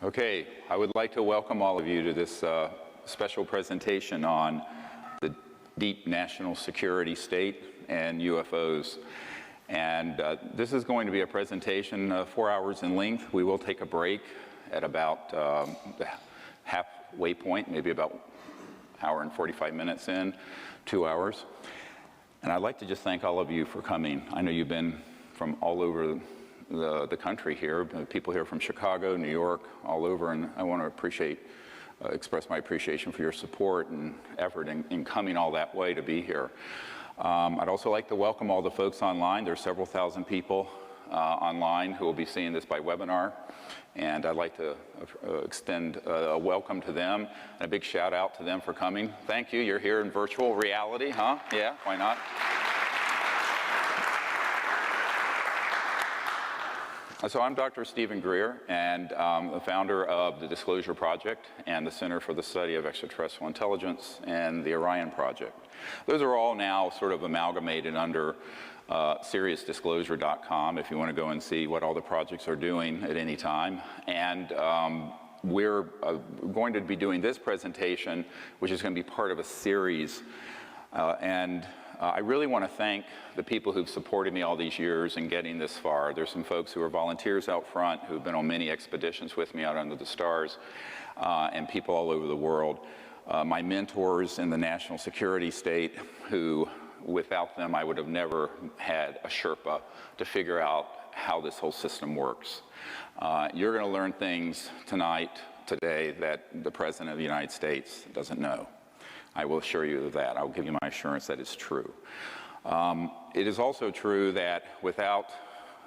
Okay, I would like to welcome all of you to this special presentation on the deep national security state and UFOs. And this is going to be a presentation 4 hours in length. We will take a break at about the halfway point, maybe about an hour and 45 minutes in, 2 hours. And I'd like to just thank all of you for coming. I know you've been from all over the country here, people here from Chicago, New York, all over, and I want to express my appreciation for your support and effort in coming all that way to be here. I'd also like to welcome all the folks online. There's several thousand people online who will be seeing this by webinar, and I'd like to extend a welcome to them and a big shout out to them for coming. Thank you. You're here in virtual reality, huh? Yeah, why not? So I'm Dr. Stephen Greer, and the founder of the Disclosure Project and the Center for the Study of Extraterrestrial Intelligence and the Orion Project. Those are all now sort of amalgamated under SeriousDisclosure.com if you want to go and see what all the projects are doing at any time. And we're going to be doing this presentation, which is going to be part of a series. I really want to thank the people who've supported me all these years in getting this far. There's some folks who are volunteers out front who've been on many expeditions with me out under the stars, and people all over the world. My mentors in the national security state who, without them, I would have never had a Sherpa to figure out how this whole system works. You're going to learn things today, that the President of the United States doesn't know. I will assure you of that. I'll give you my assurance that it's true. It is also true that without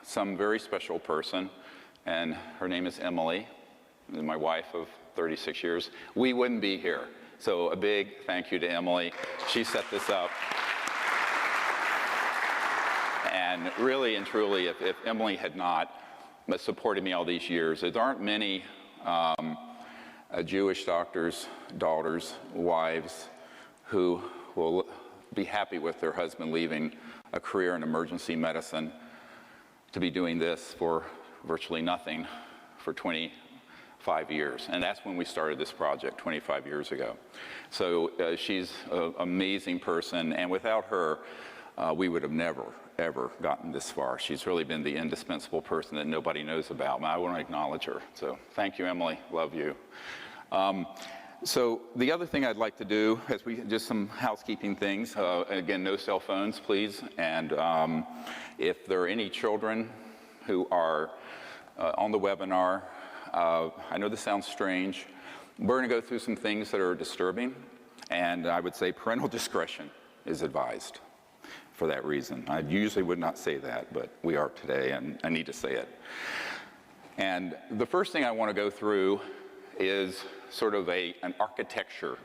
some very special person, and her name is Emily, my wife of 36 years, we wouldn't be here. So a big thank you to Emily. She set this up. And really and truly, if Emily had not supported me all these years, there aren't many Jewish doctors, daughters, wives, who will be happy with their husband leaving a career in emergency medicine to be doing this for virtually nothing for 25 years. And that's when we started this project 25 years ago. So she's an amazing person, and without her, we would have never, ever gotten this far. She's really been the indispensable person that nobody knows about, and I want to acknowledge her. So thank you, Emily. Love you. So the other thing I'd like to do is just some housekeeping things. Again, no cell phones, please. And if there are any children who are on the webinar, I know this sounds strange. We're going to go through some things that are disturbing, and I would say parental discretion is advised for that reason. I usually would not say that, but we are today, and I need to say it. And the first thing I want to go through is sort of an architecture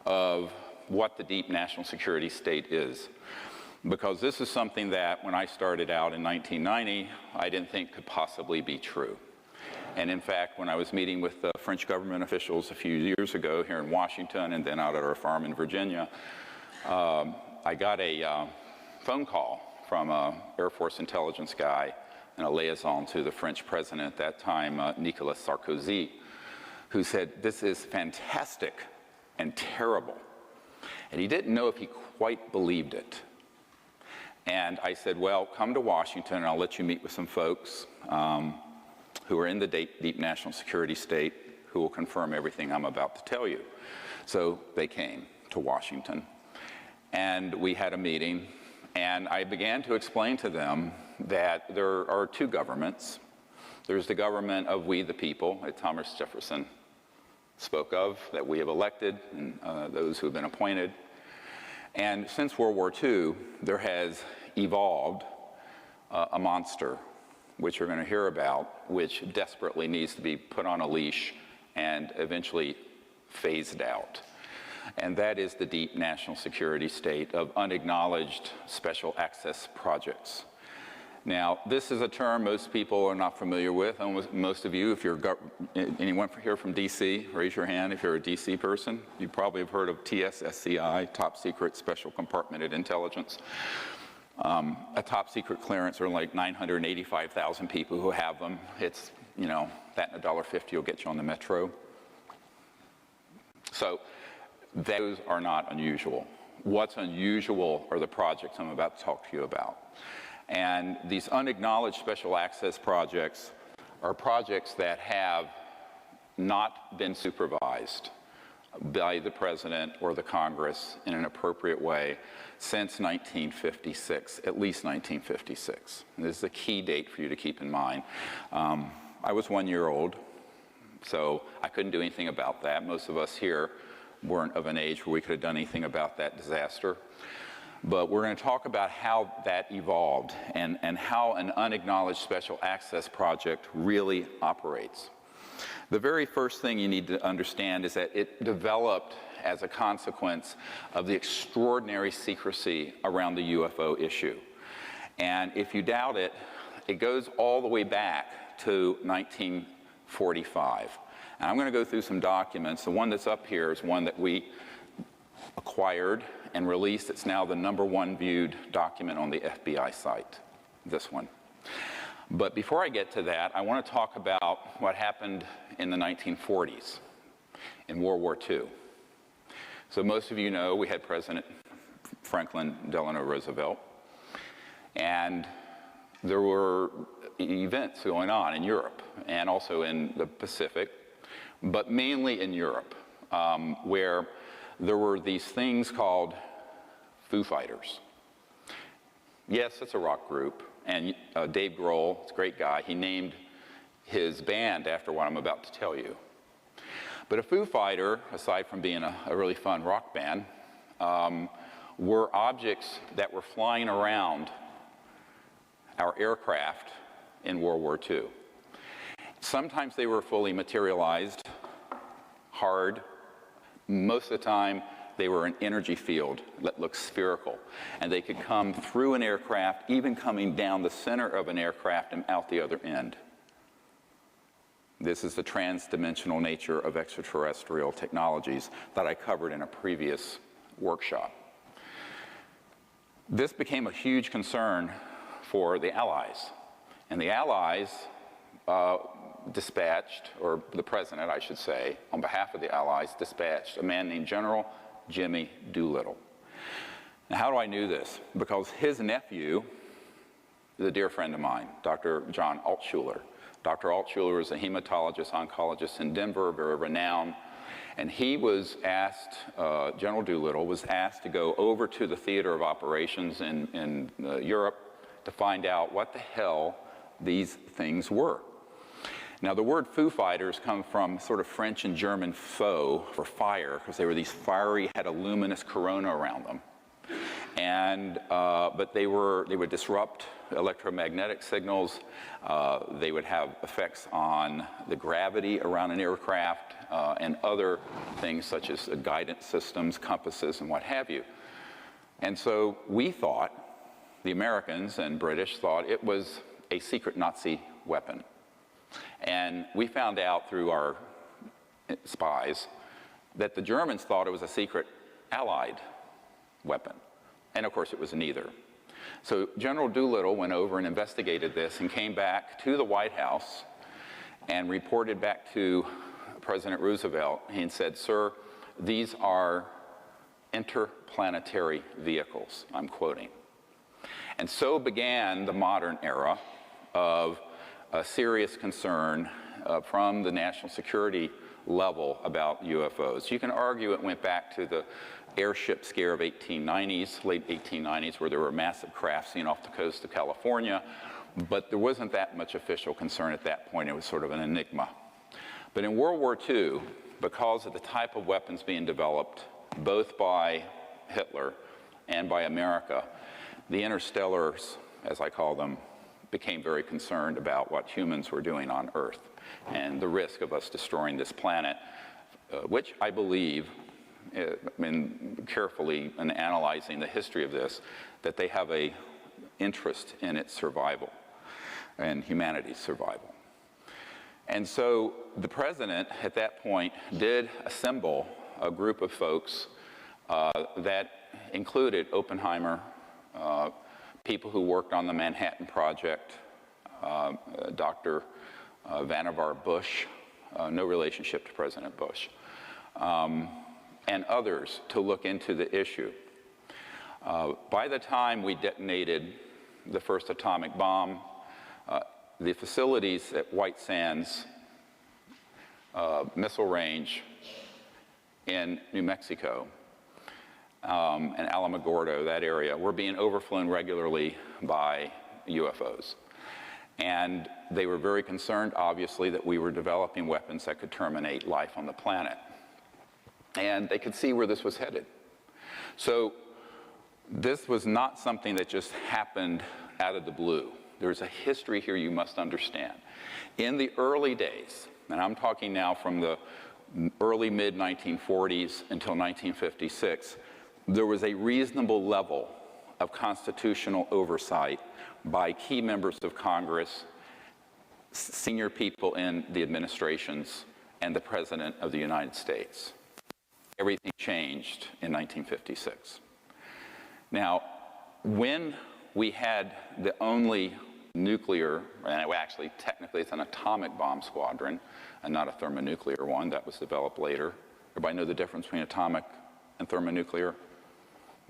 of what the deep national security state is. Because this is something that when I started out in 1990, I didn't think could possibly be true. And in fact, when I was meeting with the French government officials a few years ago here in Washington and then out at our farm in Virginia, I got a phone call from an Air Force intelligence guy and a liaison to the French president at that time, Nicolas Sarkozy, who said, "This is fantastic and terrible." And he didn't know if he quite believed it. And I said, well, come to Washington and I'll let you meet with some folks who are in the deep national security state who will confirm everything I'm about to tell you. So they came to Washington and we had a meeting, and I began to explain to them that there are two governments. There's the government of we the people that Thomas Jefferson spoke of, that we have elected, and those who have been appointed. And since World War II, there has evolved a monster, which you're going to hear about, which desperately needs to be put on a leash and eventually phased out. And that is the deep national security state of unacknowledged special access projects. Now, this is a term most people are not familiar with. Most of you, if you're anyone here from DC, raise your hand if you're a DC person. You probably have heard of TSSCI, Top Secret Special Compartmented Intelligence. A top secret clearance are like 985,000 people who have them. It's you know, that and $1.50 will get you on the metro. So those are not unusual. What's unusual are the projects I'm about to talk to you about. And these unacknowledged special access projects are projects that have not been supervised by the president or the Congress in an appropriate way since 1956, at least 1956. This is a key date for you to keep in mind. I was 1 year old, so I couldn't do anything about that. Most of us here weren't of an age where we could have done anything about that disaster. But we're going to talk about how that evolved and how an unacknowledged special access project really operates. The very first thing you need to understand is that it developed as a consequence of the extraordinary secrecy around the UFO issue. And if you doubt it, it goes all the way back to 1945. And I'm going to go through some documents. The one that's up here is one that we acquired and released. It's now the #1 viewed document on the FBI site, this one. But before I get to that, I want to talk about what happened in the 1940s, in World War II. So most of you know we had President Franklin Delano Roosevelt, and there were events going on in Europe and also in the Pacific, but mainly in Europe, where there were these things called Foo Fighters. Yes, it's a rock group, and Dave Grohl, it's a great guy, he named his band after what I'm about to tell you. But a Foo Fighter, aside from being a really fun rock band, were objects that were flying around our aircraft in World War II. Sometimes they were fully materialized, hard. Most of the time, they were an energy field that looked spherical, and they could come through an aircraft, even coming down the center of an aircraft and out the other end. This is the trans-dimensional nature of extraterrestrial technologies that I covered in a previous workshop. This became a huge concern for the Allies, and the Allies dispatched, or the president, I should say, on behalf of the Allies, dispatched a man named General Jimmy Doolittle. Now, how do I know this? Because his nephew is a dear friend of mine, Dr. John Altshuler. Dr. Altshuler is a hematologist, oncologist in Denver, very renowned, and he was asked, General Doolittle was asked to go over to the theater of operations in Europe to find out what the hell these things were. Now, the word Foo Fighters come from sort of French and German faux, for fire, because they were these fiery, had a luminous corona around them. And, but they would disrupt electromagnetic signals. They would have effects on the gravity around an aircraft and other things such as guidance systems, compasses, and what have you. And so we thought, the Americans and British thought it was a secret Nazi weapon. And we found out through our spies that the Germans thought it was a secret Allied weapon. And of course it was neither. So General Doolittle went over and investigated this and came back to the White House and reported back to President Roosevelt. He said, "Sir, these are interplanetary vehicles," I'm quoting. And so began the modern era of a serious concern from the national security level about UFOs. You can argue it went back to the airship scare of 1890s, late 1890s, where there were massive craft seen off the coast of California, but there wasn't that much official concern at that point. It was sort of an enigma. But in World War II, because of the type of weapons being developed, both by Hitler and by America, the interstellars, as I call them, became very concerned about what humans were doing on Earth and the risk of us destroying this planet, which I believe, carefully in analyzing the history of this, that they have an interest in its survival and humanity's survival. And so the president at that point did assemble a group of folks that included Oppenheimer, people who worked on the Manhattan Project, Dr. Vannevar Bush, no relationship to President Bush, and others to look into the issue. By the time we detonated the first atomic bomb, the facilities at White Sands missile range in New Mexico and Alamogordo, that area, were being overflown regularly by UFOs. And they were very concerned, obviously, that we were developing weapons that could terminate life on the planet. And they could see where this was headed. So this was not something that just happened out of the blue. There's a history here you must understand. In the early days, and I'm talking now from the early mid-1940s until 1956, there was a reasonable level of constitutional oversight by key members of Congress, senior people in the administrations, and the President of the United States. Everything changed in 1956. Now, when we had the only nuclear, and actually technically it's an atomic bomb squadron and not a thermonuclear one, that was developed later. Everybody know the difference between atomic and thermonuclear?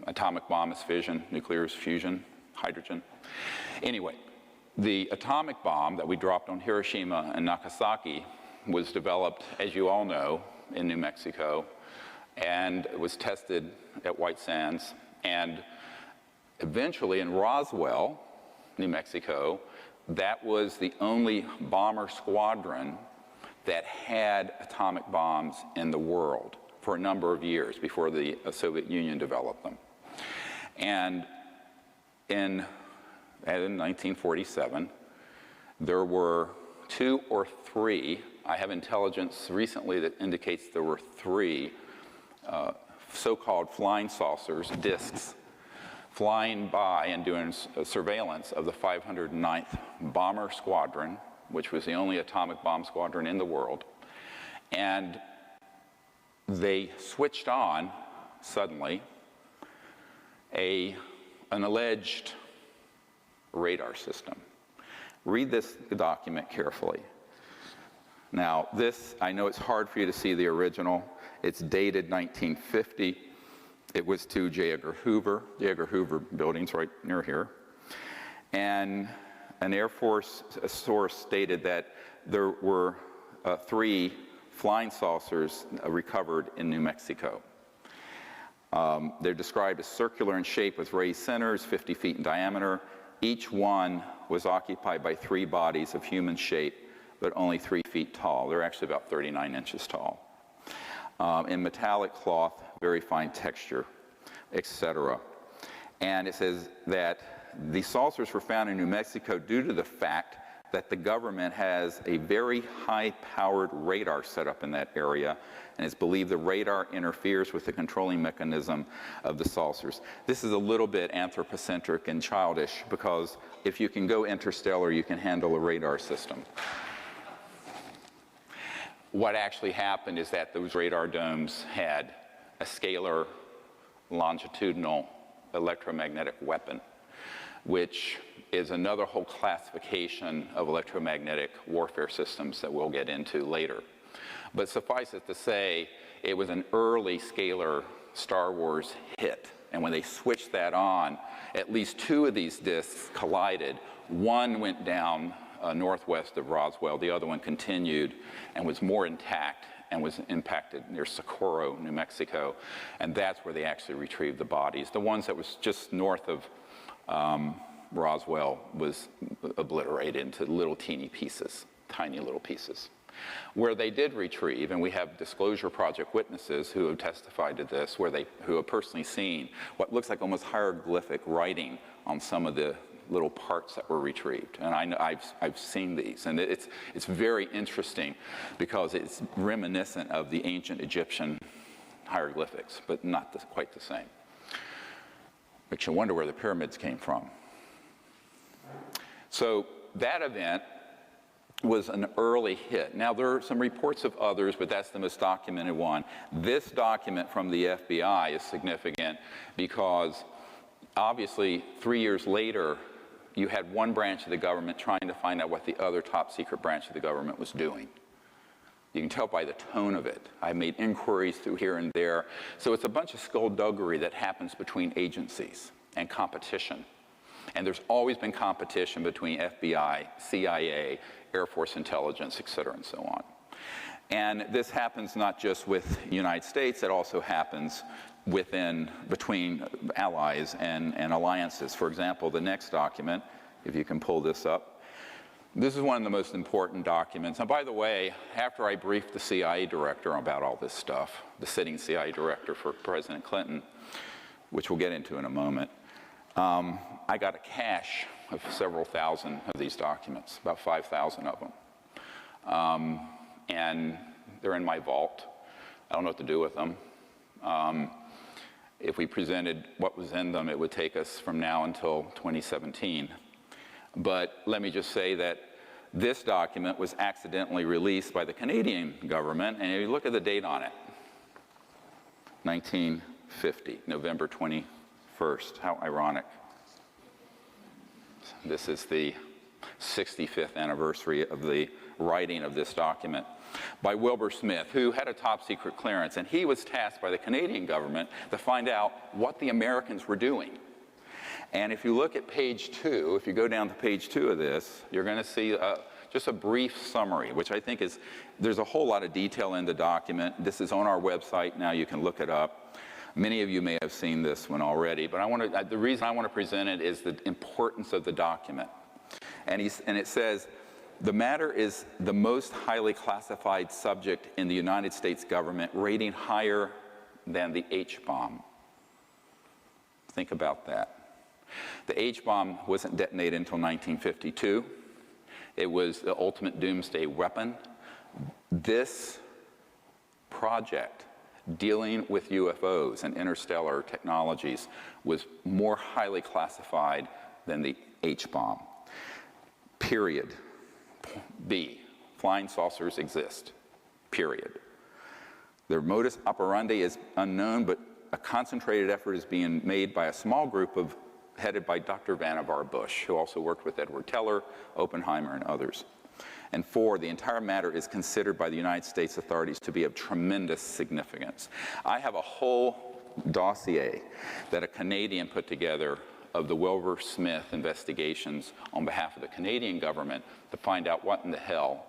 Atomic bomb is fission, nuclear is fusion, hydrogen. Anyway, the atomic bomb that we dropped on Hiroshima and Nagasaki was developed, as you all know, in New Mexico, and it was tested at White Sands, and eventually in Roswell, New Mexico, that was the only bomber squadron that had atomic bombs in the world for a number of years before the Soviet Union developed them. And in 1947, there were 2 or 3, I have intelligence recently that indicates there were 3 so-called flying saucers, discs, flying by and doing surveillance of the 509th Bomber Squadron, which was the only atomic bomb squadron in the world. And they switched on, suddenly, an alleged radar system. Read this document carefully. Now, this, I know it's hard for you to see the original. It's dated 1950. It was to J. Edgar Hoover. The Edgar Hoover building's right near here. And an Air Force source stated that there were 3 flying saucers recovered in New Mexico. They're described as circular in shape with raised centers, 50 feet in diameter. Each one was occupied by 3 bodies of human shape, but only 3 feet tall. They're actually about 39 inches tall. In metallic cloth, very fine texture, etc. And it says that the saucers were found in New Mexico due to the fact that the government has a very high-powered radar set up in that area, and it's believed the radar interferes with the controlling mechanism of the saucers. This is a little bit anthropocentric and childish, because if you can go interstellar, you can handle a radar system. What actually happened is that those radar domes had a scalar longitudinal electromagnetic weapon, which is another whole classification of electromagnetic warfare systems that we'll get into later. But suffice it to say, it was an early scalar Star Wars hit. And when they switched that on, at least 2 of these disks collided. One went down northwest of Roswell. The other one continued and was more intact and was impacted near Socorro, New Mexico. And that's where they actually retrieved the bodies. The ones that was just north of Roswell was obliterated into little teeny pieces, tiny little pieces. Where they did retrieve, and we have Disclosure Project witnesses who have testified to this, who have personally seen what looks like almost hieroglyphic writing on some of the little parts that were retrieved. And I've seen these, and it's very interesting because it's reminiscent of the ancient Egyptian hieroglyphics, but not quite the same. Makes you wonder where the pyramids came from. So that event was an early hit. Now, there are some reports of others, but that's the most documented one. This document from the FBI is significant because, obviously, 3 years later, you had one branch of the government trying to find out what the other top secret branch of the government was doing. You can tell by the tone of it. I made inquiries through here and there. So it's a bunch of skullduggery that happens between agencies and competition. And there's always been competition between FBI, CIA, Air Force intelligence, et cetera, and so on. And this happens not just with the United States, it also happens between allies and alliances. For example, the next document, if you can pull this up, this is one of the most important documents. And by the way, after I briefed the CIA director about all this stuff, the sitting CIA director for President Clinton, which we'll get into in a moment, I got a cache of several thousand of these documents, about 5,000 of them. And they're in my vault. I don't know what to do with them. If we presented what was in them, it would take us from now until 2017. But let me just say that this document was accidentally released by the Canadian government, and if you look at the date on it, 1950, November 21st. How ironic. This is the 65th anniversary of the writing of this document by Wilbur Smith, who had a top secret clearance, and he was tasked by the Canadian government to find out what the Americans were doing. And if you look at page 2, if you go down to page 2 of this, you're going to see just a brief summary, which I think is, there's a whole lot of detail in the document. This is on our website now, you can look it up. Many of you may have seen this one already, but the reason I want to present it is the importance of the document. And it says, the matter is the most highly classified subject in the United States government, rating higher than the H-bomb. Think about that. The H-bomb wasn't detonated until 1952. It was the ultimate doomsday weapon. This project, dealing with UFOs and interstellar technologies, was more highly classified than the H-bomb. Period. B, flying saucers exist. Period. Their modus operandi is unknown, but a concentrated effort is being made by a small group headed by Dr. Vannevar Bush, who also worked with Edward Teller, Oppenheimer, and others. And 4, the entire matter is considered by the United States authorities to be of tremendous significance. I have a whole dossier that a Canadian put together of the Wilbur Smith investigations on behalf of the Canadian government to find out what in the hell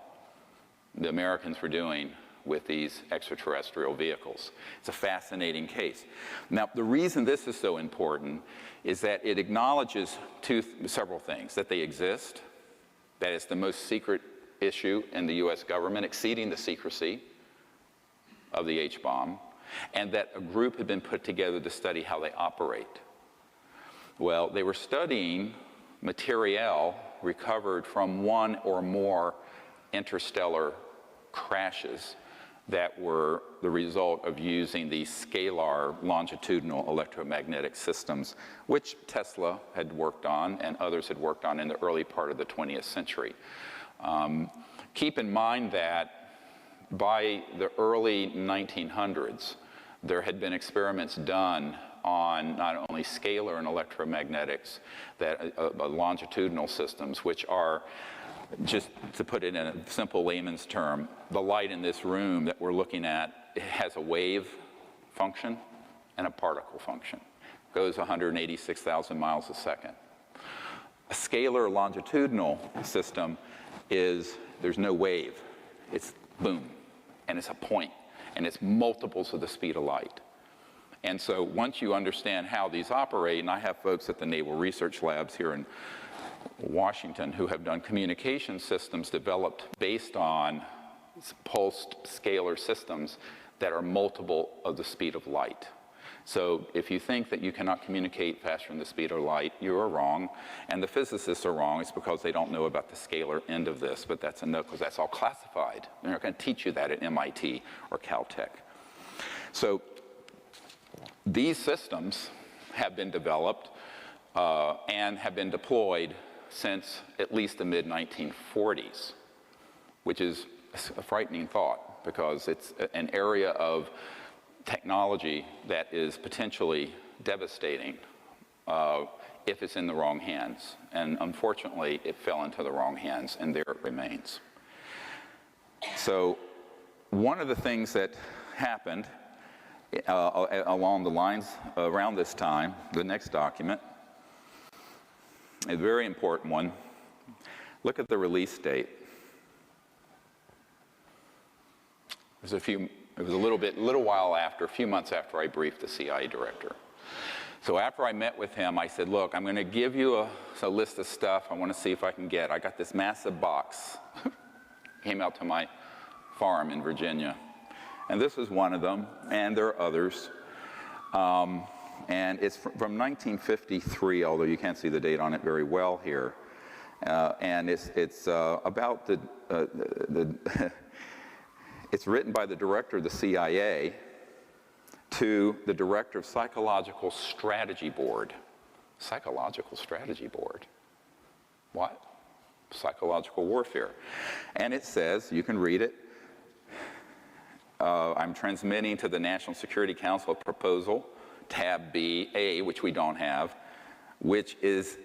the Americans were doing with these extraterrestrial vehicles. It's a fascinating case. Now, the reason this is so important is that it acknowledges several things: that they exist, that it's the most secret issue in the US government, exceeding the secrecy of the H-bomb, and that a group had been put together to study how they operate. Well, they were studying material recovered from one or more interstellar crashes that were the result of using these scalar longitudinal electromagnetic systems, which Tesla had worked on and others had worked on in the early part of the 20th century. Keep in mind that by the early 1900s, there had been experiments done on not only scalar and electromagnetics, that longitudinal systems, which are, just to put it in a simple layman's term, the light in this room that we're looking at has a wave function and a particle function. It goes 186,000 miles a second. A scalar longitudinal system is, there's no wave. It's boom, and it's a point, and it's multiples of the speed of light. And so once you understand how these operate, and I have folks at the Naval Research Labs here in Washington who have done communication systems developed based on pulsed scalar systems that are multiple of the speed of light. So if you think that you cannot communicate faster than the speed of light, you are wrong, and the physicists are wrong. It's because they don't know about the scalar end of this, but that's a no, because that's all classified. They're not going to teach you that at MIT or Caltech. So these systems have been developed and have been deployed since at least the mid-1940s, which is a frightening thought because it's an area of technology that is potentially devastating if it's in the wrong hands. And unfortunately, it fell into the wrong hands, and there it remains. So one of the things that happened along the lines around this time, the next document, a very important one. Look at the release date. It was a little while after, a few months after I briefed the CIA director. So after I met with him, I said, look, I'm going to give you a list of stuff I want to see if I can get. I got this massive box. Came out to my farm in Virginia. And this is one of them, and there are others. And it's from 1953, although you can't see the date on it very well here. And it's about it's written by the director of the CIA to the director of Psychological Strategy Board. Psychological Strategy Board. What? Psychological warfare. And it says, you can read it, I'm transmitting to the National Security Council a proposal, tab B-A, which we don't have, which is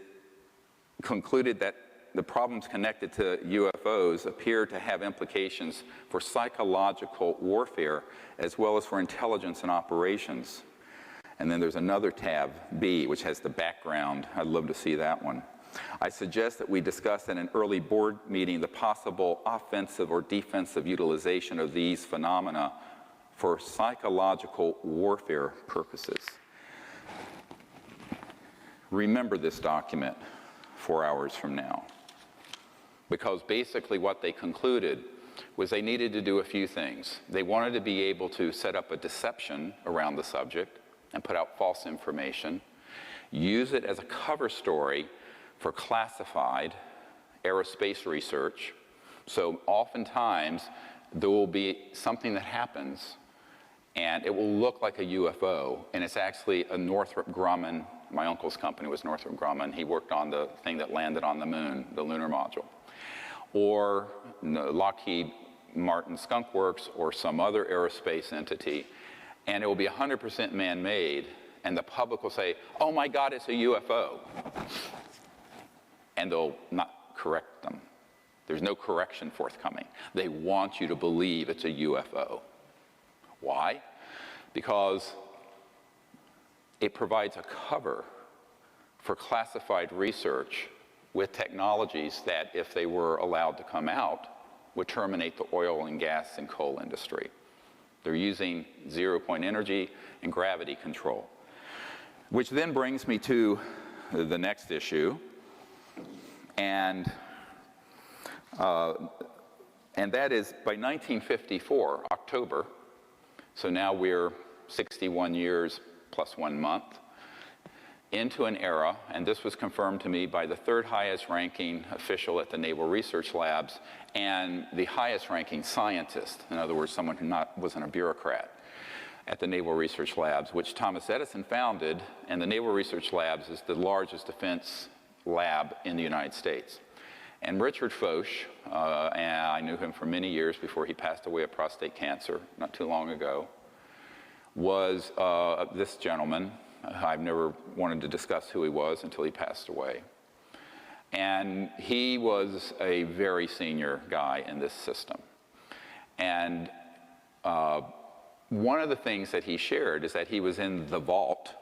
concluded that the problems connected to UFOs appear to have implications for psychological warfare as well as for intelligence and operations. And then there's another tab, B, which has the background. I'd love to see that one. I suggest that we discuss in an early board meeting the possible offensive or defensive utilization of these phenomena for psychological warfare purposes. Remember this document 4 hours from now, because basically what they concluded was they needed to do a few things. They wanted to be able to set up a deception around the subject and put out false information, use it as a cover story for classified aerospace research. So oftentimes there will be something that happens and it will look like a UFO, and it's actually a Northrop Grumman. My uncle's company was Northrop Grumman. He worked on the thing that landed on the moon, the lunar module. Or Lockheed Martin Skunk Works or some other aerospace entity, and it will be 100% man-made, and the public will say, oh my God, it's a UFO. And they'll not correct them. There's no correction forthcoming. They want you to believe it's a UFO. Why? Because it provides a cover for classified research with technologies that, if they were allowed to come out, would terminate the oil and gas and coal industry. They're using zero-point energy and gravity control. Which then brings me to the next issue, and that is by 1954, October, so now we're 61 years plus 1 month, into an era, and this was confirmed to me by the third highest ranking official at the Naval Research Labs and the highest ranking scientist, in other words, someone who wasn't a bureaucrat, at the Naval Research Labs, which Thomas Edison founded, and the Naval Research Labs is the largest defense lab in the United States. And Richard Foch, and I knew him for many years before he passed away of prostate cancer not too long ago, was this gentleman. I've never wanted to discuss who he was until he passed away. And he was a very senior guy in this system. And one of the things that he shared is that he was in the vault,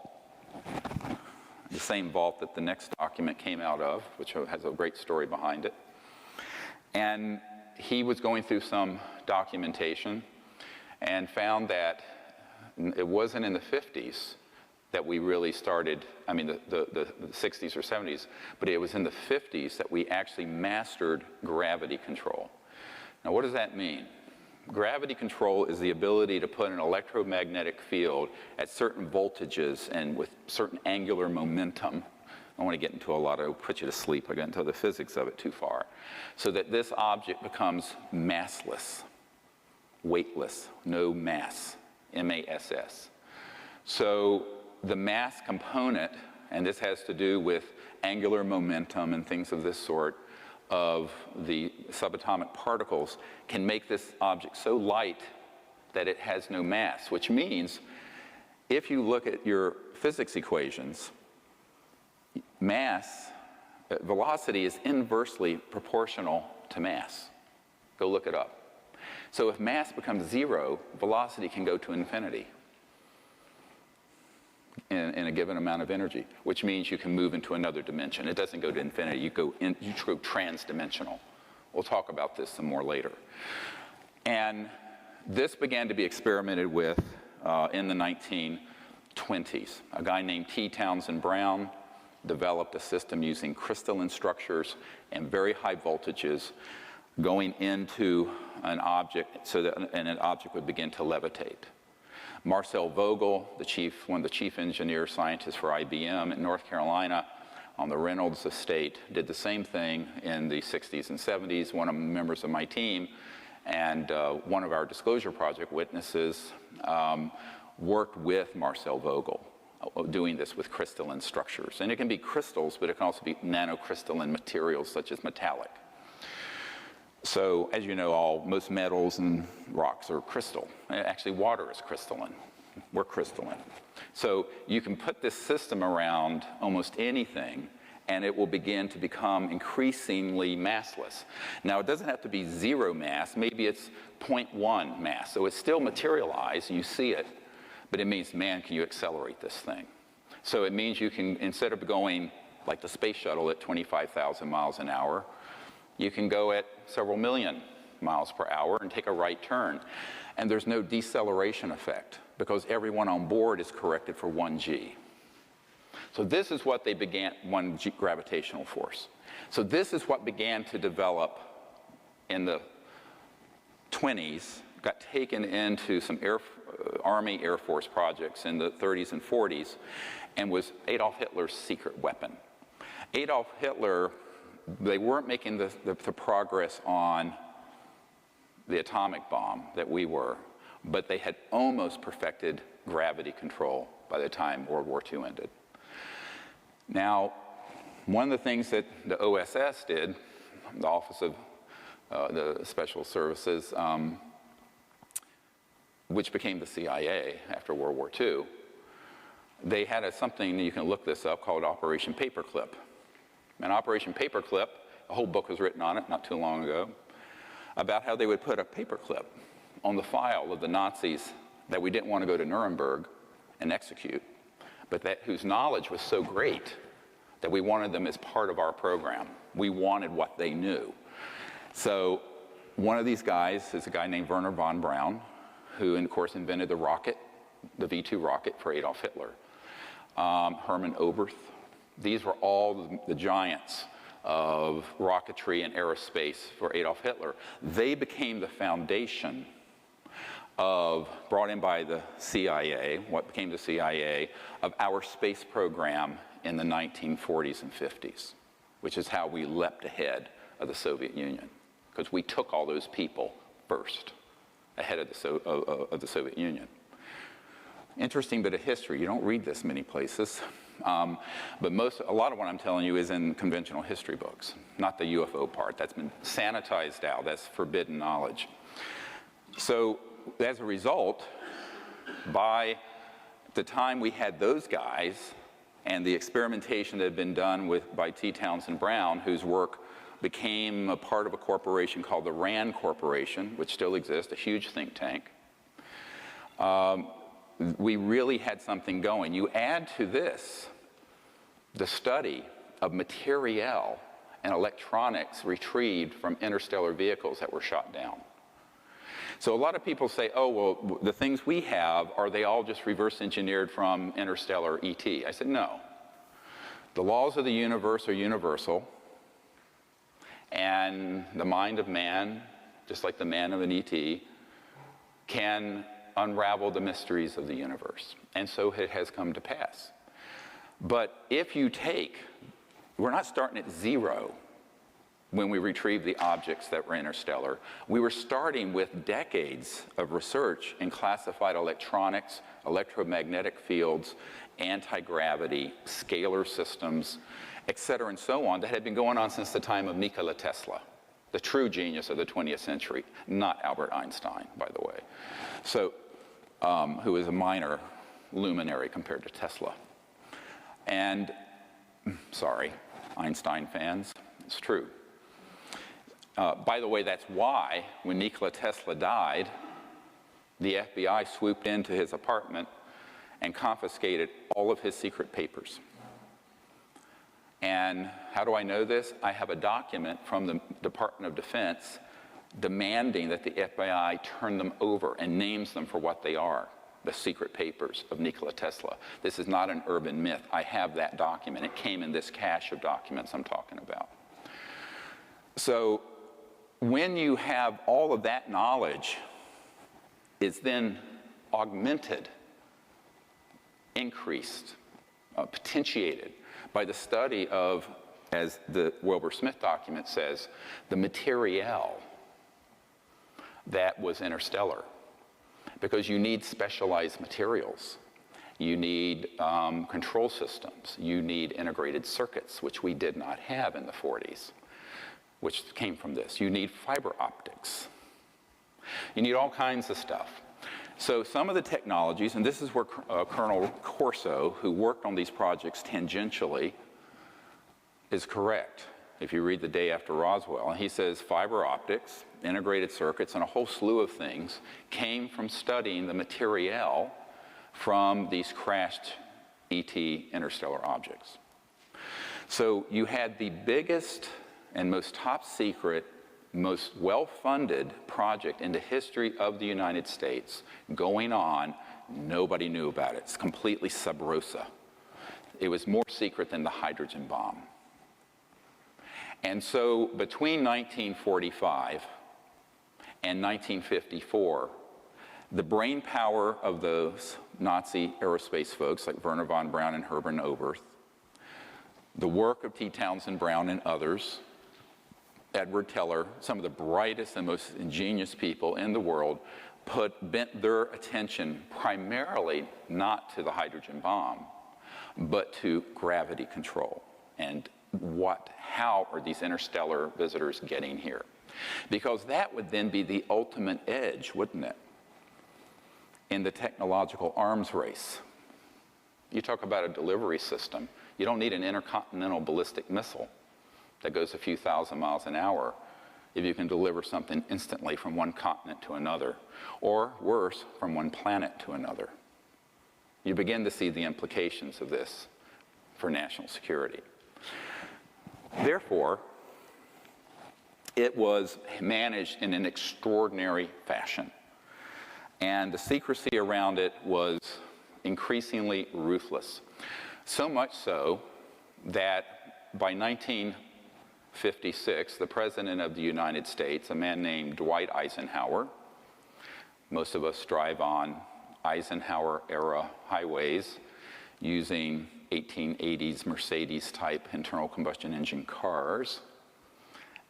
the same vault that the next document came out of, which has a great story behind it. And he was going through some documentation and found that it wasn't in the 50s that we really started, I mean the 60s or 70s, but it was in the 50s that we actually mastered gravity control. Now what does that mean? Gravity control is the ability to put an electromagnetic field at certain voltages and with certain angular momentum. I don't want to get into a lot of, put you to sleep, I got into the physics of it too far. So that this object becomes massless, weightless, no mass, M-A-S-S. So the mass component, and this has to do with angular momentum and things of this sort, of the subatomic particles, can make this object so light that it has no mass, which means if you look at your physics equations, velocity is inversely proportional to mass. Go look it up. So if mass becomes 0, velocity can go to infinity in a given amount of energy, which means you can move into another dimension. It doesn't go to infinity, you go trans-dimensional. We'll talk about this some more later. And this began to be experimented with in the 1920s. A guy named T. Townsend Brown developed a system using crystalline structures and very high voltages going into an object so that an object would begin to levitate. Marcel Vogel, one of the chief engineer scientists for IBM in North Carolina on the Reynolds estate, did the same thing in the 60s and 70s. One of the members of my team and one of our disclosure project witnesses worked with Marcel Vogel, doing this with crystalline structures. And it can be crystals, but it can also be nanocrystalline materials such as metallic. So, as you know, most metals and rocks are crystal. Actually, water is crystalline. We're crystalline. So you can put this system around almost anything, and it will begin to become increasingly massless. Now, it doesn't have to be 0 mass. Maybe it's 0.1 mass. So it's still materialized, and you see it. But it means, man, can you accelerate this thing? So it means you can, instead of going like the space shuttle at 25,000 miles an hour, you can go at several million miles per hour and take a right turn. And there's no deceleration effect because everyone on board is corrected for 1g. So this is what they began, 1g gravitational force. So this is what began to develop in the 20s, got taken into some Army Air Force projects in the 30s and 40s, and was Adolf Hitler's secret weapon. Adolf Hitler, they weren't making the progress on the atomic bomb that we were, but they had almost perfected gravity control by the time World War II ended. Now, one of the things that the OSS did, the Office of the Special Services, which became the CIA after World War II, they had something, you can look this up, called Operation Paperclip. And Operation Paperclip, a whole book was written on it not too long ago, about how they would put a paperclip on the file of the Nazis that we didn't want to go to Nuremberg and execute, but whose knowledge was so great that we wanted them as part of our program. We wanted what they knew. So one of these guys is a guy named Wernher von Braun, who, of course, invented the rocket, the V-2 rocket for Adolf Hitler. Hermann Oberth. These were all the giants of rocketry and aerospace for Adolf Hitler. They became the foundation brought in by the CIA, what became the CIA, of our space program in the 1940s and 50s, which is how we leapt ahead of the Soviet Union, because we took all those people first, ahead of the Soviet Union. Interesting bit of history. You don't read this many places. But a lot of what I'm telling you is in conventional history books, not the UFO part. That's been sanitized out. That's forbidden knowledge. So as a result, by the time we had those guys and the experimentation that had been done by T. Townsend Brown, whose work became a part of a corporation called the RAND Corporation, which still exists, a huge think tank, we really had something going. You add to this the study of material and electronics retrieved from interstellar vehicles that were shot down. So a lot of people say, oh, well, the things we have, are they all just reverse engineered from interstellar ET? I said, no. The laws of the universe are universal, and the mind of man, just like the man of an ET, can unravel the mysteries of the universe. And so it has come to pass. But if you we're not starting at 0 when we retrieve the objects that were interstellar. We were starting with decades of research in classified electronics, electromagnetic fields, anti-gravity, scalar systems, et cetera, and so on, that had been going on since the time of Nikola Tesla, the true genius of the 20th century, not Albert Einstein, by the way. So, who is a minor luminary compared to Tesla. And Sorry, Einstein fans, it's true. By the way, that's why when Nikola Tesla died, the FBI swooped into his apartment and confiscated all of his secret papers. And how do I know this? I have a document from the Department of Defense demanding that the FBI turn them over and names them for what they are, the secret papers of Nikola Tesla. This is not an urban myth. I have that document. It came in this cache of documents I'm talking about. So when you have all of that knowledge, it's then augmented, increased, potentiated by the study of, as the Wilbur-Smith document says, the material that was interstellar. Because you need specialized materials. You need control systems. You need integrated circuits, which we did not have in the 40s, which came from this. You need fiber optics. You need all kinds of stuff. So some of the technologies, and this is where Colonel Corso, who worked on these projects tangentially, is correct. If you read The Day After Roswell, he says fiber optics, integrated circuits, and a whole slew of things came from studying the material from these crashed ET interstellar objects. So you had the biggest and most top secret, most well-funded project in the history of the United States going on. Nobody knew about it. It's completely sub rosa. It was more secret than the hydrogen bomb. And so between 1945 and 1954, the brain power of those Nazi aerospace folks like Wernher von Braun and Hermann Oberth, the work of T. Townsend Brown and others, Edward Teller, some of the brightest and most ingenious people in the world, bent their attention primarily not to the hydrogen bomb, but to gravity control and how are these interstellar visitors getting here? Because that would then be the ultimate edge, wouldn't it, in the technological arms race. You talk about a delivery system. You don't need an intercontinental ballistic missile that goes a few thousand miles an hour if you can deliver something instantly from one continent to another, or worse, from one planet to another. You begin to see the implications of this for national security. Therefore, it was managed in an extraordinary fashion. And the secrecy around it was increasingly ruthless. So much so that by 1956, the President of the United States, a man named Dwight Eisenhower, most of us drive on Eisenhower-era highways using 1880s Mercedes-type internal combustion engine cars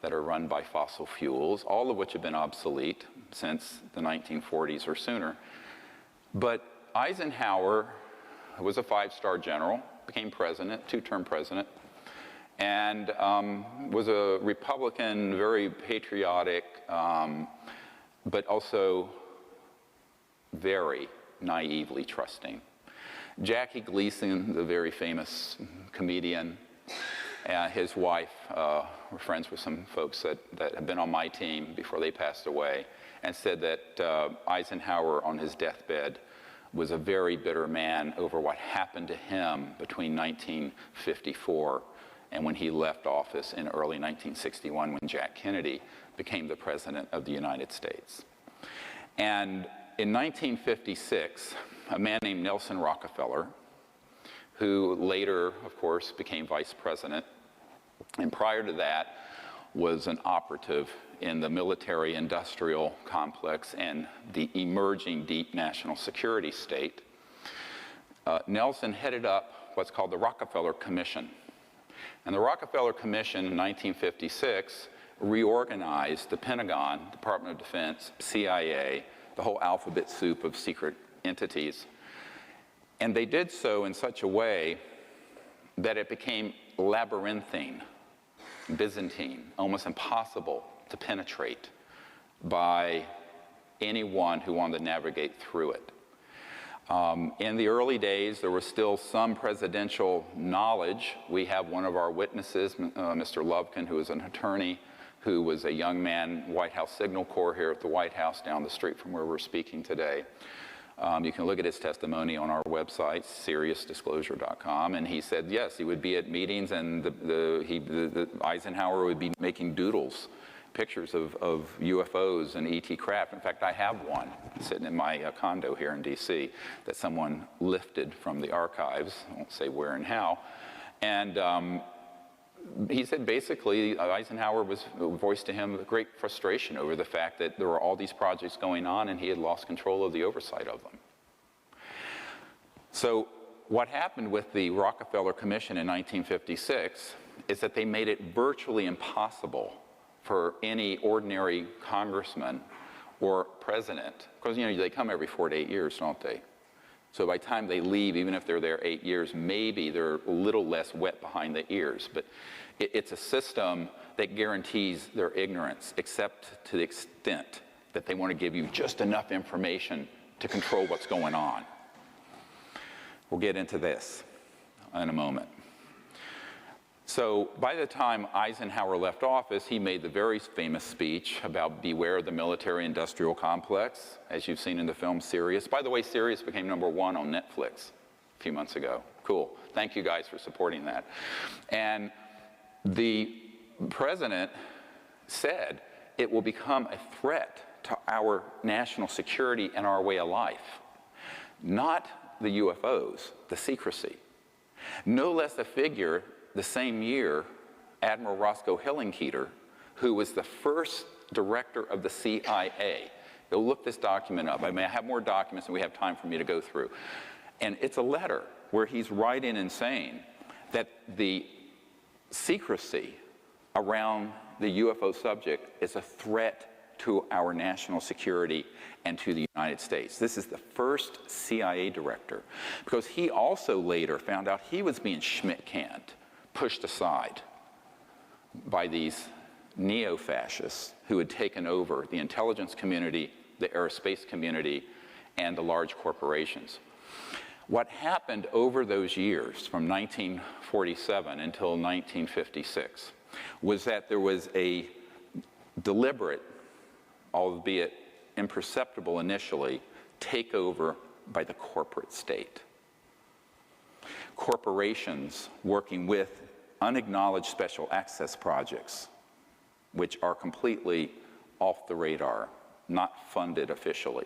that are run by fossil fuels, all of which have been obsolete since the 1940s or sooner. But Eisenhower was a five-star general, became president, two-term president, and was a Republican, very patriotic, but also very naively trusting. Jackie Gleason, the very famous comedian, his wife were friends with some folks that had been on my team before they passed away, and said that Eisenhower on his deathbed was a very bitter man over what happened to him between 1954 and when he left office in early 1961 when Jack Kennedy became the President of the United States. And in 1956, a man named Nelson Rockefeller, who later, of course, became vice president, and prior to that was an operative in the military-industrial complex and the emerging deep national security state. Nelson headed up what's called the Rockefeller Commission. And the Rockefeller Commission in 1956 reorganized the Pentagon, Department of Defense, CIA, the whole alphabet soup of secret entities. And they did so in such a way that it became labyrinthine, Byzantine, almost impossible to penetrate by anyone who wanted to navigate through it. In the early days, there was still some presidential knowledge. We have one of our witnesses, Mr. Lovkin, who is an attorney, who was a young man, White House Signal Corps here at the White House down the street from where we're speaking today. You can look at his testimony on our website, seriousdisclosure.com, and he said, yes, he would be at meetings, and Eisenhower would be making doodles, pictures of UFOs and ET craft. In fact, I have one sitting in my condo here in D.C. that someone lifted from the archives. I won't say where and how. And he said basically Eisenhower voiced to him great frustration over the fact that there were all these projects going on and he had lost control of the oversight of them. So what happened with the Rockefeller Commission in 1956 is that they made it virtually impossible for any ordinary congressman or president, because they come every 4 to 8 years, don't they? So by the time they leave, even if they're there 8 years, maybe they're a little less wet behind the ears. But it's a system that guarantees their ignorance, except to the extent that they want to give you just enough information to control what's going on. We'll get into this in a moment. So by the time Eisenhower left office, he made the very famous speech about beware the military-industrial complex, as you've seen in the film Sirius. By the way, Sirius became #1 on Netflix a few months ago. Cool. Thank you guys for supporting that. And the president said it will become a threat to our national security and our way of life. Not the UFOs, the secrecy. No less a figure the same year, Admiral Roscoe Hillenkoetter, who was the first director of the CIA. Go look this document up. I mean, I have more documents than we have time for me to go through. And it's a letter where he's writing and saying that the secrecy around the UFO subject is a threat to our national security and to the United States. This is the first CIA director, because he also later found out he was being Schmidt-canned, pushed aside by these neo-fascists who had taken over the intelligence community, the aerospace community, and the large corporations. What happened over those years, from 1947 until 1956, was that there was a deliberate, albeit imperceptible initially, takeover by the corporate state. Corporations working with unacknowledged special access projects, which are completely off the radar, not funded officially,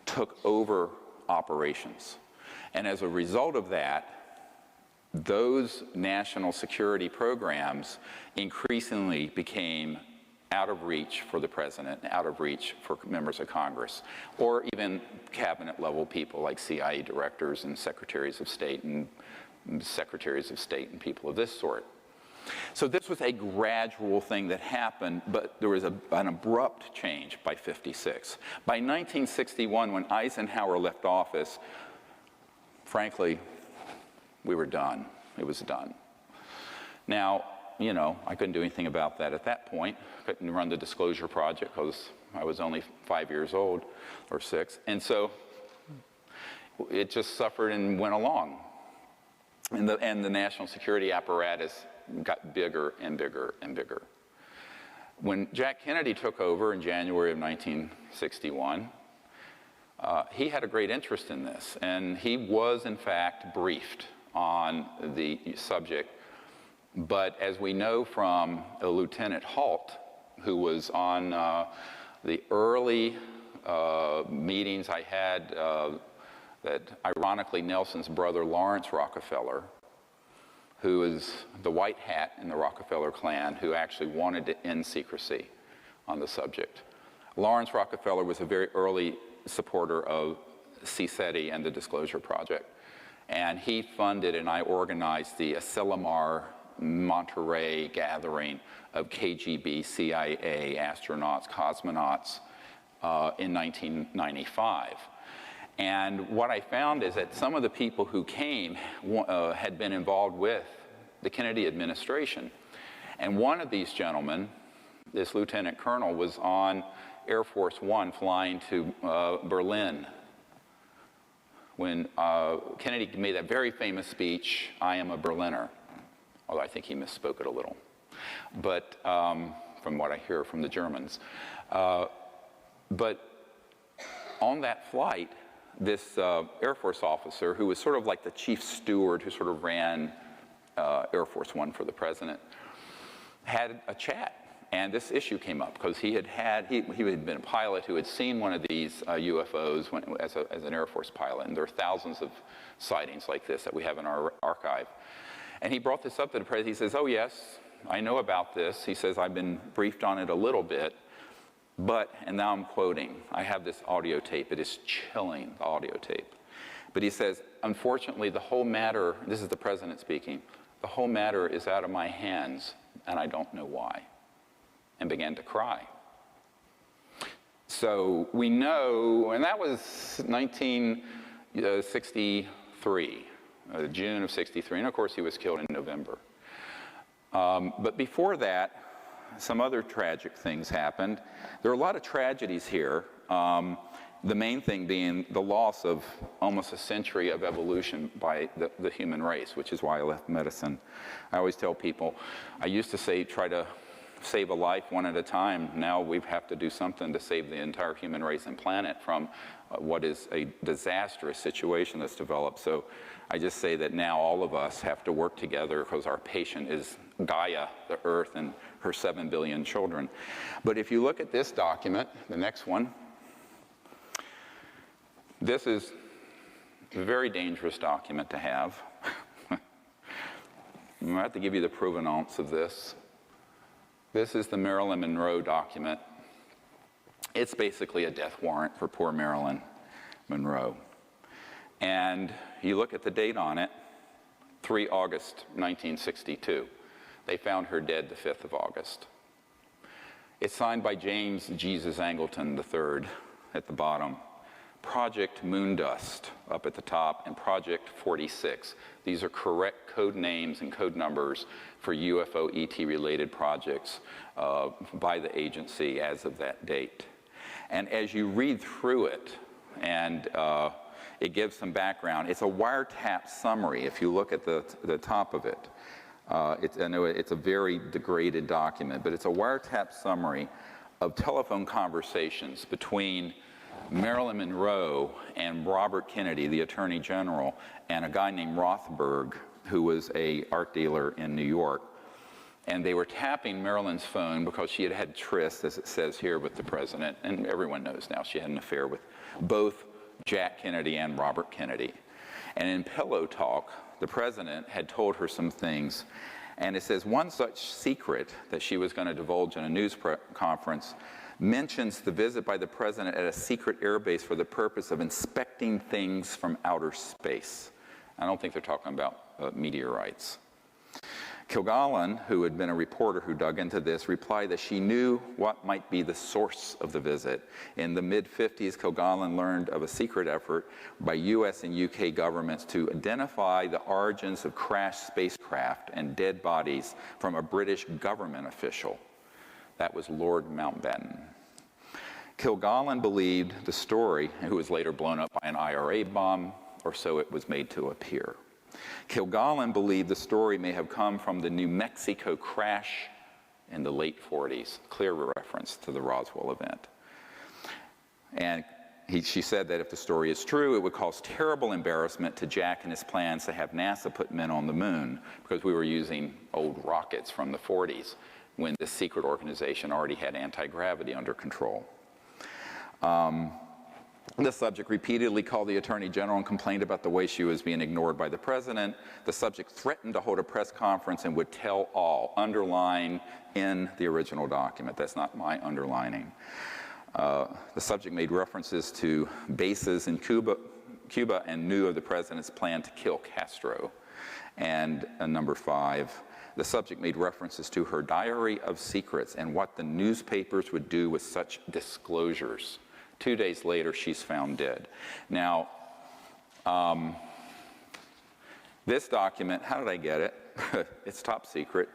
took over operations. And as a result of that, those national security programs increasingly became out of reach for the president, out of reach for members of Congress, or even cabinet-level people like CIA directors and secretaries of state and people of this sort. So this was a gradual thing that happened, but there was an abrupt change by 56. By 1961, when Eisenhower left office, frankly, we were done. It was done. Now, I couldn't do anything about that at that point. Couldn't run the Disclosure Project because I was only 5 years old, or 6. And so it just suffered and went along. And the national security apparatus got bigger and bigger and bigger. When Jack Kennedy took over in January of 1961, he had a great interest in this. And he was, in fact, briefed on the subject. But as we know from Lieutenant Halt, who was on the early meetings I had that ironically Nelson's brother Lawrence Rockefeller, who is the white hat in the Rockefeller clan, who actually wanted to end secrecy on the subject. Lawrence Rockefeller was a very early supporter of CSETI and the Disclosure Project. And he funded and I organized the Asilomar Monterey gathering of KGB, CIA, astronauts, cosmonauts in 1995. And what I found is that some of the people who came had been involved with the Kennedy administration. And one of these gentlemen, this lieutenant colonel, was on Air Force One flying to Berlin when Kennedy made that very famous speech, "I am a Berliner," although I think he misspoke it a little, but from what I hear from the Germans. But on that flight, this Air Force officer, who was sort of like the chief steward who sort of ran Air Force One for the president, had a chat. And this issue came up because he had been a pilot who had seen one of these UFOs as an Air Force pilot. And there are thousands of sightings like this that we have in our archive. And he brought this up to the president. He says, "Oh, yes, I know about this." He says, "I've been briefed on it a little bit. But," and now I'm quoting, I have this audio tape. It is chilling, the audio tape. But he says, "Unfortunately, the whole matter," this is the president speaking, "the whole matter is out of my hands, and I don't know why," and began to cry. So we know, and that was 1963, June of 63, and of course he was killed in November. But before that, some other tragic things happened. There are a lot of tragedies here. The main thing being the loss of almost a century of evolution by the human race, which is why I left medicine. I always tell people, I used to say try to save a life one at a time. Now we have to do something to save the entire human race and planet from what is a disastrous situation that's developed. So I just say that now all of us have to work together because our patient is Gaia, the Earth, and her 7 billion children. But if you look at this document, the next one, this is a very dangerous document to have. I'm going to have to give you the provenance of this. This is the Marilyn Monroe document. It's basically a death warrant for poor Marilyn Monroe. And you look at the date on it, 3 August 1962. They found her dead the 5th of August. It's signed by James Jesus Angleton III at the bottom. Project Moondust up at the top, and Project 46. These are correct code names and code numbers for UFO ET related projects by the agency as of that date. And as you read through it, and it gives some background, it's a wiretap summary if you look at the top of it. I know it's a very degraded document, but it's a wiretap summary of telephone conversations between Marilyn Monroe and Robert Kennedy, the Attorney General, and a guy named Rothberg, who was an art dealer in New York. And they were tapping Marilyn's phone because she had had tryst, as it says here, with the president. And everyone knows now she had an affair with both Jack Kennedy and Robert Kennedy. And in pillow talk, the president had told her some things. And it says one such secret that she was going to divulge in a news conference mentions the visit by the president at a secret airbase for the purpose of inspecting things from outer space. I don't think they're talking about meteorites. Kilgallen, who had been a reporter who dug into this, replied that she knew what might be the source of the visit. In the mid-50s, Kilgallen learned of a secret effort by US and UK governments to identify the origins of crashed spacecraft and dead bodies from a British government official. That was Lord Mountbatten. Kilgallen believed the story, who was later blown up by an IRA bomb, or so it was made to appear. Kilgallen believed the story may have come from the New Mexico crash in the late 40s, clear reference to the Roswell event. And she said that if the story is true, it would cause terrible embarrassment to Jack and his plans to have NASA put men on the moon, because we were using old rockets from the 40s when this secret organization already had anti-gravity under control. The subject repeatedly called the Attorney General and complained about the way she was being ignored by the president. The subject threatened to hold a press conference and would tell all, underline in the original document. That's not my underlining. The subject made references to bases in Cuba and knew of the president's plan to kill Castro. And number 5, the subject made references to her diary of secrets and what the newspapers would do with such disclosures. 2 days later, she's found dead. Now, this document, how did I get it? It's top secret,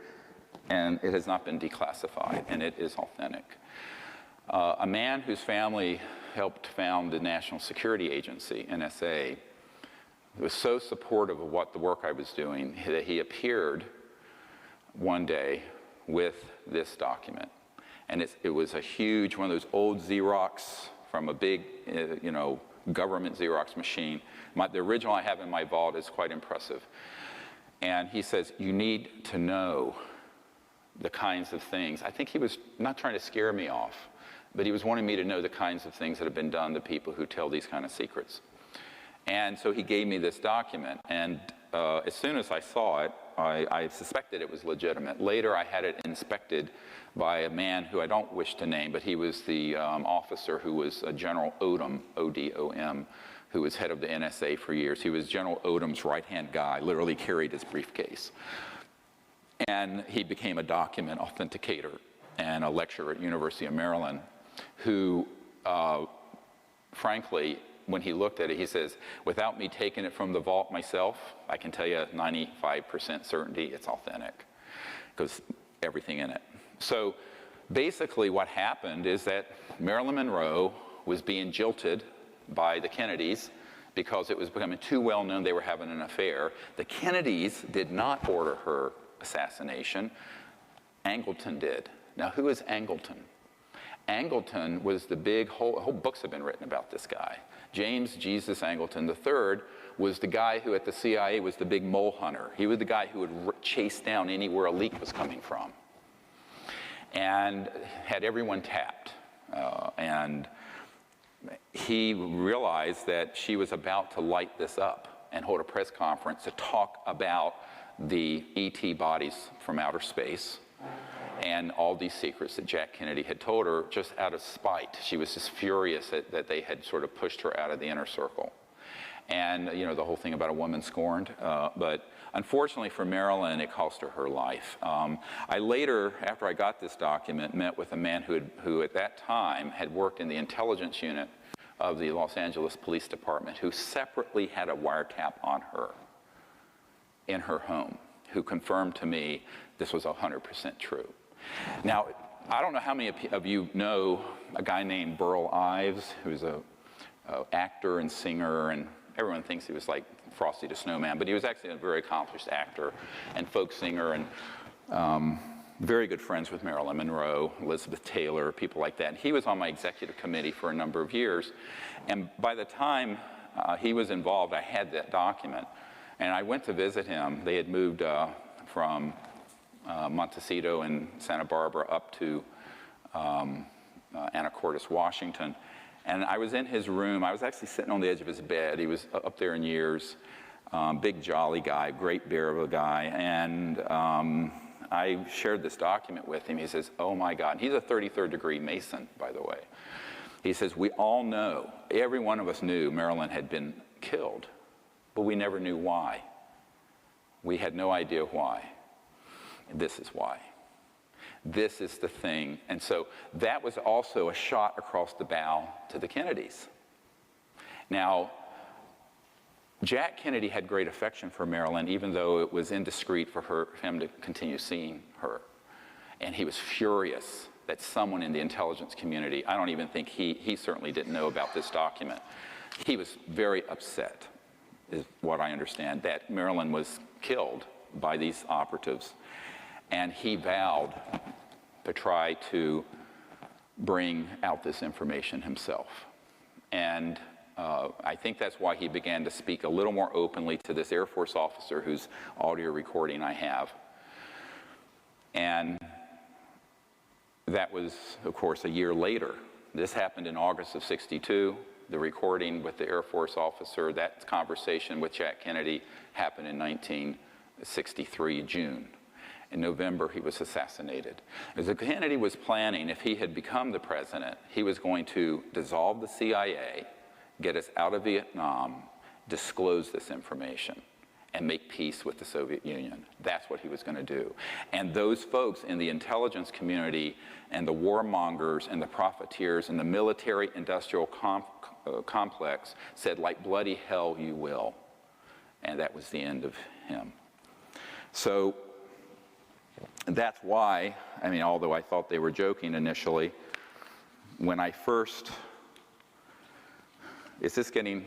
and it has not been declassified, and it is authentic. A man whose family helped found the National Security Agency, NSA, was so supportive of what the work I was doing that he appeared one day with this document. And it was a huge, one of those old Xerox from a big, government Xerox machine. The original I have in my vault is quite impressive. And he says, you need to know the kinds of things. I think he was not trying to scare me off, but he was wanting me to know the kinds of things that have been done to people who tell these kind of secrets. And so he gave me this document, and as soon as I saw it, I suspected it was legitimate. Later, I had it inspected by a man who I don't wish to name, but he was the officer who was General Odom, O-D-O-M, who was head of the NSA for years. He was General Odom's right-hand guy, literally carried his briefcase. And he became a document authenticator and a lecturer at University of Maryland who, frankly, when he looked at it, he says, without me taking it from the vault myself, I can tell you 95% certainty it's authentic, because everything in it. So basically what happened is that Marilyn Monroe was being jilted by the Kennedys because it was becoming too well known they were having an affair. The Kennedys did not order her assassination. Angleton did. Now, who is Angleton? Angleton was the big, whole books have been written about this guy. James Jesus Angleton III was the guy who at the CIA was the big mole hunter. He was the guy who would chase down anywhere a leak was coming from and had everyone tapped. And he realized that she was about to light this up and hold a press conference to talk about the ET bodies from outer space and all these secrets that Jack Kennedy had told her just out of spite. She was just furious that they had sort of pushed her out of the inner circle. And, the whole thing about a woman scorned. But unfortunately for Marilyn, it cost her her life. I later, after I got this document, met with a man who at that time had worked in the intelligence unit of the Los Angeles Police Department, who separately had a wiretap on her in her home, who confirmed to me this was 100% true. Now, I don't know how many of you know a guy named Burl Ives, who's an actor and singer, and everyone thinks he was like Frosty the Snowman, but he was actually a very accomplished actor and folk singer, and very good friends with Marilyn Monroe, Elizabeth Taylor, people like that. And he was on my executive committee for a number of years, and by the time he was involved, I had that document, and I went to visit him. They had moved from Montecito and Santa Barbara up to Anacortes, Washington. And I was in his room. I was actually sitting on the edge of his bed. He was up there in years, big jolly guy, great bear of a guy. And I shared this document with him. He says, oh my God. And he's a 33rd degree Mason, by the way. He says, we all know, every one of us knew Marilyn had been killed, but we never knew why. We had no idea why. And this is why. This is the thing. And so that was also a shot across the bow to the Kennedys. Now, Jack Kennedy had great affection for Marilyn, even though it was indiscreet for him to continue seeing her. And he was furious that someone in the intelligence community, I don't even think he certainly didn't know about this document. He was very upset, is what I understand, that Marilyn was killed by these operatives. And he vowed to try to bring out this information himself. And I think that's why he began to speak a little more openly to this Air Force officer whose audio recording I have. And that was, of course, a year later. This happened in August of '62. The recording with the Air Force officer, that conversation with Jack Kennedy happened in 1963, June. In November, he was assassinated. As Kennedy was planning, if he had become the president, he was going to dissolve the CIA, get us out of Vietnam, disclose this information, and make peace with the Soviet Union. That's what he was going to do. And those folks in the intelligence community and the warmongers and the profiteers and the military-industrial complex said, like bloody hell you will. And that was the end of him. So that's why, although I thought they were joking initially, when I first, is this getting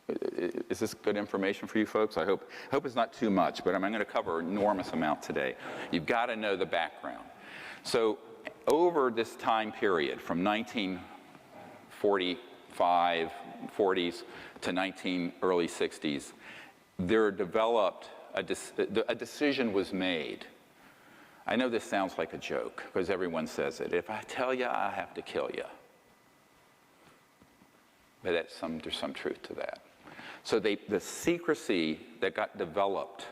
Is this good information for you folks? I hope it's not too much, but I'm going to cover an enormous amount today. You've got to know the background. So over this time period, from 1945, 40s to early 60s, there developed a decision was made. I know this sounds like a joke, because everyone says it. If I tell you, I have to kill you. But there's some truth to that. So the secrecy that got developed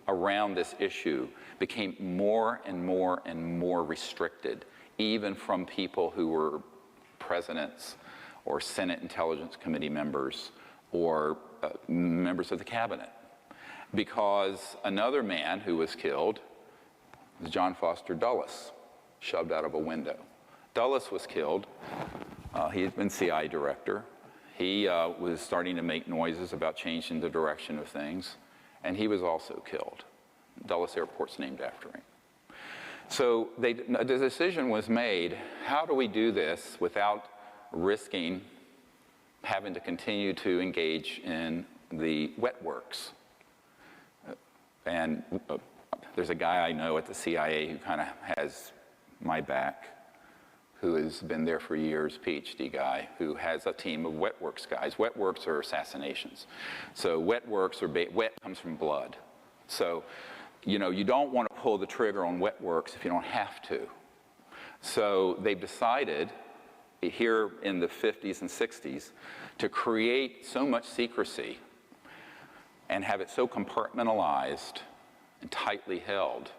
around this issue became more and more and more restricted, even from people who were presidents or Senate Intelligence Committee members or members of the cabinet. Because another man who was killed was John Foster Dulles, shoved out of a window. Dulles was killed. He had been CIA director. He was starting to make noises about changing the direction of things, and he was also killed. Dulles Airport's named after him. So the decision was made, how do we do this without risking having to continue to engage in the wet works? And there's a guy I know at the CIA who kind of has my back, who has been there for years, PhD guy, who has a team of wet works guys. Wet works are assassinations. So wet works are, wet comes from blood. So, you know, you don't want to pull the trigger on wet works if you don't have to. So they've decided here in the 50s and 60s to create so much secrecy and have it so compartmentalized and tightly held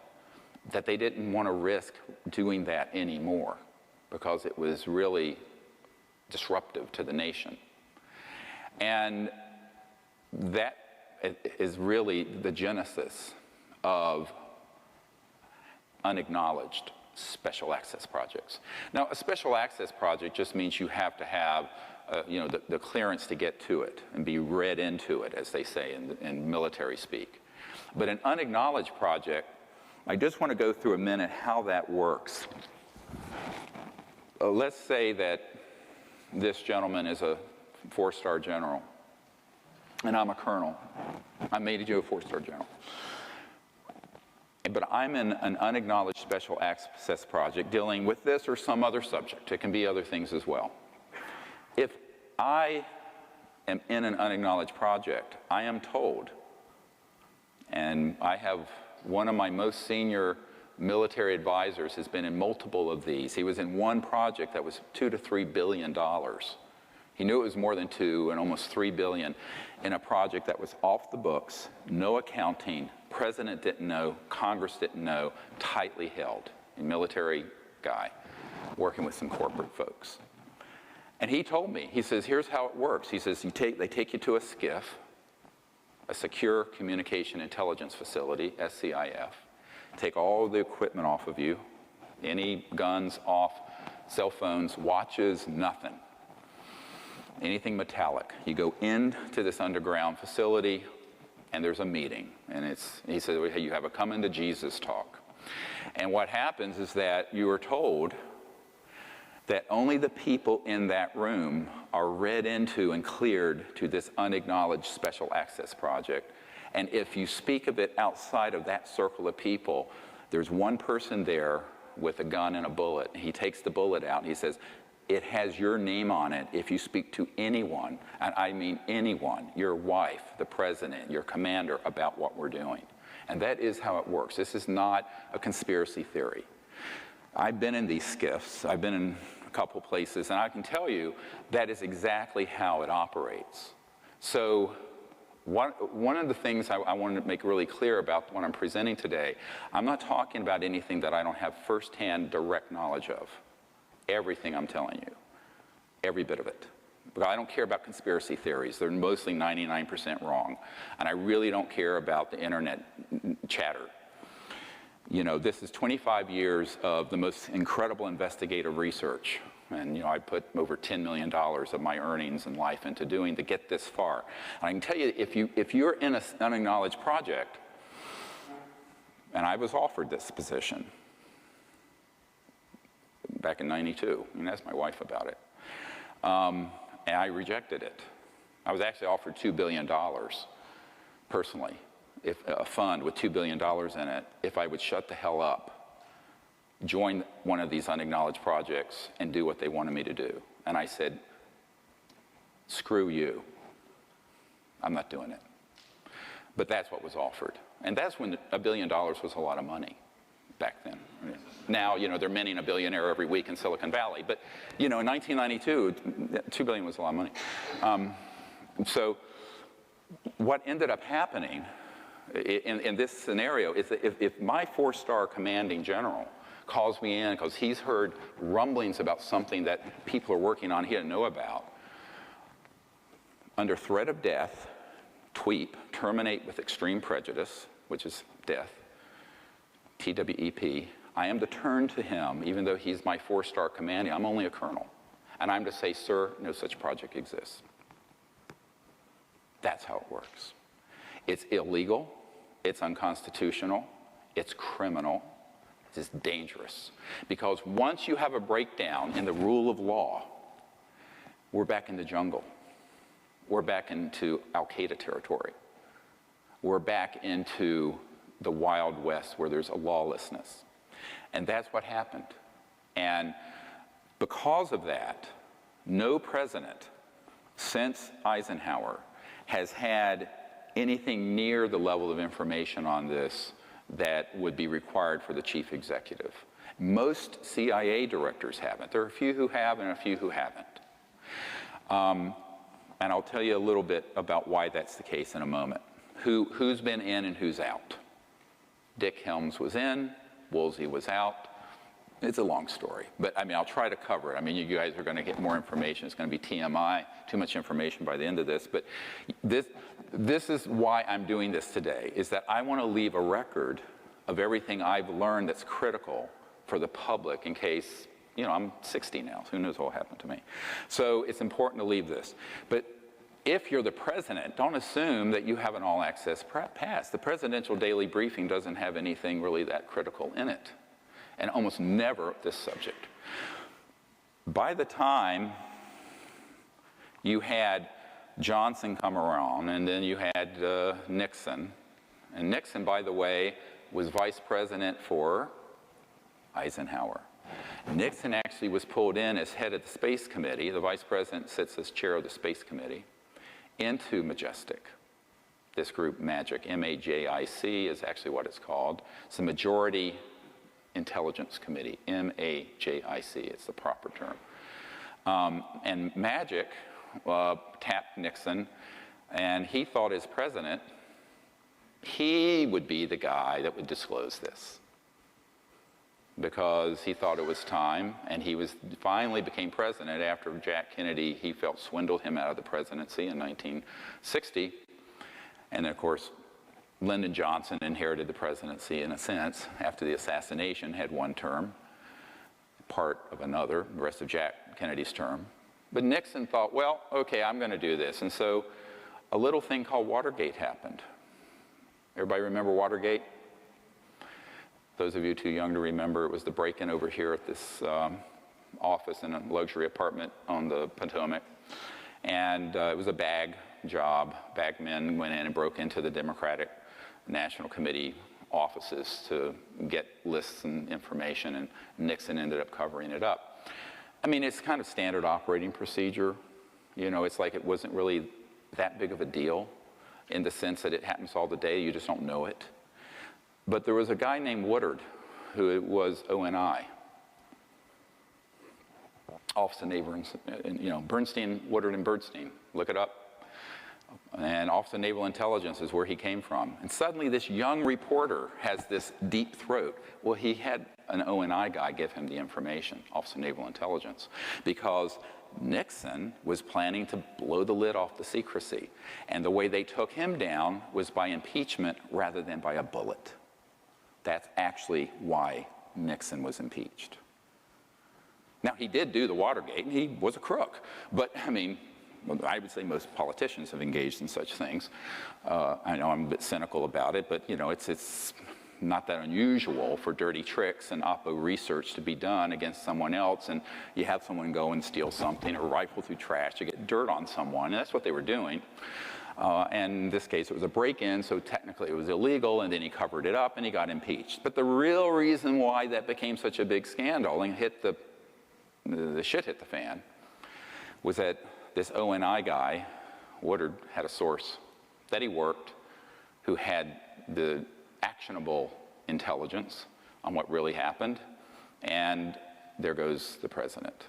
that they didn't want to risk doing that anymore, because it was really disruptive to the nation. And that is really the genesis of unacknowledged special access projects. Now, a special access project just means you have to have the clearance to get to it and be read into it, as they say in military speak. But an unacknowledged project, I just want to go through a minute how that works. Let's say that this gentleman is a 4-star general, and I'm a colonel. I made you a 4-star general. But I'm in an unacknowledged special access project dealing with this or some other subject. It can be other things as well. If I am in an unacknowledged project, I am told, and I have one of my most senior military advisors has been in multiple of these. He was in one project that was $2 to $3 billion. He knew it was more than 2 and almost 3 billion in a project that was off the books, no accounting, president didn't know, Congress didn't know, tightly held. A military guy working with some corporate folks. And he told me, he says, here's how it works. He says, they take you to a SCIF, a Secure Communication Intelligence Facility, SCIF, take all the equipment off of you, any guns off, cell phones, watches, nothing. Anything metallic. You go into this underground facility, and there's a meeting. And he said, hey, you have a come into Jesus talk. And what happens is that you are told that only the people in that room are read into and cleared to this unacknowledged special access project. And if you speak of it outside of that circle of people, there's one person there with a gun and a bullet. He takes the bullet out and he says, it has your name on it if you speak to anyone, and I mean anyone, your wife, the president, your commander, about what we're doing. And that is how it works. This is not a conspiracy theory. I've been in these SCIFs. I've been in a couple places, and I can tell you that is exactly how it operates. So one of the things I wanted to make really clear about when I'm presenting today, I'm not talking about anything that I don't have firsthand direct knowledge of. Everything I'm telling you, every bit of it. But I don't care about conspiracy theories. They're mostly 99% wrong. And I really don't care about the internet chatter. You know, this is 25 years of the most incredible investigative research. And, you know, I put over $10 million of my earnings and life into doing to get this far. And I can tell you, if you're in an unacknowledged project, and I was offered this position back in '92, and asked my wife about it, and I rejected it. I was actually offered $2 billion personally, if a fund with $2 billion in it, if I would shut the hell up, join one of these unacknowledged projects, and do what they wanted me to do. And I said, screw you. I'm not doing it. But that's what was offered. And that's when $1 billion was a lot of money back then. Now, they're minting a billionaire every week in Silicon Valley. But, in 1992, $2 billion was a lot of money. So what ended up happening in this scenario is that if my 4-star commanding general calls me in because he's heard rumblings about something that people are working on he didn't know about, under threat of death, TWEEP, terminate with extreme prejudice, which is death, TWEP, I am to turn to him, even though he's my 4-star commanding, I'm only a colonel, and I'm to say, sir, no such project exists. That's how it works. It's illegal, it's unconstitutional, it's criminal, it's dangerous. Because once you have a breakdown in the rule of law, we're back in the jungle. We're back into Al-Qaeda territory. We're back into the Wild West where there's a lawlessness. And that's what happened. And because of that, no president since Eisenhower has had anything near the level of information on this that would be required for the chief executive. Most CIA directors haven't. There are a few who have and a few who haven't. And I'll tell you a little bit about why that's the case in a moment. Who's been in and who's out? Dick Helms was in, Woolsey was out. It's a long story, but I'll try to cover it. You guys are going to get more information. It's going to be TMI, too much information by the end of this. But this is why I'm doing this today, is that I want to leave a record of everything I've learned that's critical for the public in case, I'm 60 now, so who knows what will happen to me. So it's important to leave this. But if you're the president, don't assume that you have an all-access pass. The presidential daily briefing doesn't have anything really that critical in it, and almost never this subject. By the time you had Johnson come around, and then you had Nixon, and Nixon, by the way, was vice president for Eisenhower. Nixon actually was pulled in as head of the Space Committee. The vice president sits as chair of the Space Committee into Majestic. This group, MAJIC, M-A-J-I-C, is actually what it's called. It's the Majority Intelligence Committee, M-A-J-I-C, it's the proper term. And MAJIC tapped Nixon, and he thought as president, he would be the guy that would disclose this, because he thought it was time, and he finally became president after Jack Kennedy, he felt, swindled him out of the presidency in 1960. And then, of course, Lyndon Johnson inherited the presidency in a sense after the assassination, had one term, part of another, the rest of Jack Kennedy's term. But Nixon thought, well, okay, I'm going to do this. And so a little thing called Watergate happened. Everybody remember Watergate? Those of you too young to remember, it was the break-in over here at this office in a luxury apartment on the Potomac. And it was a bag job. Bagmen went in and broke into the Democratic National Committee offices to get lists and information, and Nixon ended up covering it up. It's kind of standard operating procedure. It's like it wasn't really that big of a deal in the sense that it happens all the day, you just don't know it. But there was a guy named Woodard who was ONI. Office of Naval, Bernstein, Woodard and Bernstein, look it up. And Office of Naval Intelligence is where he came from. And suddenly this young reporter has this deep throat. Well, he had an ONI guy give him the information, Office of Naval Intelligence, because Nixon was planning to blow the lid off the secrecy. And the way they took him down was by impeachment rather than by a bullet. That's actually why Nixon was impeached. Now, he did do the Watergate, and he was a crook. But, I would say most politicians have engaged in such things. I know I'm a bit cynical about it, but, it's not that unusual for dirty tricks and oppo research to be done against someone else, and you have someone go and steal something or rifle through trash to get dirt on someone, and that's what they were doing. And in this case, it was a break-in, so technically it was illegal, and then he covered it up and he got impeached. But the real reason why that became such a big scandal and the shit hit the fan was that this ONI guy, Woodard, had a source that he worked who had the actionable intelligence on what really happened, and there goes the president.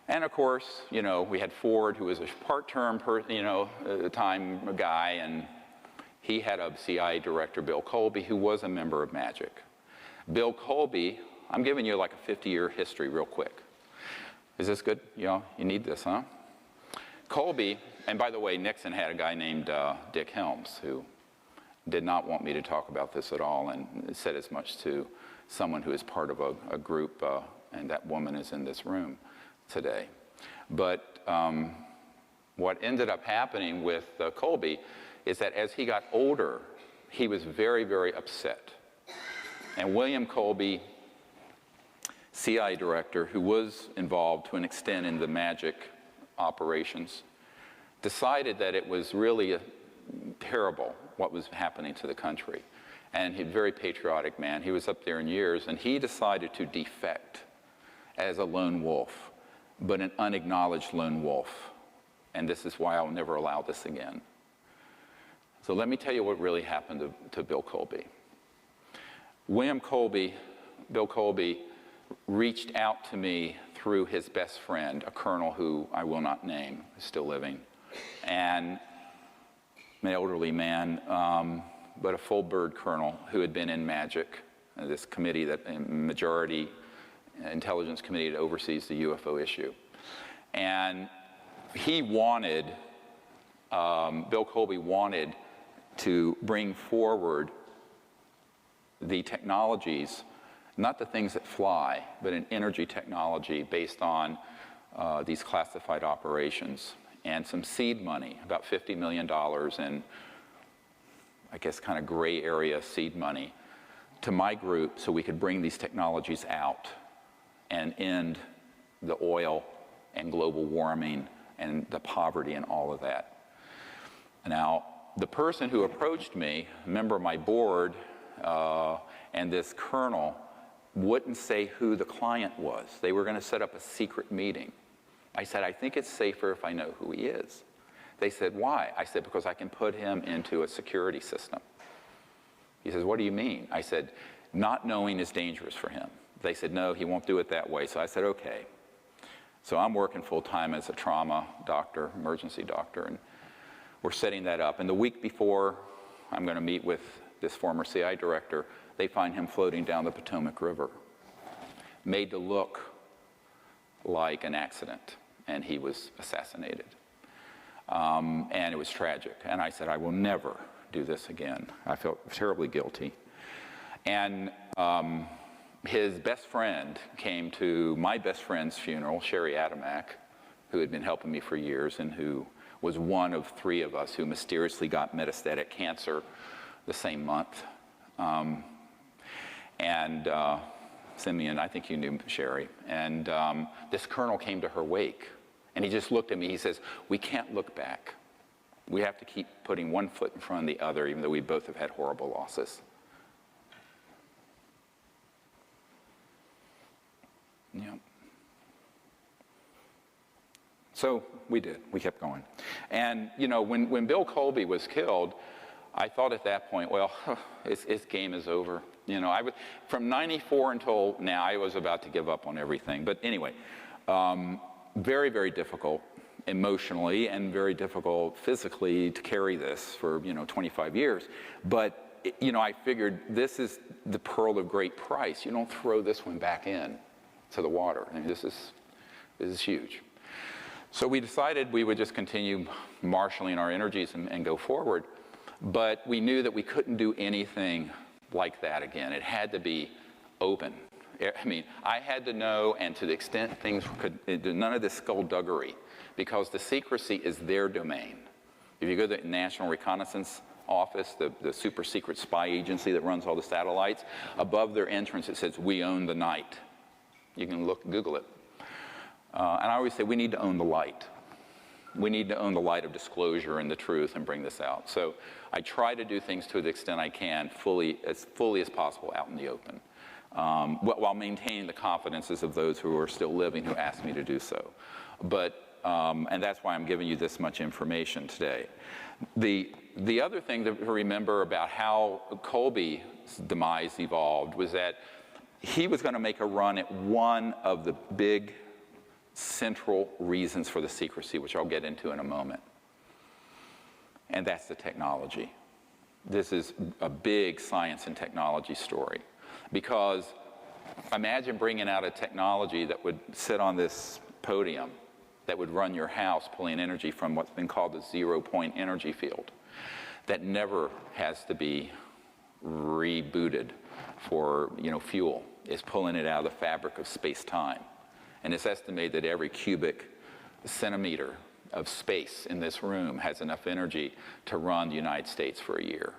And of course, you know, we had Ford, who was a part-term, time guy, and he had a CIA director, Bill Colby, who was a member of MAGIC. Bill Colby, I'm giving you like a 50-year history real quick. Is this good? You know, you need this, huh? Colby, and by the way, Nixon had a guy named Dick Helms, who did not want me to talk about this at all, and said as much to someone who is part of a group, and that woman is in this room today. But what ended up happening with Colby is that as he got older, he was very, very upset. And William Colby, CIA director, who was involved to an extent in the MAGIC operations, decided that it was really terrible what was happening to the country. And he's a very patriotic man. He was up there in years, and he decided to defect as a lone wolf, but an unacknowledged lone wolf. And this is why I'll never allow this again. So let me tell you what really happened to Bill Colby. Bill Colby, reached out to me through his best friend, a colonel who I will not name, is still living, and an elderly man, but a full-bird colonel who had been in MAGIC, this committee, that majority intelligence committee that oversees the UFO issue. And he wanted, Bill Colby wanted to bring forward the technologies, not the things that fly, but an energy technology based on these classified operations, and some seed money, about $50 million in, I guess, kind of gray area seed money, to my group so we could bring these technologies out and end the oil and global warming and the poverty and all of that. Now, the person who approached me, a member of my board, and this colonel, wouldn't say who the client was. They were going to set up a secret meeting. I said, I think it's safer if I know who he is. They said, why? I said, because I can put him into a security system. He says, what do you mean? I said, not knowing is dangerous for him. They said, no, he won't do it that way. So I said, okay. So I'm working full-time as a trauma doctor, emergency doctor, and we're setting that up. And the week before I'm going to meet with this former CIA director, they find him floating down the Potomac River, made to look like an accident, and he was assassinated. And it was tragic. And I said, I will never do this again. I felt terribly guilty. And his best friend came to my best friend's funeral, Sherry Adamak, who had been helping me for years and who was one of three of us who mysteriously got metastatic cancer the same month. Simeon, I think you knew Sherry. And this colonel came to her wake, and he just looked at me. He says, we can't look back. We have to keep putting one foot in front of the other, even though we both have had horrible losses. Yeah. So we did. We kept going. And, you know, when Bill Colby was killed, I thought at that point, well, his game is over. You know, from 94 until now, I was about to give up on everything. But anyway, very, very difficult emotionally and very difficult physically to carry this for, 25 years. But, I figured this is the pearl of great price. You don't throw this one back in to the water. I mean, this is huge. So we decided we would just continue marshaling our energies and go forward. But we knew that we couldn't do anything like that again. It had to be open. I mean, I had to know, and to the extent things none of this skullduggery, because the secrecy is their domain. If you go to the National Reconnaissance office, the super secret spy agency that runs all the satellites. Above their entrance, it says, "We own the night." You can Google it. And I always say, we need to own the light. We need to own the light of disclosure and the truth and bring this out. So I try to do things to the extent I can, as fully as possible out in the open, while maintaining the confidences of those who are still living who asked me to do so. And that's why I'm giving you this much information today. The other thing to remember about how Colby's demise evolved was that he was going to make a run at one of the big central reasons for the secrecy, which I'll get into in a moment. And that's the technology. This is a big science and technology story. Because imagine bringing out a technology that would sit on this podium, that would run your house, pulling energy from what's been called the zero-point energy field, that never has to be rebooted for fuel. It's pulling it out of the fabric of space-time. And it's estimated that every cubic centimeter of space in this room has enough energy to run the United States for a year,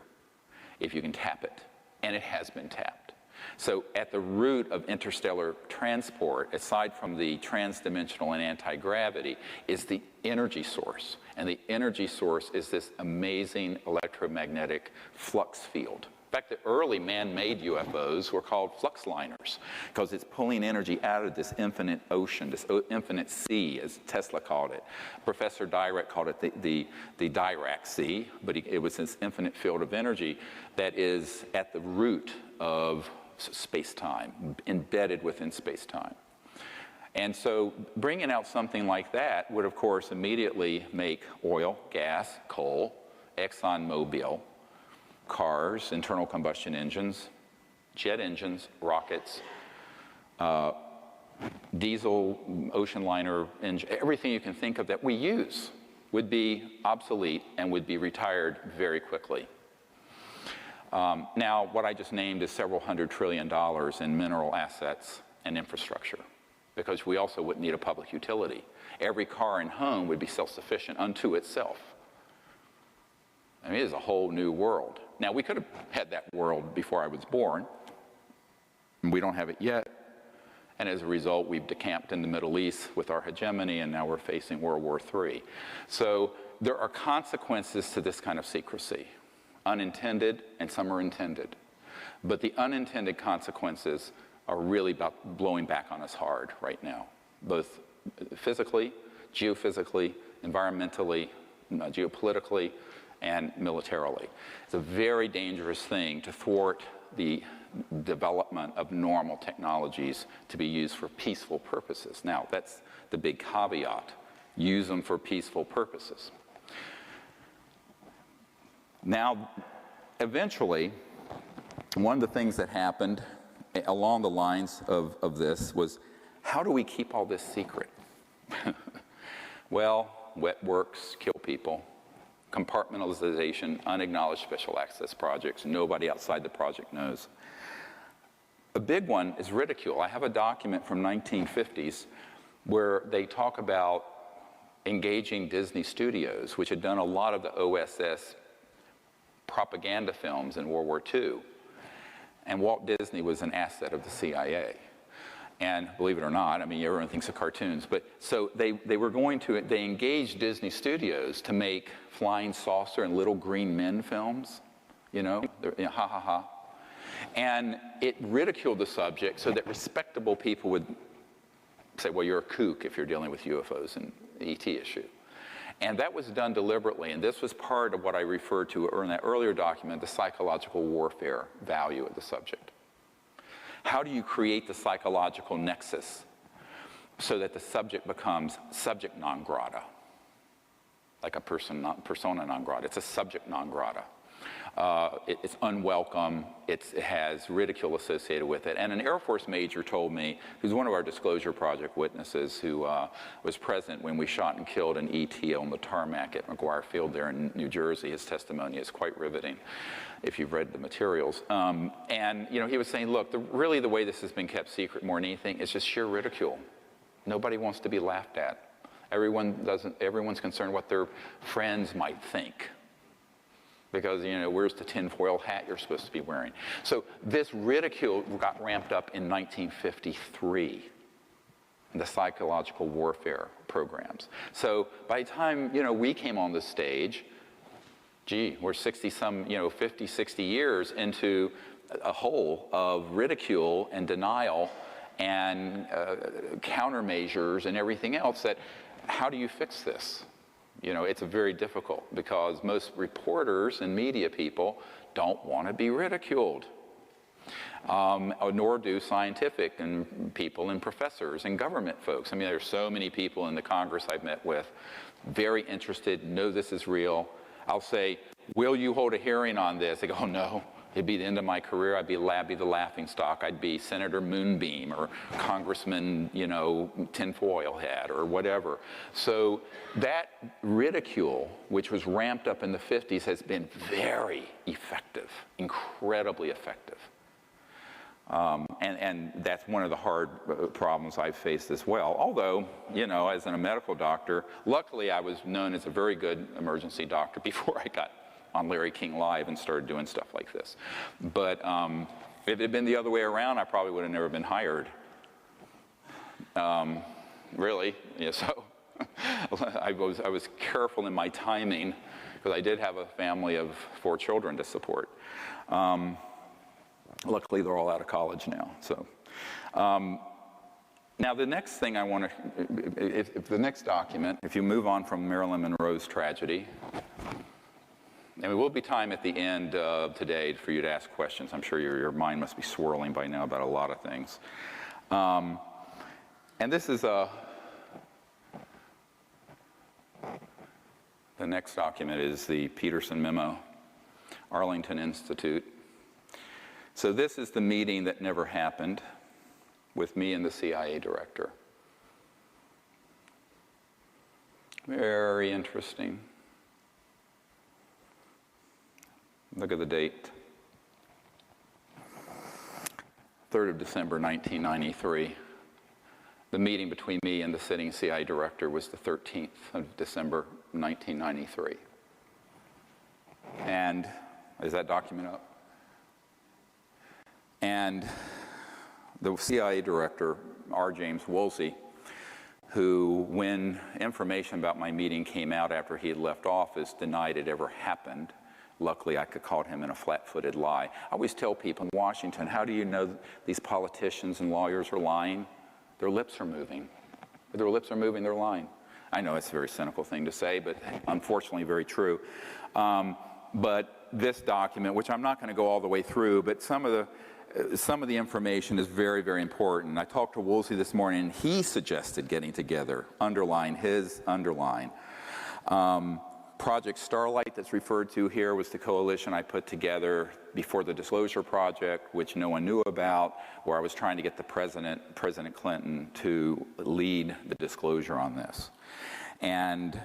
if you can tap it. And it has been tapped. So at the root of interstellar transport, aside from the transdimensional and anti-gravity, is the energy source. And the energy source is this amazing electromagnetic flux field. In fact, the early man-made UFOs were called flux liners because it's pulling energy out of this infinite ocean, this infinite sea, as Tesla called it. Professor Dirac called it the Dirac Sea, but it was this infinite field of energy that is at the root of space-time, embedded within space-time. And so bringing out something like that would, of course, immediately make oil, gas, coal, ExxonMobil, cars, internal combustion engines, jet engines, rockets, diesel, ocean liner engine, everything you can think of that we use would be obsolete and would be retired very quickly. Now, what I just named is several $100 trillion in mineral assets and infrastructure, because we also wouldn't need a public utility. Every car and home would be self-sufficient unto itself. I mean, it is a whole new world. Now, we could have had that world before I was born, and we don't have it yet. And as a result, we've decamped in the Middle East with our hegemony, and now we're facing World War III. So there are consequences to this kind of secrecy, unintended, and some are intended. But the unintended consequences are really about blowing back on us hard right now, both physically, geophysically, environmentally, geopolitically, and militarily. It's a very dangerous thing to thwart the development of normal technologies to be used for peaceful purposes. Now, that's the big caveat. Use them for peaceful purposes. Now, eventually, one of the things that happened along the lines of this was, how do we keep all this secret? Well, wet works kill people. Compartmentalization, unacknowledged special access projects. Nobody outside the project knows. A big one is ridicule. I have a document from 1950s where they talk about engaging Disney Studios, which had done a lot of the OSS propaganda films in World War II. And Walt Disney was an asset of the CIA. And believe it or not, I mean, everyone thinks of cartoons, but so they engaged Disney Studios to make Flying Saucer and Little Green Men films, ha ha ha. And it ridiculed the subject so that respectable people would say, well, you're a kook if you're dealing with UFOs and the ET issue. And that was done deliberately, and this was part of what I referred to in that earlier document, the psychological warfare value of the subject. How do you create the psychological nexus so that the subject becomes subject non grata? Like a persona non grata. It's a subject non grata. It's unwelcome. It has ridicule associated with it. And an Air Force major told me, who's one of our Disclosure Project witnesses, who was present when we shot and killed an ET on the tarmac at McGuire Field there in New Jersey. His testimony is quite riveting, if you've read the materials. And he was saying, look, really the way this has been kept secret more than anything is just sheer ridicule. Nobody wants to be laughed at. Everyone's concerned what their friends might think. because, where's the tinfoil hat you're supposed to be wearing? So this ridicule got ramped up in 1953 in the psychological warfare programs. So by the time, we came on the stage, we're 50, 60 years into a hole of ridicule and denial and countermeasures and everything else that, how do you fix this? It's very difficult because most reporters and media people don't want to be ridiculed, nor do scientific and people and professors and government folks. I mean, there's so many people in the Congress I've met with, very interested, know this is real. I'll say, will you hold a hearing on this? They go, oh, no. It'd be the end of my career. I'd be the laughing stock. I'd be Senator Moonbeam or Congressman, Tinfoil Hat or whatever. So that ridicule, which was ramped up in the 50s, has been very effective, incredibly effective. And that's one of the hard problems I've faced as well. Although, as a medical doctor, luckily I was known as a very good emergency doctor before I got on Larry King Live and started doing stuff like this. But if it had been the other way around, I probably would have never been hired. Really. Yeah, so I was careful in my timing because I did have a family of 4 children to support. Luckily, they're all out of college now. So, now the next thing I want to, if the next document, if you move on from Marilyn Monroe's tragedy, and there will be time at the end of today for you to ask questions. I'm sure your mind must be swirling by now about a lot of things. And this is the next document is the Peterson Memo, Arlington Institute. So this is the meeting that never happened with me and the CIA director. Very interesting. Look at the date. 3rd of December, 1993. The meeting between me and the sitting CIA director was the 13th of December, 1993. And is that document up? And the CIA director, R. James Woolsey, who, when information about my meeting came out after he had left office, denied it ever happened. Luckily, I could caught him in a flat-footed lie. I always tell people in Washington, how do you know these politicians and lawyers are lying? Their lips are moving. If their lips are moving, they're lying. I know it's a very cynical thing to say, but unfortunately very true. But this document, which I'm not going to go all the way through, but some of the information is very, very important. I talked to Woolsey this morning, and he suggested getting together, underline. Project Starlight that's referred to here was the coalition I put together before the Disclosure Project, which no one knew about, where I was trying to get the President Clinton to lead the disclosure on this. And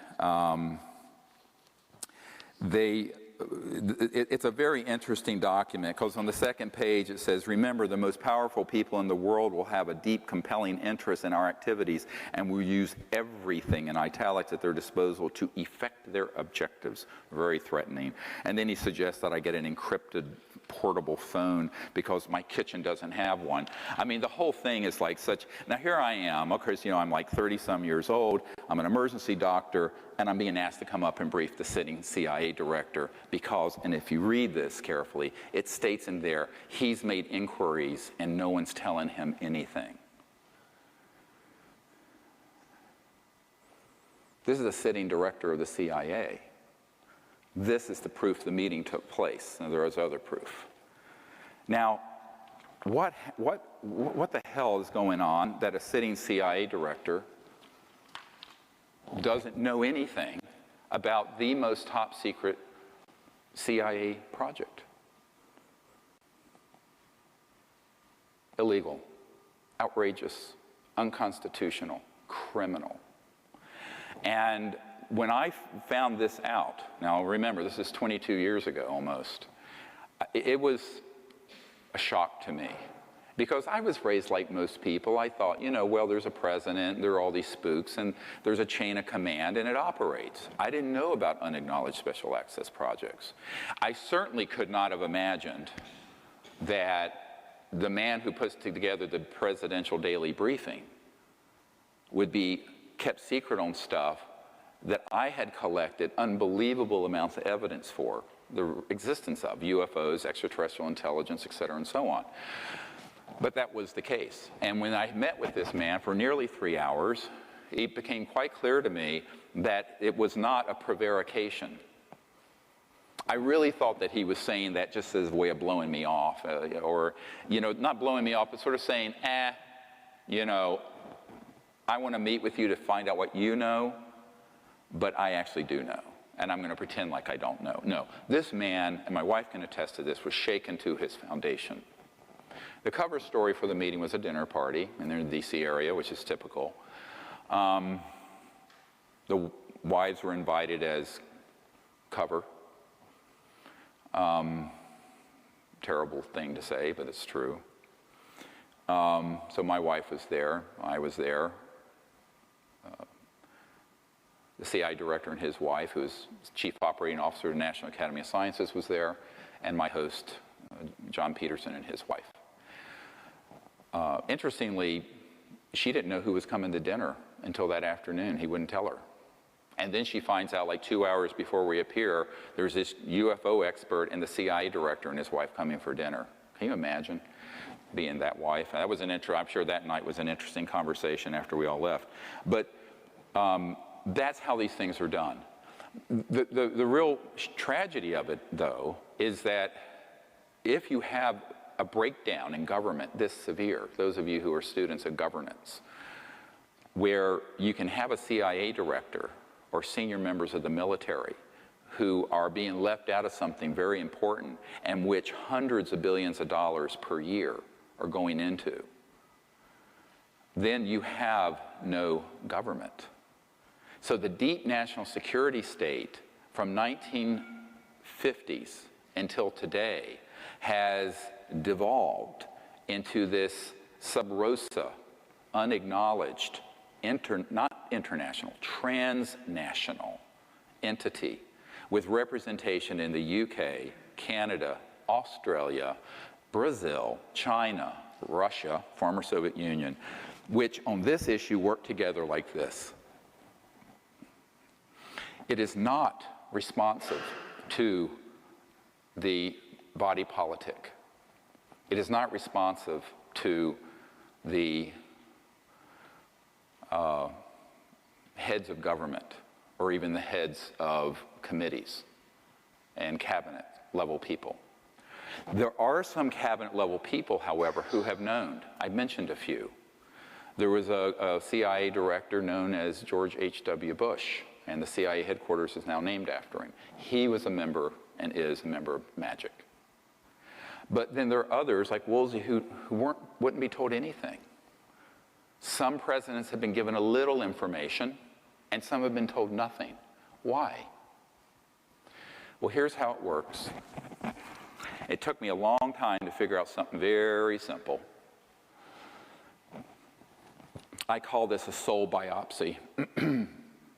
it's a very interesting document because on the second page it says, remember, the most powerful people in the world will have a deep, compelling interest in our activities and will use everything in italics at their disposal to effect their objectives. Very threatening. And then he suggests that I get an encrypted portable phone because my kitchen doesn't have one. I mean, the whole thing is like such. Now here I am, of course, I'm like 30-some years old. I'm an emergency doctor, and I'm being asked to come up and brief the sitting CIA director because, and if you read this carefully, it states in there, he's made inquiries and no one's telling him anything. This is the sitting director of the CIA. This is the proof the meeting took place. Now, there is other proof. Now, what the hell is going on that a sitting CIA director doesn't know anything about the most top secret CIA project? Illegal, outrageous, unconstitutional, criminal. And when I found this out, now remember, this is 22 years ago almost, it was a shock to me. Because I was raised like most people. I thought, you know, well, there's a president, there are all these spooks, and there's a chain of command, and it operates. I didn't know about unacknowledged special access projects. I certainly could not have imagined that the man who puts together the presidential daily briefing would be kept secret on stuff that I had collected unbelievable amounts of evidence for the existence of, UFOs, extraterrestrial intelligence, et cetera, and so on. But that was the case. And when I met with this man for nearly 3 hours, it became quite clear to me that it was not a prevarication. I really thought that he was saying that just as a way of blowing me off, or, you know, not blowing me off, but sort of saying, you know, I want to meet with you to find out what you know, but I actually do know, and I'm going to pretend like I don't know. No, this man, and my wife can attest to this, was shaken to his foundation. The cover story for the meeting was a dinner party in the D.C. area, which is typical. The wives were invited as cover. Terrible thing to say, but it's true. So my wife was there. I was there. The CI director and his wife, who is chief operating officer of the National Academy of Sciences, was there, and my host, John Peterson, and his wife. Interestingly, she didn't know who was coming to dinner until that afternoon. He wouldn't tell her. And then she finds out like 2 hours before we appear, there's this UFO expert and the CIA director and his wife coming for dinner. Can you imagine being that wife? That was I'm sure that night was an interesting conversation after we all left. But that's how these things are done. The real tragedy of it, though, is that if you have a breakdown in government this severe, those of you who are students of governance, where you can have a CIA director or senior members of the military who are being left out of something very important and which hundreds of billions of dollars per year are going into, then you have no government. So the deep national security state from 1950s until today has devolved into this sub rosa, unacknowledged, not international, transnational entity with representation in the UK, Canada, Australia, Brazil, China, Russia, former Soviet Union, which on this issue work together like this. It is not responsive to the body politic. It is not responsive to the heads of government or even the heads of committees and cabinet level people. There are some cabinet level people, however, who have known. I mentioned a few. There was a CIA director known as George H.W. Bush, and the CIA headquarters is now named after him. He was a member and is a member of MAGIC. But then there are others like Woolsey who wouldn't be told anything. Some presidents have been given a little information, and some have been told nothing. Why? Well, here's how it works. It took me a long time to figure out something very simple. I call this a soul biopsy,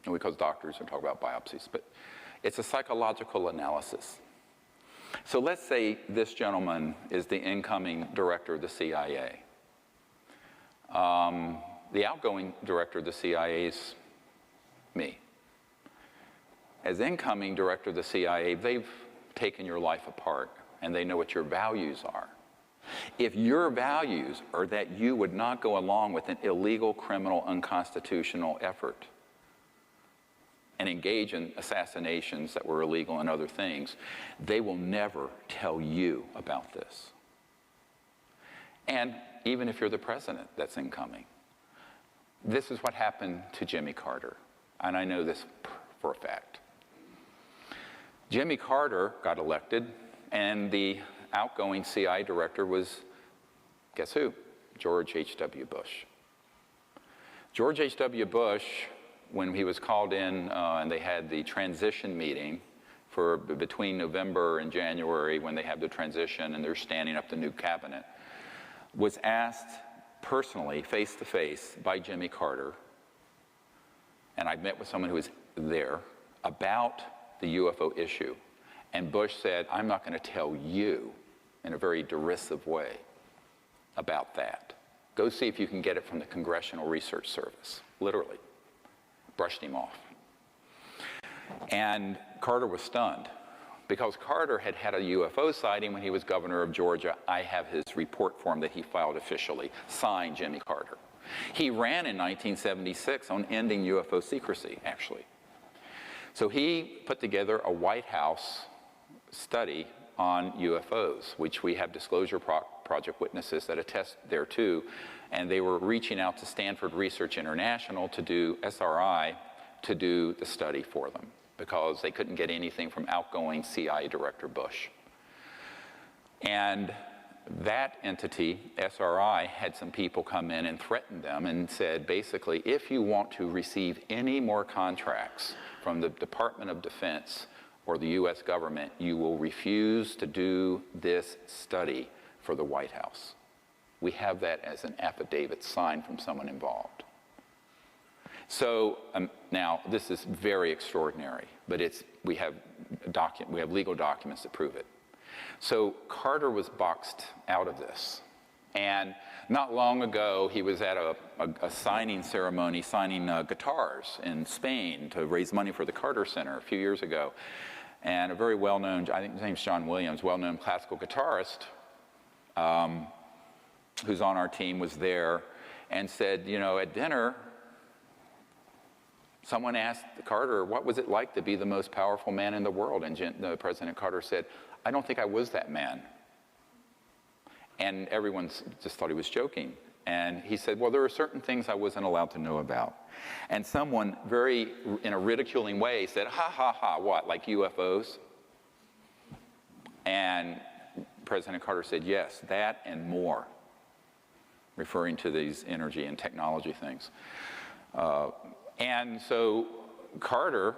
because doctors are talking about biopsies, but it's a psychological analysis. So let's say this gentleman is the incoming director of the CIA. The outgoing director of the CIA is me. As incoming director of the CIA, they've taken your life apart, and they know what your values are. If your values are that you would not go along with an illegal, criminal, unconstitutional effort and engage in assassinations that were illegal and other things, they will never tell you about this. And even if you're the president that's incoming, this is what happened to Jimmy Carter, and I know this for a fact. Jimmy Carter got elected, and the outgoing CIA director was, guess who? George H.W. Bush. George H.W. Bush, when he was called in and they had the transition meeting for between November and January when they have the transition and they're standing up the new cabinet, was asked personally, face-to-face, by Jimmy Carter, and I met with someone who was there, about the UFO issue. And Bush said, I'm not going to tell you, in a very derisive way, about that. Go see if you can get it from the Congressional Research Service. Literally. Brushed him off. And Carter was stunned, because Carter had had a UFO sighting when he was governor of Georgia. I have his report form that he filed officially, signed Jimmy Carter. He ran in 1976 on ending UFO secrecy, actually. So he put together a White House study on UFOs, which we have Disclosure Project witnesses that attest thereto, and they were reaching out to Stanford Research International to do SRI, to do the study for them, because they couldn't get anything from outgoing CIA Director Bush. And that entity, SRI, had some people come in and threaten them and said, basically, if you want to receive any more contracts from the Department of Defense or the US government, you will refuse to do this study for the White House. We have that as an affidavit signed from someone involved. So now, this is very extraordinary, but we have legal documents that prove it. So Carter was boxed out of this. And not long ago, he was at a signing ceremony, signing guitars in Spain to raise money for the Carter Center a few years ago. And a very well-known, I think his name's John Williams, well-known classical guitarist, who's on our team, was there and said, you know, at dinner, someone asked Carter, what was it like to be the most powerful man in the world? And President Carter said, I don't think I was that man. And everyone just thought he was joking. And he said, well, there are certain things I wasn't allowed to know about. And someone very, in a ridiculing way, said, ha, ha, ha, what, like UFOs? And President Carter said, yes, that and more, referring to these energy and technology things. And so Carter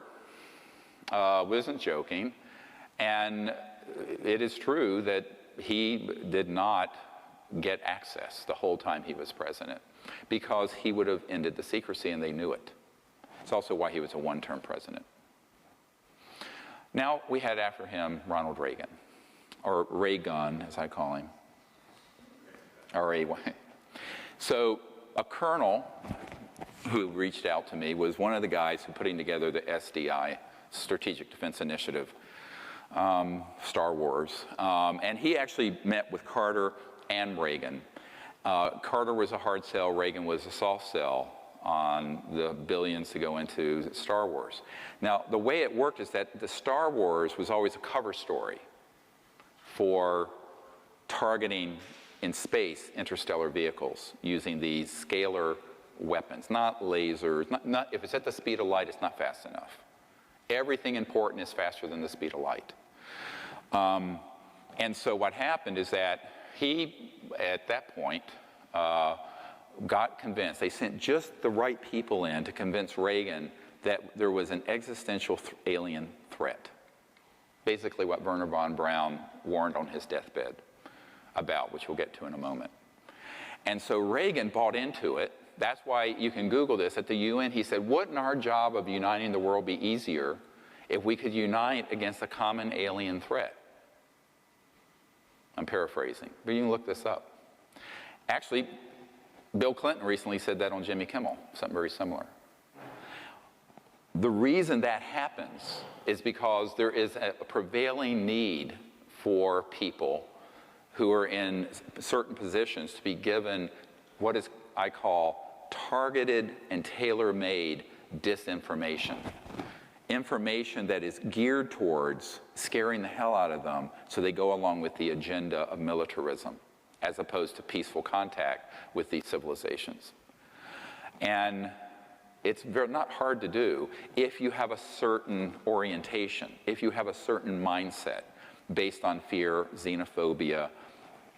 wasn't joking, and it is true that he did not get access the whole time he was president, because he would have ended the secrecy, and they knew it. It's also why he was a one-term president. Now we had after him Ronald Reagan, or Ray-Gun, as I call him, R-A-Y. So a colonel who reached out to me was one of the guys who putting together the SDI, Strategic Defense Initiative, Star Wars. And he actually met with Carter and Reagan. Carter was a hard sell, Reagan was a soft sell on the billions to go into Star Wars. Now, the way it worked is that the Star Wars was always a cover story for targeting in space interstellar vehicles using these scalar weapons, not lasers, not if it's at the speed of light, it's not fast enough. Everything important is faster than the speed of light. And so what happened is that he, at that point, got convinced. They sent just the right people in to convince Reagan that there was an existential alien threat. Basically what Wernher von Braun warned on his deathbed about, which we'll get to in a moment. And so Reagan bought into it. That's why you can Google this. At the UN, he said, wouldn't our job of uniting the world be easier if we could unite against a common alien threat? I'm paraphrasing, but you can look this up. Actually, Bill Clinton recently said that on Jimmy Kimmel, something very similar. The reason that happens is because there is a prevailing need for people who are in certain positions to be given what is, I call, targeted and tailor-made disinformation. Information that is geared towards scaring the hell out of them so they go along with the agenda of militarism as opposed to peaceful contact with these civilizations. And it's not hard to do if you have a certain orientation, if you have a certain mindset based on fear, xenophobia,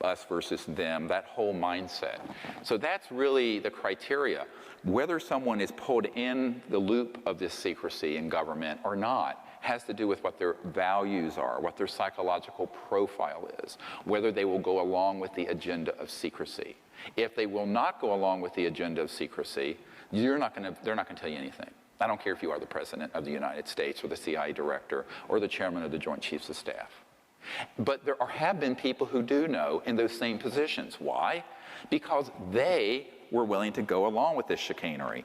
us versus them, that whole mindset. So that's really the criteria. Whether someone is pulled in the loop of this secrecy in government or not has to do with what their values are, what their psychological profile is, whether they will go along with the agenda of secrecy. If they will not go along with the agenda of secrecy, they're not going to tell you anything. I don't care if you are the President of the United States or the CIA Director or the Chairman of the Joint Chiefs of Staff. But there have been people who do know in those same positions. Why? Because they were willing to go along with this chicanery.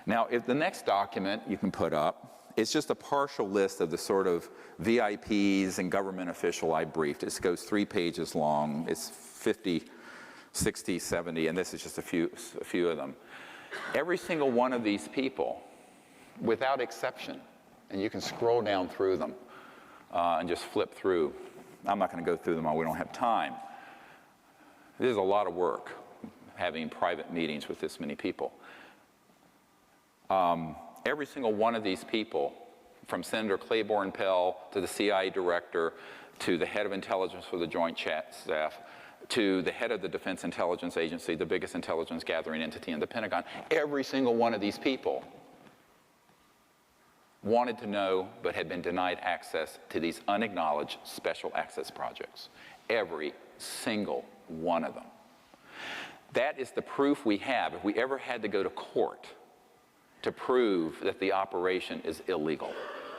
Now, if the next document you can put up, it's just a partial list of the sort of VIPs and government official I briefed. It goes 3 pages long. It's 50, 60, 70, and this is just a few of them. Every single one of these people, without exception, and you can scroll down through them and just flip through. I'm not going to go through them all. We don't have time. This is a lot of work, having private meetings with this many people. Every single one of these people, from Senator Claiborne Pell to the CIA Director to the head of intelligence for the Joint Staff to the head of the Defense Intelligence Agency, the biggest intelligence gathering entity in the Pentagon, every single one of these people wanted to know but had been denied access to these unacknowledged special access projects. Every single one of them. That is the proof we have. If we ever had to go to court to prove that the operation is illegal.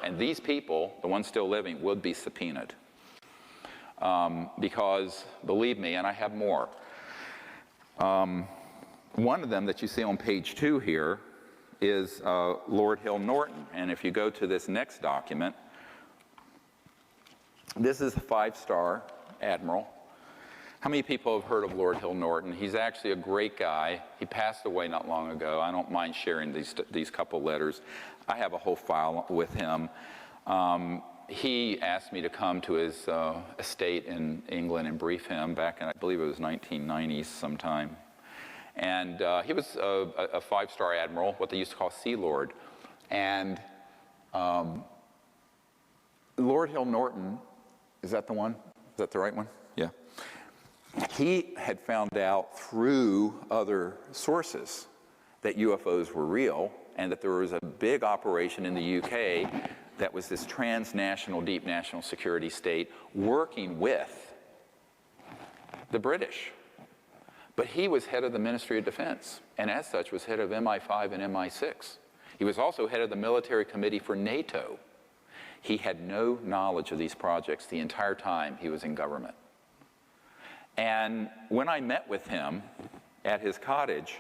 And these people, the ones still living, would be subpoenaed. Because, believe me, and I have more, one of them that you see on page 2 here is Lord Hill Norton. And if you go to this next document, this is a 5-star admiral. How many people have heard of Lord Hill Norton? He's actually a great guy. He passed away not long ago. I don't mind sharing these couple letters. I have a whole file with him. He asked me to come to his estate in England and brief him back in, I believe it was 1990s sometime. And he was a 5-star admiral, what they used to call Sea Lord. And Lord Hill Norton, is that the one? Is that the right one? Yeah. He had found out through other sources that UFOs were real and that there was a big operation in the UK that was this transnational, deep national security state working with the British. But he was head of the Ministry of Defense, and as such was head of MI5 and MI6. He was also head of the military committee for NATO. He had no knowledge of these projects the entire time he was in government. And when I met with him at his cottage,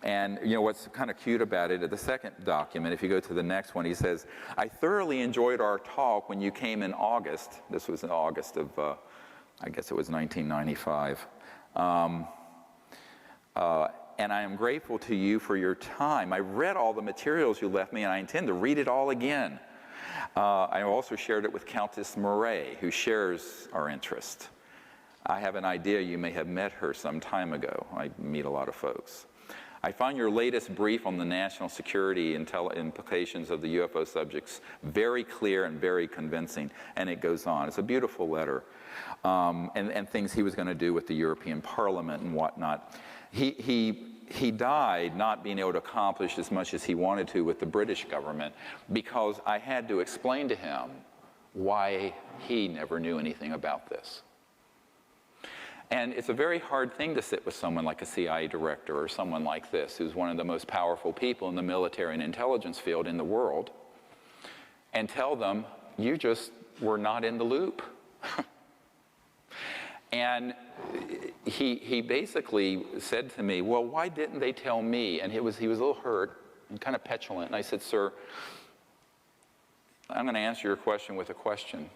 and you know what's kind of cute about it, at the second document, if you go to the next one, he says, I thoroughly enjoyed our talk when you came in August. This was in August of, I guess it was 1995. And I am grateful to you for your time. I read all the materials you left me, and I intend to read it all again. I also shared it with Countess Murray, who shares our interest. I have an idea you may have met her some time ago. I meet a lot of folks. I find your latest brief on the national security implications of the UFO subjects very clear and very convincing, and it goes on. It's a beautiful letter, and things he was going to do with the European Parliament and whatnot. He died not being able to accomplish as much as he wanted to with the British government because I had to explain to him why he never knew anything about this. And it's a very hard thing to sit with someone like a CIA director or someone like this, who's one of the most powerful people in the military and intelligence field in the world, and tell them, you just were not in the loop. And he basically said to me, well, why didn't they tell me? And he was a little hurt and kind of petulant. And I said, sir, I'm going to answer your question with a question.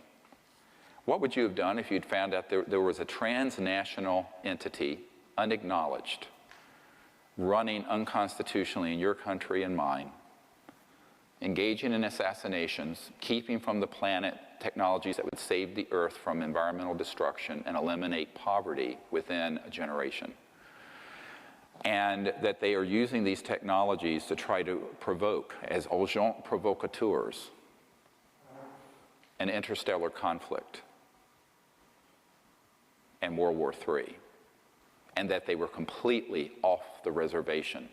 What would you have done if you'd found out there was a transnational entity, unacknowledged, running unconstitutionally in your country and mine, engaging in assassinations, keeping from the planet technologies that would save the earth from environmental destruction and eliminate poverty within a generation? And that they are using these technologies to try to provoke, as agents provocateurs, an interstellar conflict and World War III, and that they were completely off the reservation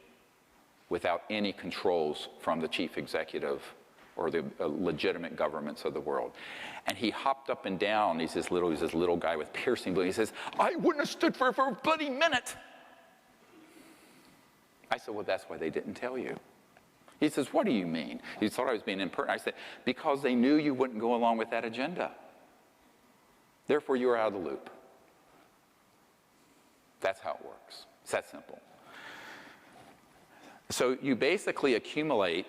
without any controls from the chief executive or the legitimate governments of the world. And he hopped up and down. He's this little guy with piercing blue. He says, I wouldn't have stood for a bloody minute. I said, well, that's why they didn't tell you. He says, what do you mean? He thought I was being impertinent. I said, because they knew you wouldn't go along with that agenda. Therefore, you are out of the loop. That's how it works. It's that simple. So you basically accumulate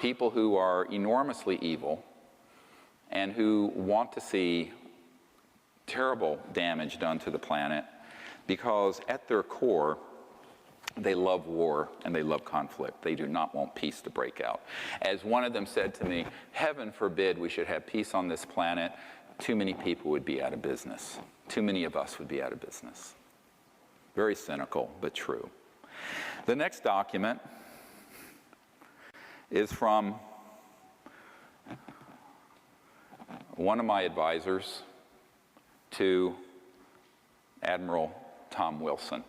people who are enormously evil and who want to see terrible damage done to the planet because at their core, they love war and they love conflict. They do not want peace to break out. As one of them said to me, heaven forbid we should have peace on this planet. Too many people would be out of business. Too many of us would be out of business. Very cynical, but true. The next document is from one of my advisors to Admiral Tom Wilson.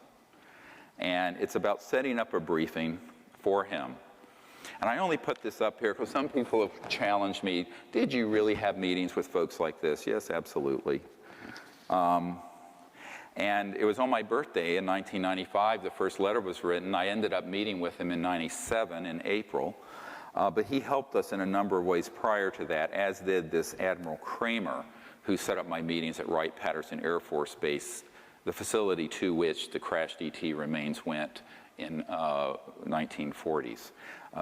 And it's about setting up a briefing for him. And I only put this up here because some people have challenged me, did you really have meetings with folks like this? Yes, absolutely. And it was on my birthday in 1995, the first letter was written. I ended up meeting with him in 97 in April. But he helped us in a number of ways prior to that, as did this Admiral Kramer, who set up my meetings at Wright-Patterson Air Force Base, the facility to which the crashed ET remains went in 1940s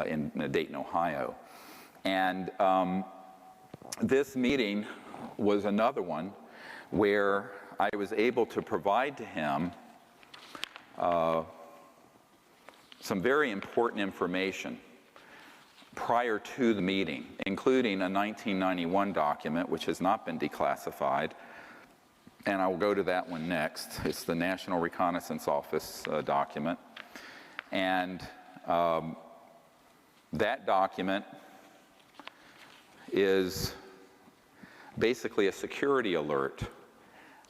in Dayton, Ohio. And this meeting was another one where I was able to provide to him some very important information prior to the meeting, including a 1991 document which has not been declassified, and I will go to that one next. It's the National Reconnaissance Office document. And that document is basically a security alert.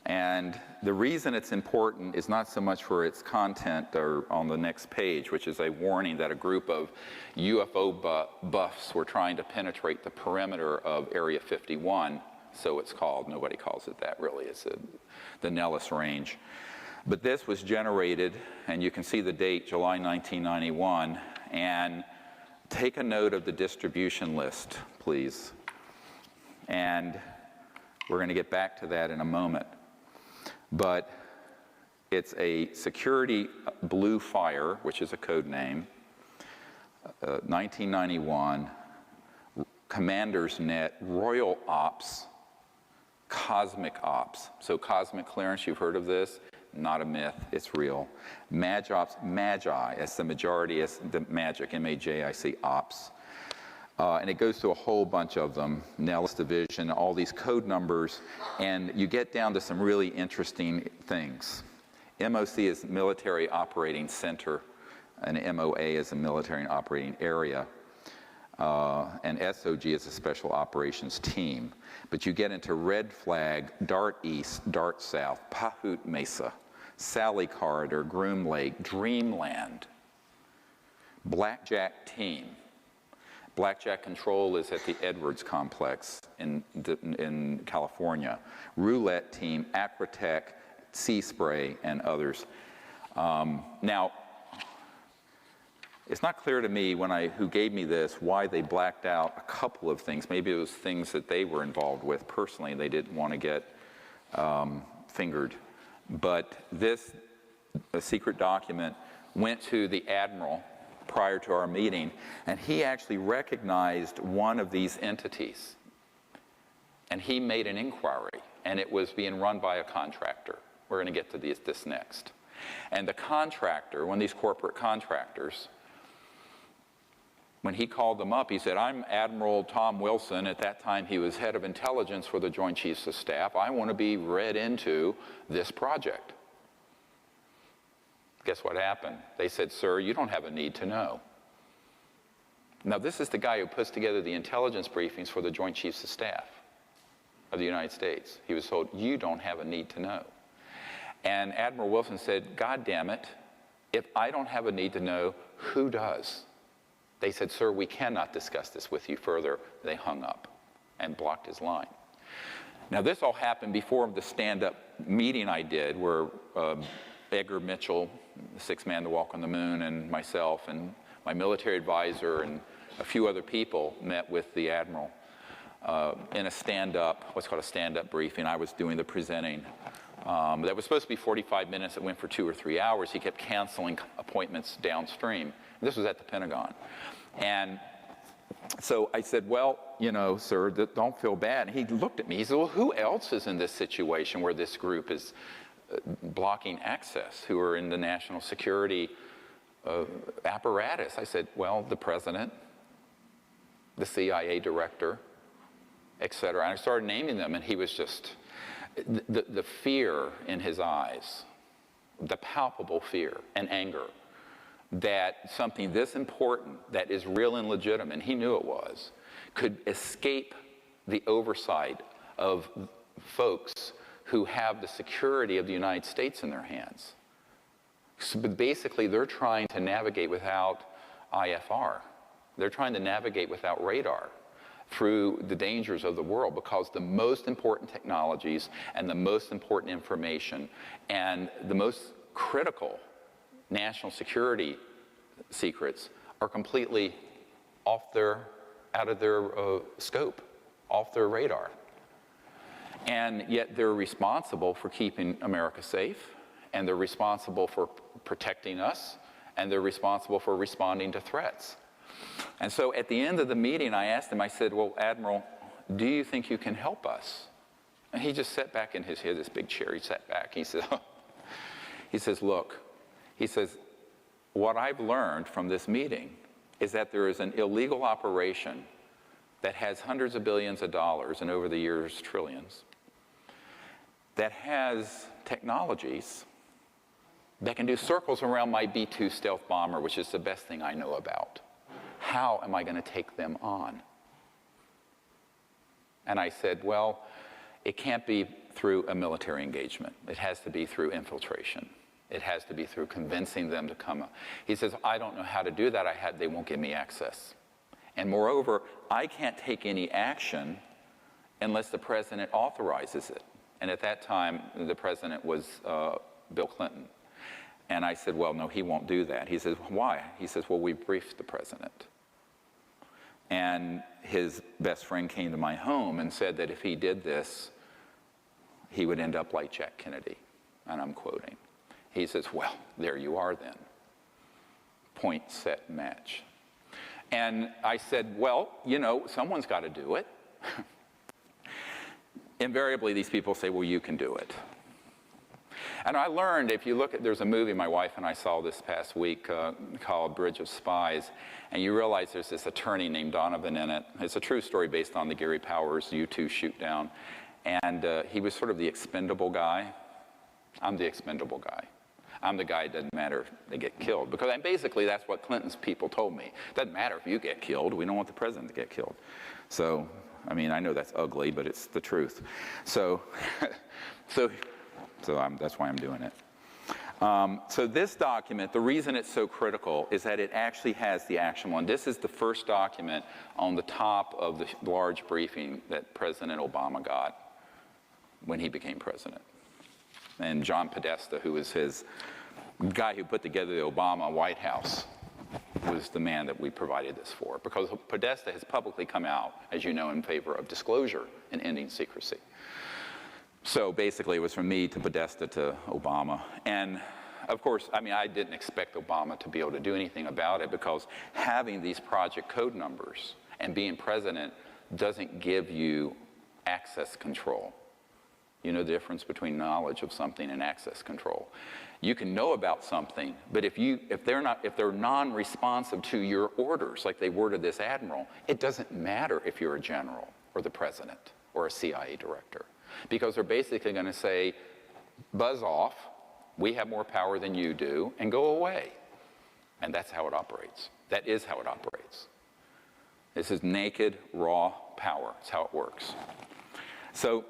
And the reason it's important is not so much for its content or on the next page, which is a warning that a group of UFO buffs were trying to penetrate the perimeter of Area 51. So it's called. Nobody calls it that, really. It's the Nellis Range. But this was generated, and you can see the date, July 1991. And take a note of the distribution list, please. And we're going to get back to that in a moment. But it's a security blue fire, which is a code name, 1991, Commander's Net, Royal Ops, Cosmic Ops. So cosmic clearance, you've heard of this? Not a myth, it's real. Magi Ops, Magi, as the majority, as the magic, M-A-J-I-C, Ops. And it goes through a whole bunch of them, Nellis Division, all these code numbers, and you get down to some really interesting things. MOC is Military Operating Center, and MOA is a Military Operating Area, and SOG is a Special Operations Team. But you get into Red Flag, Dart East, Dart South, Pahut Mesa, Sally Corridor, Groom Lake, Dreamland, Blackjack Team. Blackjack Control is at the Edwards Complex in California. Roulette Team, Aquatech, Sea Spray, and others. Now, it's not clear to me who gave me this why they blacked out a couple of things. Maybe it was things that they were involved with personally and they didn't want to get fingered. But this secret document went to the Admiral prior to our meeting, and he actually recognized one of these entities. And he made an inquiry, and it was being run by a contractor. We're going to get to this next. And the contractor, one of these corporate contractors, when he called them up, he said, I'm Admiral Tom Wilson. At that time, he was head of intelligence for the Joint Chiefs of Staff. I want to be read into this project. Guess what happened? They said, sir, you don't have a need to know. Now, this is the guy who puts together the intelligence briefings for the Joint Chiefs of Staff of the United States. He was told, you don't have a need to know. And Admiral Wilson said, God damn it, if I don't have a need to know, who does? They said, "Sir, we cannot discuss this with you further." They hung up and blocked his line. Now, this all happened before the stand-up meeting I did, where Edgar Mitchell, the sixth man to walk on the moon, and myself and my military advisor and a few other people met with the admiral in a stand-up, what's called a stand-up briefing. I was doing the presenting. That was supposed to be 45 minutes. It went for 2 or 3 hours. He kept canceling appointments downstream. This was at the Pentagon. And so I said, "Well, you know, sir, don't feel bad." And he looked at me. He said, "Well, who else is in this situation where this group is blocking access, who are in the national security apparatus?" I said, "Well, the president, the CIA director, et cetera." And I started naming them, and he was just, the fear in his eyes, the palpable fear and anger that something this important, that is real and legitimate, and he knew it was, could escape the oversight of folks who have the security of the United States in their hands. So, but basically, they're trying to navigate without IFR. They're trying to navigate without radar through the dangers of the world, because the most important technologies and the most important information and the most critical national security secrets are completely out of their scope, off their radar. And yet they're responsible for keeping America safe, and they're responsible for protecting us, and they're responsible for responding to threats. And so at the end of the meeting, I asked him, I said, "Well, Admiral, do you think you can help us?" And he just sat back in his head, this big chair. He sat back. He said, he says, "Look," he says, "what I've learned from this meeting is that there is an illegal operation that has hundreds of billions of dollars, and over the years, trillions, that has technologies that can do circles around my B-2 stealth bomber, which is the best thing I know about. How am I going to take them on?" And I said, "Well, it can't be through a military engagement. It has to be through infiltration. It has to be through convincing them to come." He says, "I don't know how to do that. They won't give me access. And moreover, I can't take any action unless the president authorizes it." And at that time, the president was Bill Clinton. And I said, "Well, no, he won't do that." He says, "Why?" He says, "Well, we briefed the president. And his best friend came to my home and said that if he did this, he would end up like Jack Kennedy." And I'm quoting. He says, "Well, there you are then. Point, set, match." And I said, "Well, you know, someone's got to do it." Invariably, these people say, "Well, you can do it." And I learned, if you look at, there's a movie my wife and I saw this past week called Bridge of Spies, and you realize there's this attorney named Donovan in it. It's a true story based on the Gary Powers U-2 shoot down. And he was sort of the expendable guy. I'm the expendable guy. I'm the guy, it doesn't matter if they get killed. Because basically that's what Clinton's people told me. It doesn't matter if you get killed. We don't want the president to get killed. So, I mean, I know that's ugly, but it's the truth. So that's why I'm doing it. So this document, the reason it's so critical is that it actually has the actionable. And this is the first document on the top of the large briefing that President Obama got when he became president. And John Podesta, who was his guy who put together the Obama White House, was the man that we provided this for. Because Podesta has publicly come out, as you know, in favor of disclosure and ending secrecy. So basically, it was from me to Podesta to Obama. And of course, I mean, I didn't expect Obama to be able to do anything about it, because having these project code numbers and being president doesn't give you access control. You know the difference between knowledge of something and access control. You can know about something, but if they're non-responsive to your orders, like they were to this admiral, it doesn't matter if you're a general or the president or a CIA director, because they're basically going to say, "Buzz off, we have more power than you do," and go away. And that's how it operates. That is how it operates. This is naked, raw power. It's how it works. So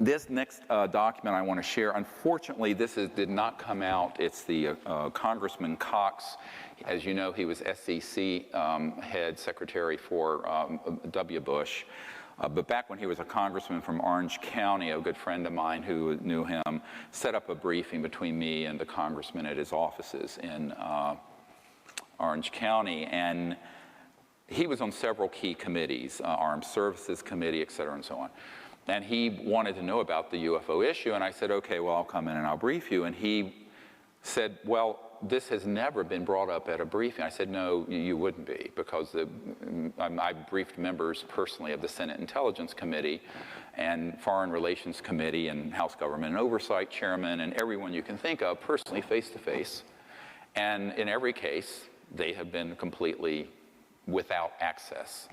This next document I want to share, unfortunately, did not come out. It's the Congressman Cox. As you know, he was SEC head secretary for W. Bush. But back when he was a congressman from Orange County, a good friend of mine who knew him set up a briefing between me and the congressman at his offices in Orange County. And he was on several key committees, Armed Services Committee, et cetera, and so on. And he wanted to know about the UFO issue, and I said, okay, well, I'll come in and I'll brief you. And he said, well, this has never been brought up at a briefing. I said, no, you wouldn't be, because I briefed members personally of the Senate Intelligence Committee and Foreign Relations Committee and House Government and Oversight Chairman and everyone you can think of personally, face-to-face. And in every case, they have been completely without access.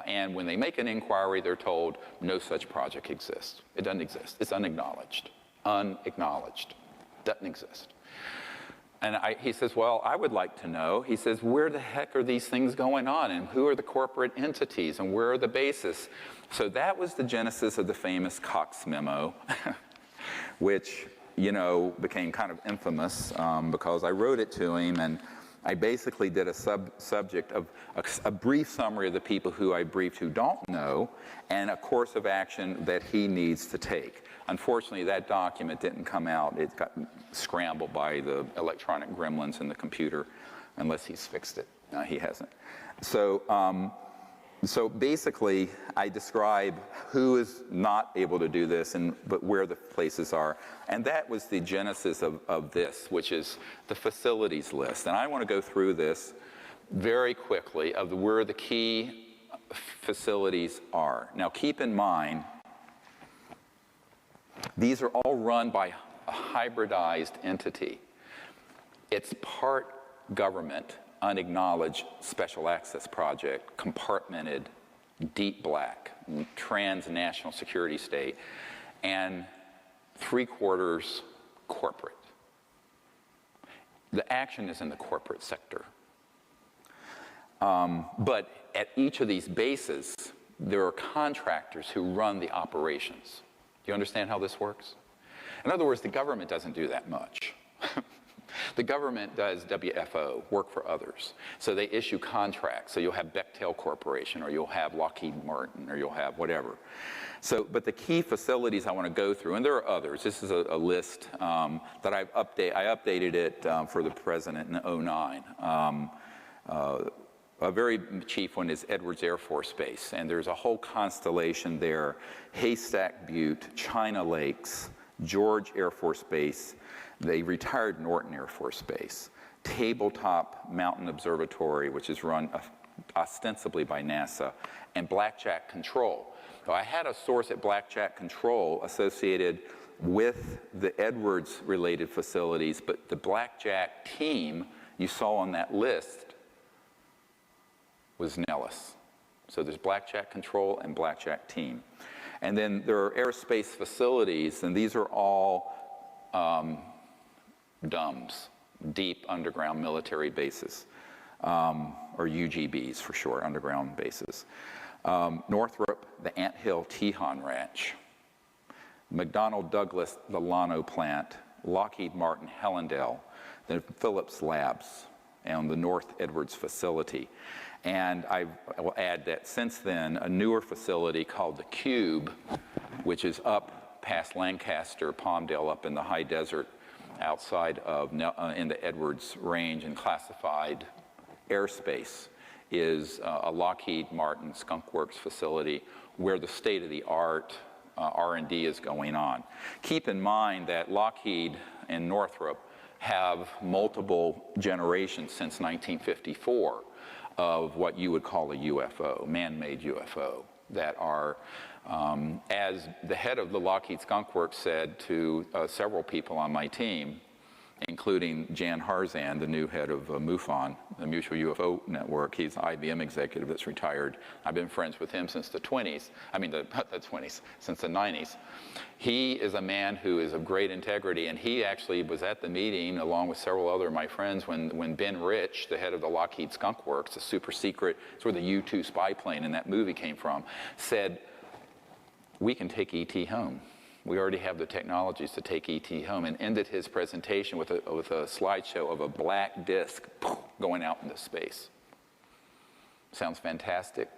And when they make an inquiry, they're told no such project exists. It doesn't exist. It's unacknowledged. Unacknowledged. Doesn't exist. And he says, well, I would like to know. He says, where the heck are these things going on? And who are the corporate entities? And where are the bases? So that was the genesis of the famous Cox memo, which, you know, became kind of infamous because I wrote it to him, and I basically did a subject of a brief summary of the people who I briefed who don't know, and a course of action that he needs to take. Unfortunately, that document didn't come out. It got scrambled by the electronic gremlins in the computer, unless he's fixed it. No, he hasn't. So basically, I describe who is not able to do this, but where the places are. And that was the genesis of this, which is the facilities list. And I want to go through this very quickly of where the key facilities are. Now, keep in mind, these are all run by a hybridized entity. It's part government, unacknowledged special access project, compartmented, deep black, transnational security state, and 3/4 corporate. The action is in the corporate sector. But at each of these bases, there are contractors who run the operations. Do you understand how this works? In other words, the government doesn't do that much. The government does WFO, work for others. So they issue contracts. So you'll have Bechtel Corporation, or you'll have Lockheed Martin, or you'll have whatever. So, but the key facilities I want to go through, and there are others. This is a list that I updated it for the president in 2009. A very chief one is Edwards Air Force Base, and there's a whole constellation there. Haystack Butte, China Lakes, George Air Force Base, the retired Norton Air Force Base, Tabletop Mountain Observatory, which is run ostensibly by NASA, and Blackjack Control. So I had a source at Blackjack Control associated with the Edwards-related facilities, but the Blackjack team you saw on that list was Nellis. So there's Blackjack Control and Blackjack team. And then there are aerospace facilities, and these are all DUMBs, deep underground military bases, or UGBs for short, underground bases. Northrop, the Anthill Tejon Ranch, McDonnell Douglas, the Llano plant, Lockheed Martin, Hellendale, then Phillips Labs, and the North Edwards facility. And I will add that since then, a newer facility called the Cube, which is up past Lancaster, Palmdale, up in the high desert outside of in the Edwards Range and classified airspace, is a Lockheed Martin Skunk Works facility where the state-of-the-art R&D is going on. Keep in mind that Lockheed and Northrop have multiple generations since 1954 of what you would call a UFO, man-made UFO, that are, as the head of the Lockheed Skunk Works said to several people on my team, including Jan Harzan, the new head of MUFON, the Mutual UFO Network. He's an IBM executive that's retired. I've been friends with him since the 20s. I mean, since the 90s. He is a man who is of great integrity, and he actually was at the meeting along with several other of my friends when Ben Rich, the head of the Lockheed Skunk Works, a super secret, it's where the U-2 spy plane in that movie came from, said, we can take ET home. We already have the technologies to take ET home, and ended his presentation with a slideshow of a black disc going out into space. Sounds fantastic?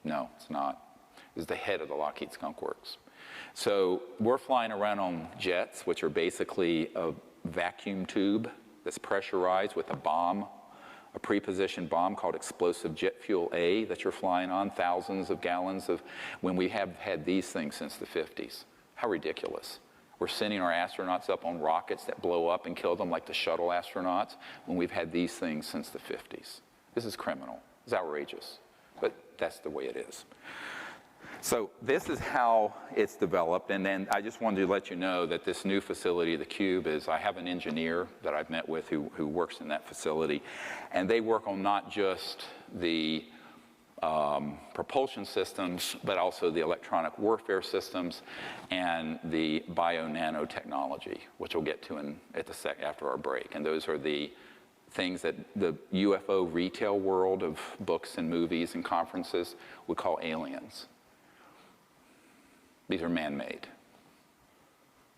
No, it's not. It's the head of the Lockheed Skunk Works. So we're flying around on jets, which are basically a vacuum tube that's pressurized with a bomb, a pre-positioned bomb called explosive jet fuel A that you're flying on, thousands of gallons of, when we have had these things since the 50s. How ridiculous. We're sending our astronauts up on rockets that blow up and kill them like the shuttle astronauts when we've had these things since the 50s. This is criminal. It's outrageous. But that's the way it is. So this is how it's developed, and then I just wanted to let you know that this new facility, the Cube, is, I have an engineer that I've met with who works in that facility, and they work on not just the propulsion systems, but also the electronic warfare systems and the bio-nanotechnology, which we'll get to after our break. And those are the things that the UFO retail world of books and movies and conferences would call aliens. These are man-made.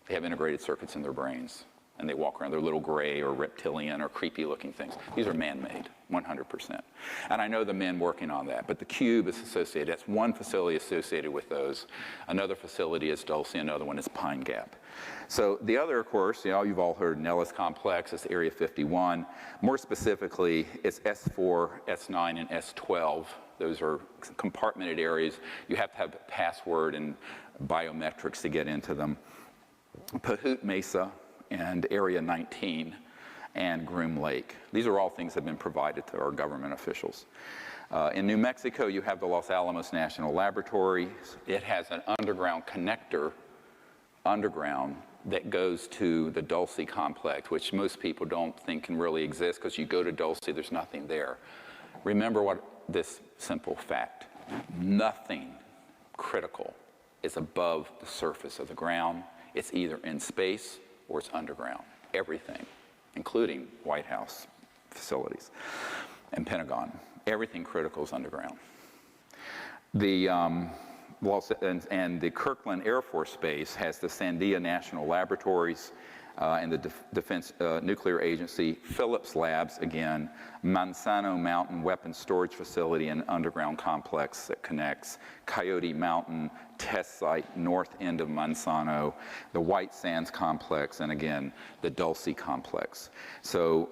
They have integrated circuits in their brains, and they walk around. They're little gray or reptilian or creepy-looking things. These are man-made, 100%. And I know the men working on that, but the Cube is associated. That's one facility associated with those. Another facility is Dulce, another one is Pine Gap. So the other, of course, you've all heard Nellis Complex, it's Area 51. More specifically, it's S4, S9, and S12. Those are compartmented areas. You have to have a password and biometrics to get into them. Pahut Mesa and Area 19 and Groom Lake. These are all things that have been provided to our government officials. In New Mexico, you have the Los Alamos National Laboratory. It has an underground connector, that goes to the Dulce complex, which most people don't think can really exist because you go to Dulce, there's nothing there. Remember this simple fact. Nothing critical is above the surface of the ground. It's either in space or it's underground. Everything, including White House facilities and Pentagon. Everything critical is underground. The Kirkland Air Force Base has the Sandia National Laboratories and the Defense Nuclear Agency, Phillips Labs, again, Manzano Mountain Weapons Storage Facility and underground complex that connects, Coyote Mountain Test Site, north end of Manzano, the White Sands Complex, and again, the Dulce Complex. So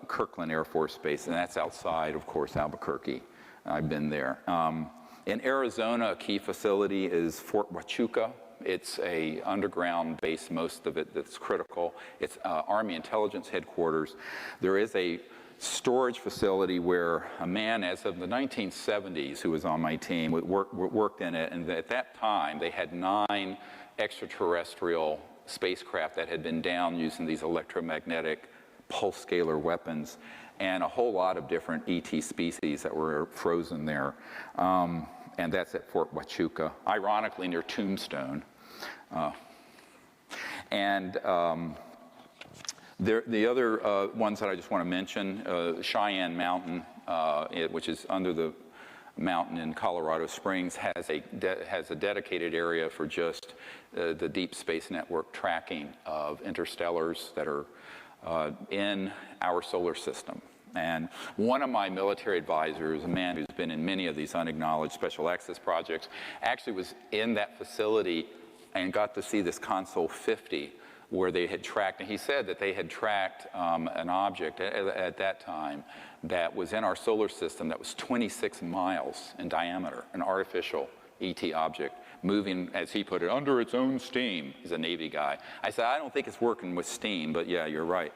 Kirkland Air Force Base, and that's outside, of course, Albuquerque. I've been there. In Arizona, a key facility is Fort Huachuca. It's a underground base, most of it, that's critical. It's Army Intelligence Headquarters. There is a storage facility where a man, as of the 1970s, who was on my team, worked in it, and at that time, they had 9 extraterrestrial spacecraft that had been down using these electromagnetic pulse scalar weapons, and a whole lot of different ET species that were frozen there. And that's at Fort Huachuca, ironically near Tombstone. The other ones that I just want to mention, Cheyenne Mountain, which is under the mountain in Colorado Springs, has a dedicated area for just the Deep Space Network tracking of interstellars that are in our solar system. And one of my military advisors, a man who's been in many of these unacknowledged special access projects, actually was in that facility and got to see this Console 50 where they had tracked, and he said that they had tracked an object at that time that was in our solar system that was 26 miles in diameter, an artificial ET object, moving, as he put it, under its own steam. He's a Navy guy. I said, I don't think it's working with steam, but yeah, you're right.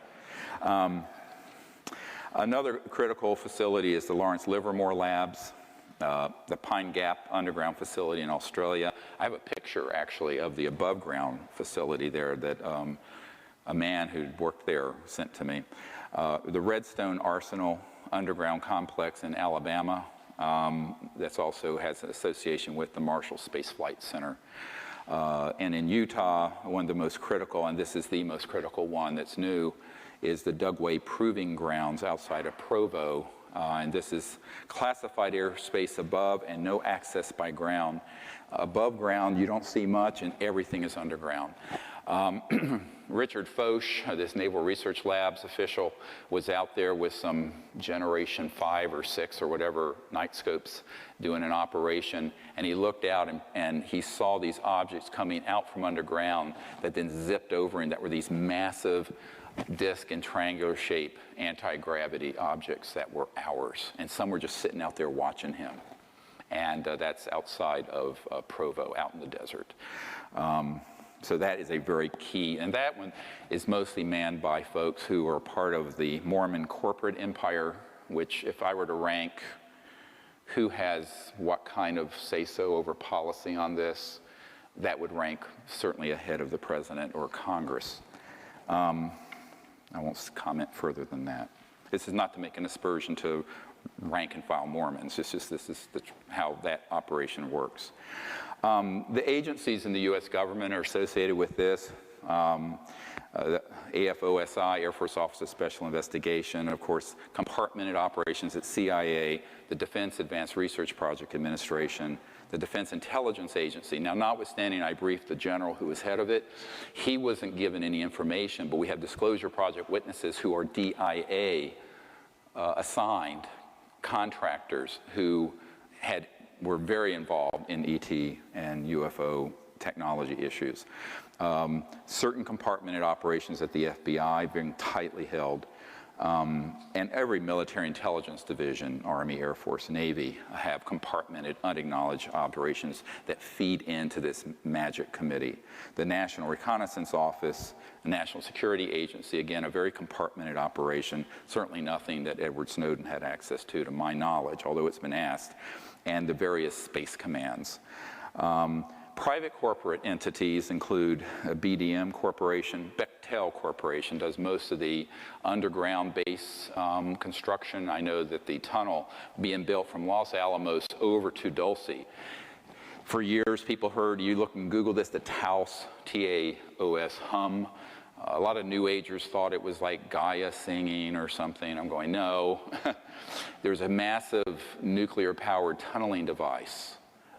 Another critical facility is the Lawrence Livermore Labs, the Pine Gap underground facility in Australia. I have a picture, actually, of the above ground facility there that a man who'd worked there sent to me. The Redstone Arsenal underground complex in Alabama, that also has an association with the Marshall Space Flight Center. And in Utah, one of the most critical, and this is the most critical one that's new, is the Dugway Proving Grounds outside of Provo, and this is classified airspace above and no access by ground. Above ground, you don't see much, and everything is underground. Richard Foch, this Naval Research Labs official, was out there with some Generation 5 or 6 or whatever night scopes doing an operation, and he looked out and he saw these objects coming out from underground that then zipped over, and that were these massive disc and triangular shape anti-gravity objects that were ours, and some were just sitting out there watching him. And that's outside of Provo, out in the desert. So that is a very key, and that one is mostly manned by folks who are part of the Mormon corporate empire, which, if I were to rank who has what kind of say-so over policy on this, that would rank certainly ahead of the president or Congress. I won't comment further than that. This is not to make an aspersion to rank-and-file Mormons. It's just this is how that operation works. The agencies in the U.S. government are associated with this. The AFOSI, Air Force Office of Special Investigation, of course, compartmented operations at CIA, the Defense Advanced Research Project Administration, the Defense Intelligence Agency. Now, notwithstanding I briefed the general who was head of it, he wasn't given any information, but we have Disclosure Project witnesses who are DIA assigned contractors who were very involved in ET and UFO technology issues. Certain compartmented operations at the FBI being tightly held, and every military intelligence division, Army, Air Force, Navy, have compartmented, unacknowledged operations that feed into this magic committee. The National Reconnaissance Office, the National Security Agency, again, a very compartmented operation, certainly nothing that Edward Snowden had access to my knowledge, although it's been asked, and the various space commands. Private corporate entities include BDM Corporation. Bechtel Corporation does most of the underground base construction. I know that the tunnel being built from Los Alamos over to Dulce. For years, people heard, you look and Google this, the Taos, T-A-O-S, hum. A lot of New Agers thought it was like Gaia singing or something. I'm going, no. There's a massive nuclear-powered tunneling device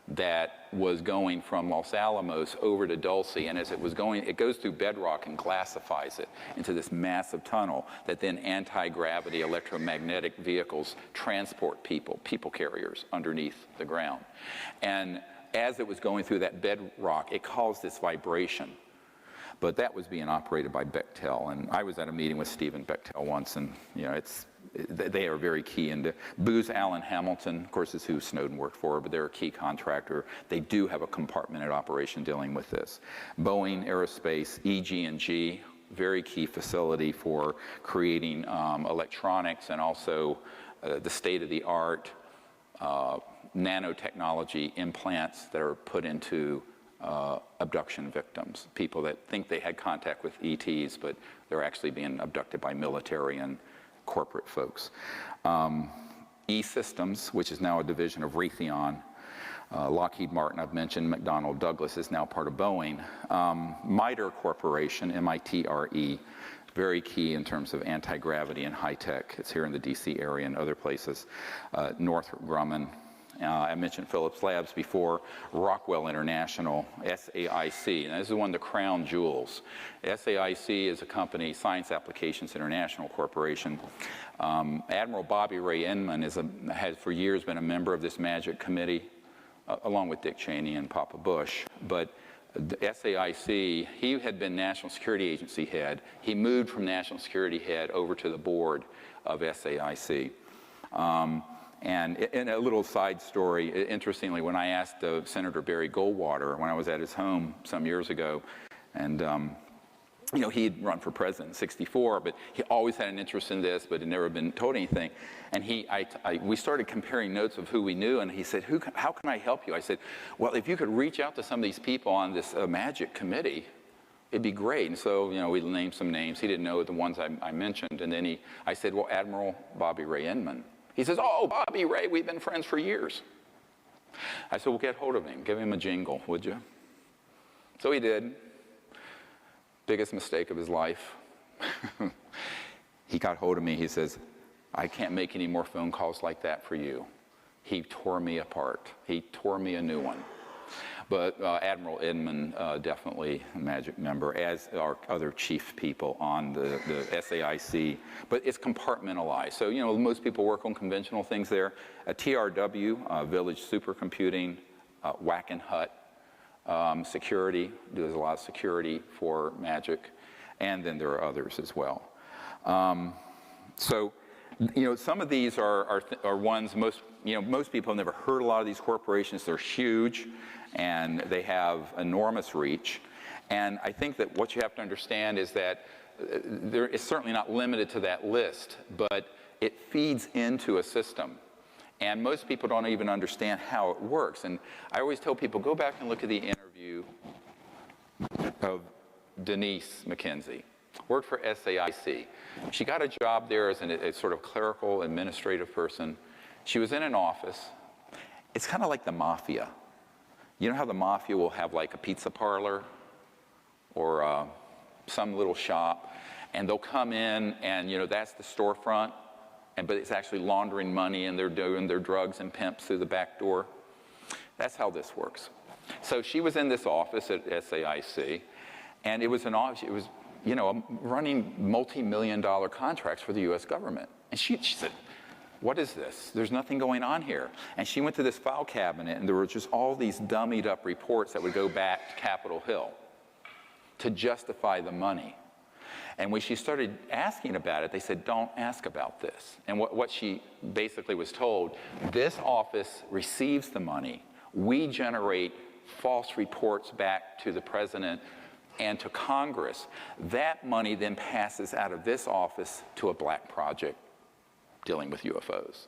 that was going from Los Alamos over to Dulce, and as it was going, it goes through bedrock and glassifies it into this massive tunnel that then anti-gravity electromagnetic vehicles transport people carriers underneath the ground. And as it was going through that bedrock, it caused this vibration. But that was being operated by Bechtel, and I was at a meeting with Stephen Bechtel once, and they are very key. And Booz Allen Hamilton, of course, is who Snowden worked for, but they're a key contractor. They do have a compartmented operation dealing with this. Boeing Aerospace, EG&G, very key facility for creating electronics and also the state-of-the-art nanotechnology implants that are put into abduction victims, people that think they had contact with ETs, but they're actually being abducted by military and corporate folks. E-Systems, which is now a division of Raytheon. Lockheed Martin, I've mentioned. McDonnell Douglas is now part of Boeing. MITRE Corporation, M-I-T-R-E, very key in terms of anti-gravity and high-tech. It's here in the D.C. area and other places. Northrop Grumman. I mentioned Phillips Labs before, Rockwell International, SAIC. Now, this is one of the crown jewels. SAIC is a company, Science Applications International Corporation. Admiral Bobby Ray Inman has for years been a member of this magic committee, along with Dick Cheney and Papa Bush. But the SAIC, he had been National Security Agency head. He moved from National Security head over to the board of SAIC. And in a little side story, interestingly, when I asked Senator Barry Goldwater, when I was at his home some years ago, and he'd run for president in '64, but he always had an interest in this, but had never been told anything. And we started comparing notes of who we knew, and he said, how can I help you? I said, well, if you could reach out to some of these people on this magic committee, it'd be great. And so, we named some names. He didn't know the ones I mentioned. And then I said, well, Admiral Bobby Ray Inman. He says, oh, Bobby Ray, we've been friends for years. I said, well, get hold of him. Give him a jingle, would you? So he did. Biggest mistake of his life. He got hold of me. He says, I can't make any more phone calls like that for you. He tore me apart. He tore me a new one. But Admiral Edmund, definitely a magic member, as are other chief people on the SAIC. But it's compartmentalized. So, you know, most people work on conventional things there. A TRW, Village Supercomputing, Wackenhut, security, does a lot of security for magic. And then there are others as well. So, you know, some of these are ones most people have never heard a lot of these corporations. They're huge, and they have enormous reach. And I think that what you have to understand is that there is certainly not limited to that list, but it feeds into a system. And most people don't even understand how it works. And I always tell people, go back and look at the interview of Denise McKenzie. Worked for SAIC. She got a job there as a sort of clerical administrative person. She was in an office. It's kind of like the mafia. You know how the mafia will have like a pizza parlor or some little shop, and they'll come in and, you know, that's the storefront, but it's actually laundering money and they're doing their drugs and pimps through the back door. That's how this works. So she was in this office at SAIC, and it was an office, it was, you know, running multi-million-dollar contracts for the U.S. government. And she said, what is this? There's nothing going on here. And she went to this file cabinet, and there were just all these dummied-up reports that would go back to Capitol Hill to justify the money. And when she started asking about it, they said, don't ask about this. And what she basically was told, this office receives the money. We generate false reports back to the president and to Congress. That money then passes out of this office to a black project dealing with UFOs,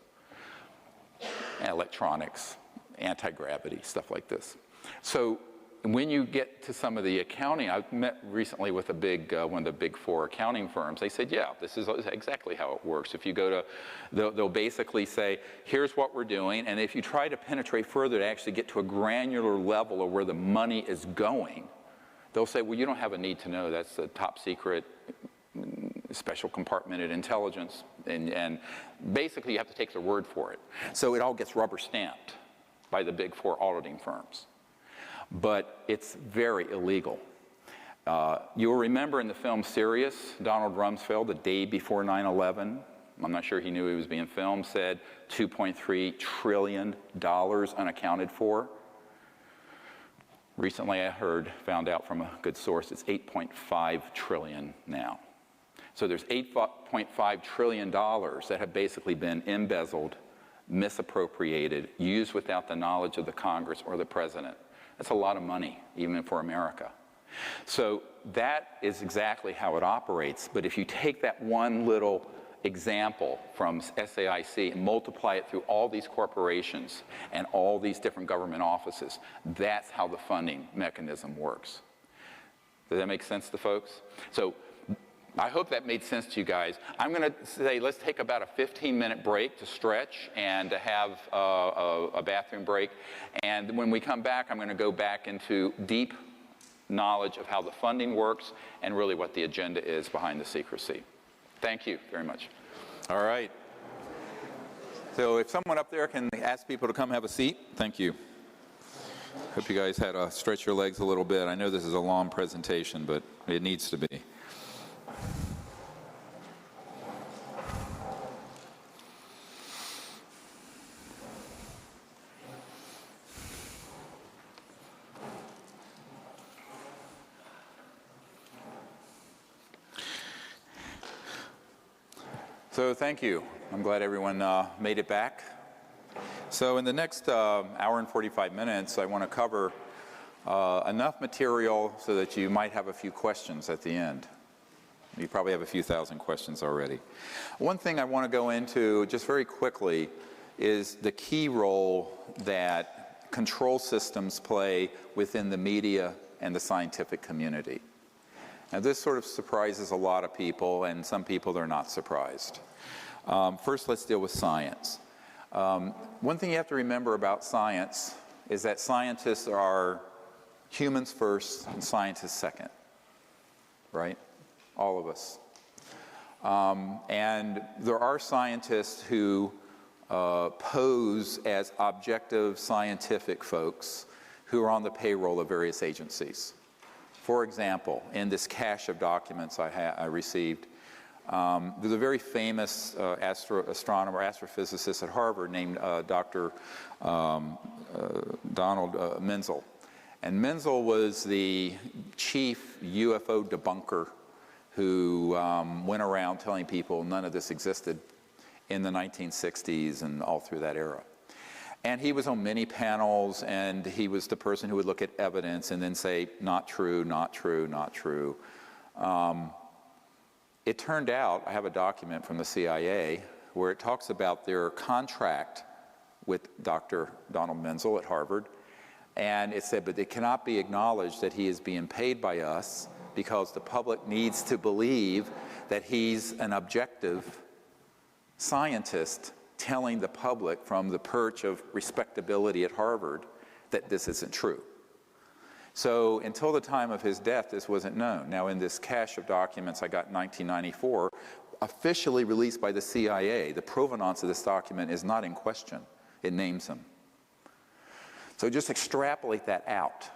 electronics, anti-gravity, stuff like this. So when you get to some of the accounting, I met recently with one of the big four accounting firms. They said, yeah, this is exactly how it works. If you go to, they'll basically say, here's what we're doing, and if you try to penetrate further to actually get to a granular level of where the money is going, they'll say, well, you don't have a need to know. That's a top secret, special compartmented intelligence. And basically, you have to take their word for it. So it all gets rubber stamped by the big four auditing firms. But it's very illegal. You'll remember in the film Sirius, Donald Rumsfeld, the day before 9/11, I'm not sure he knew he was being filmed, said $2.3 trillion unaccounted for. Recently, I found out from a good source, it's 8.5 trillion now. So there's 8.5 trillion dollars that have basically been embezzled, misappropriated, used without the knowledge of the Congress or the president. That's a lot of money, even for America. So that is exactly how it operates. But if you take that one little example from SAIC and multiply it through all these corporations and all these different government offices, that's how the funding mechanism works. Does that make sense to folks? So I hope that made sense to you guys. I'm going to say let's take about a 15-minute break to stretch and to have a bathroom break. And when we come back, I'm going to go back into deep knowledge of how the funding works and really what the agenda is behind the secrecy. Thank you very much. All right. So if someone up there can ask people to come have a seat, thank you. Hope you guys had to stretch your legs a little bit. I know this is a long presentation, but it needs to be. So thank you. I'm glad everyone made it back. So in the next hour and 45 minutes, I want to cover enough material so that you might have a few questions at the end. You probably have a few thousand questions already. One thing I want to go into just very quickly is the key role that control systems play within the media and the scientific community. Now this sort of surprises a lot of people, and some people they're not surprised. First, let's deal with science. One thing you have to remember about science is that scientists are humans first and scientists second, right? All of us. And there are scientists who pose as objective scientific folks who are on the payroll of various agencies. For example, in this cache of documents I received, there's a very famous astronomer, astrophysicist at Harvard named Dr. Donald Menzel. And Menzel was the chief UFO debunker who went around telling people none of this existed in the 1960s and all through that era. And he was on many panels, and he was the person who would look at evidence and then say, not true, not true, not true. It turned out, I have a document from the CIA where it talks about their contract with Dr. Donald Menzel at Harvard, and it said, but it cannot be acknowledged that he is being paid by us because the public needs to believe that he's an objective scientist telling the public from the perch of respectability at Harvard that this isn't true. So until the time of his death, this wasn't known. Now, in this cache of documents I got in 1994, officially released by the CIA, the provenance of this document is not in question. It names him. So just extrapolate that out,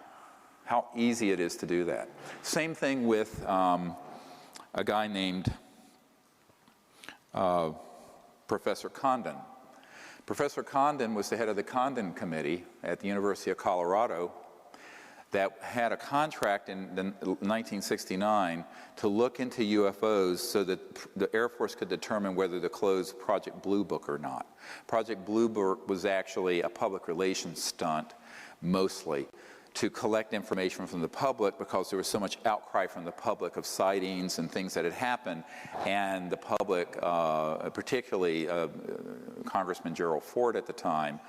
how easy it is to do that. Same thing with a guy named Professor Condon. Professor Condon was the head of the Condon Committee at the University of Colorado that had a contract in 1969 to look into UFOs so that the Air Force could determine whether to close Project Blue Book or not. Project Blue Book was actually a public relations stunt, mostly, to collect information from the public because there was so much outcry from the public of sightings and things that had happened, and the public, particularly Congressman Gerald Ford at the time,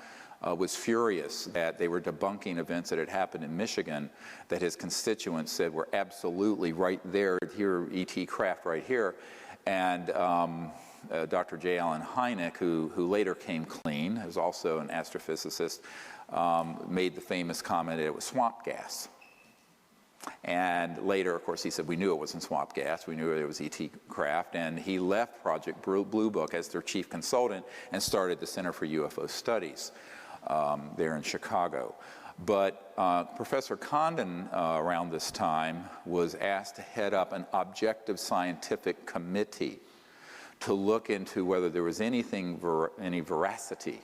was furious that they were debunking events that had happened in Michigan that his constituents said were absolutely right there, here, E.T. craft right here. And Dr. J. Allen Hynek, who later came clean, is also an astrophysicist, made the famous comment that it was swamp gas. And later, of course, he said, we knew it wasn't swamp gas, we knew it was E.T. craft, and he left Project Blue Book as their chief consultant and started the Center for UFO Studies there in Chicago. But Professor Condon, around this time, was asked to head up an objective scientific committee to look into whether there was any veracity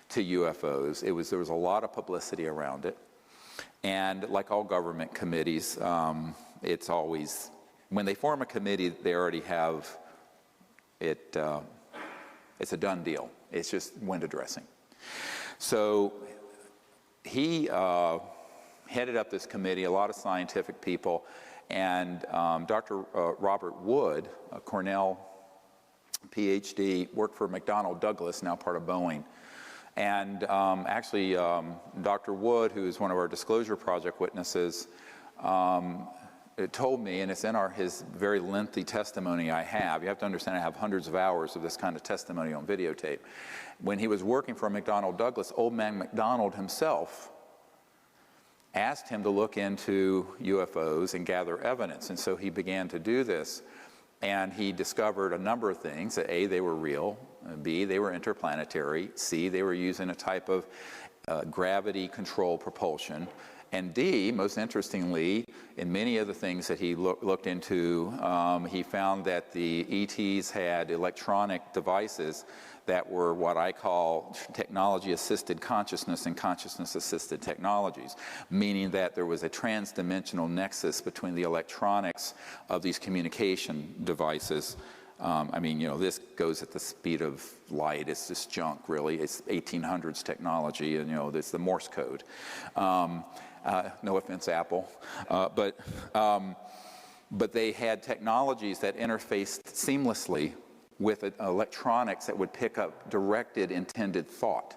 to UFOs. There was a lot of publicity around it. And like all government committees, it's always, when they form a committee, they already have it, it's a done deal. It's just window dressing. So he headed up this committee, a lot of scientific people, and Dr. Robert Wood, a Cornell PhD, worked for McDonnell Douglas, now part of Boeing. And actually, Dr. Wood, who is one of our Disclosure Project witnesses, told me, and it's in his very lengthy testimony I have. You have to understand I have hundreds of hours of this kind of testimony on videotape. When he was working for McDonnell Douglas, old man McDonald himself asked him to look into UFOs and gather evidence. And so he began to do this. And he discovered a number of things. That A, they were real. B, they were interplanetary. C, they were using a type of gravity control propulsion. And D, most interestingly, in many of the things that he looked into, he found that the ETs had electronic devices that were what I call technology-assisted consciousness and consciousness-assisted technologies, meaning that there was a trans-dimensional nexus between the electronics of these communication devices. I mean, you know, this goes at the speed of light. It's just junk, really. It's 1800s technology, and, you know, it's the Morse code. No offense, Apple. But they had technologies that interfaced seamlessly with electronics that would pick up directed, intended thought,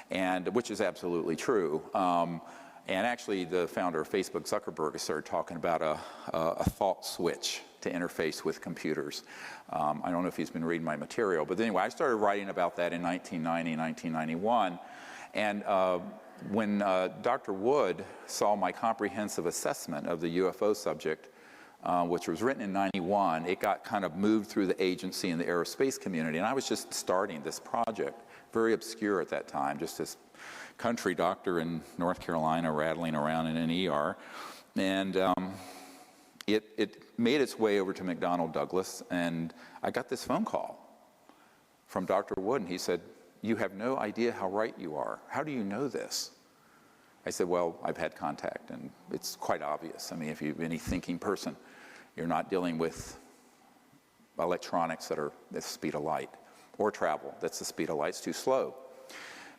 and which is absolutely true. And actually, the founder of Facebook, Zuckerberg, started talking about a thought switch to interface with computers. I don't know if he's been reading my material, but anyway, I started writing about that in 1990, 1991. And when Dr. Wood saw my comprehensive assessment of the UFO subject, which was written in '91, it got kind of moved through the agency and the aerospace community, and I was just starting this project, very obscure at that time, just this country doctor in North Carolina rattling around in an ER, and it made its way over to McDonnell Douglas, and I got this phone call from Dr. Wood, and he said, "You have no idea how right you are. How do you know this?" I said, "Well, I've had contact, and it's quite obvious. I mean, if you're any thinking person, you're not dealing with electronics that are the speed of light, or travel that's the speed of light. It's too slow,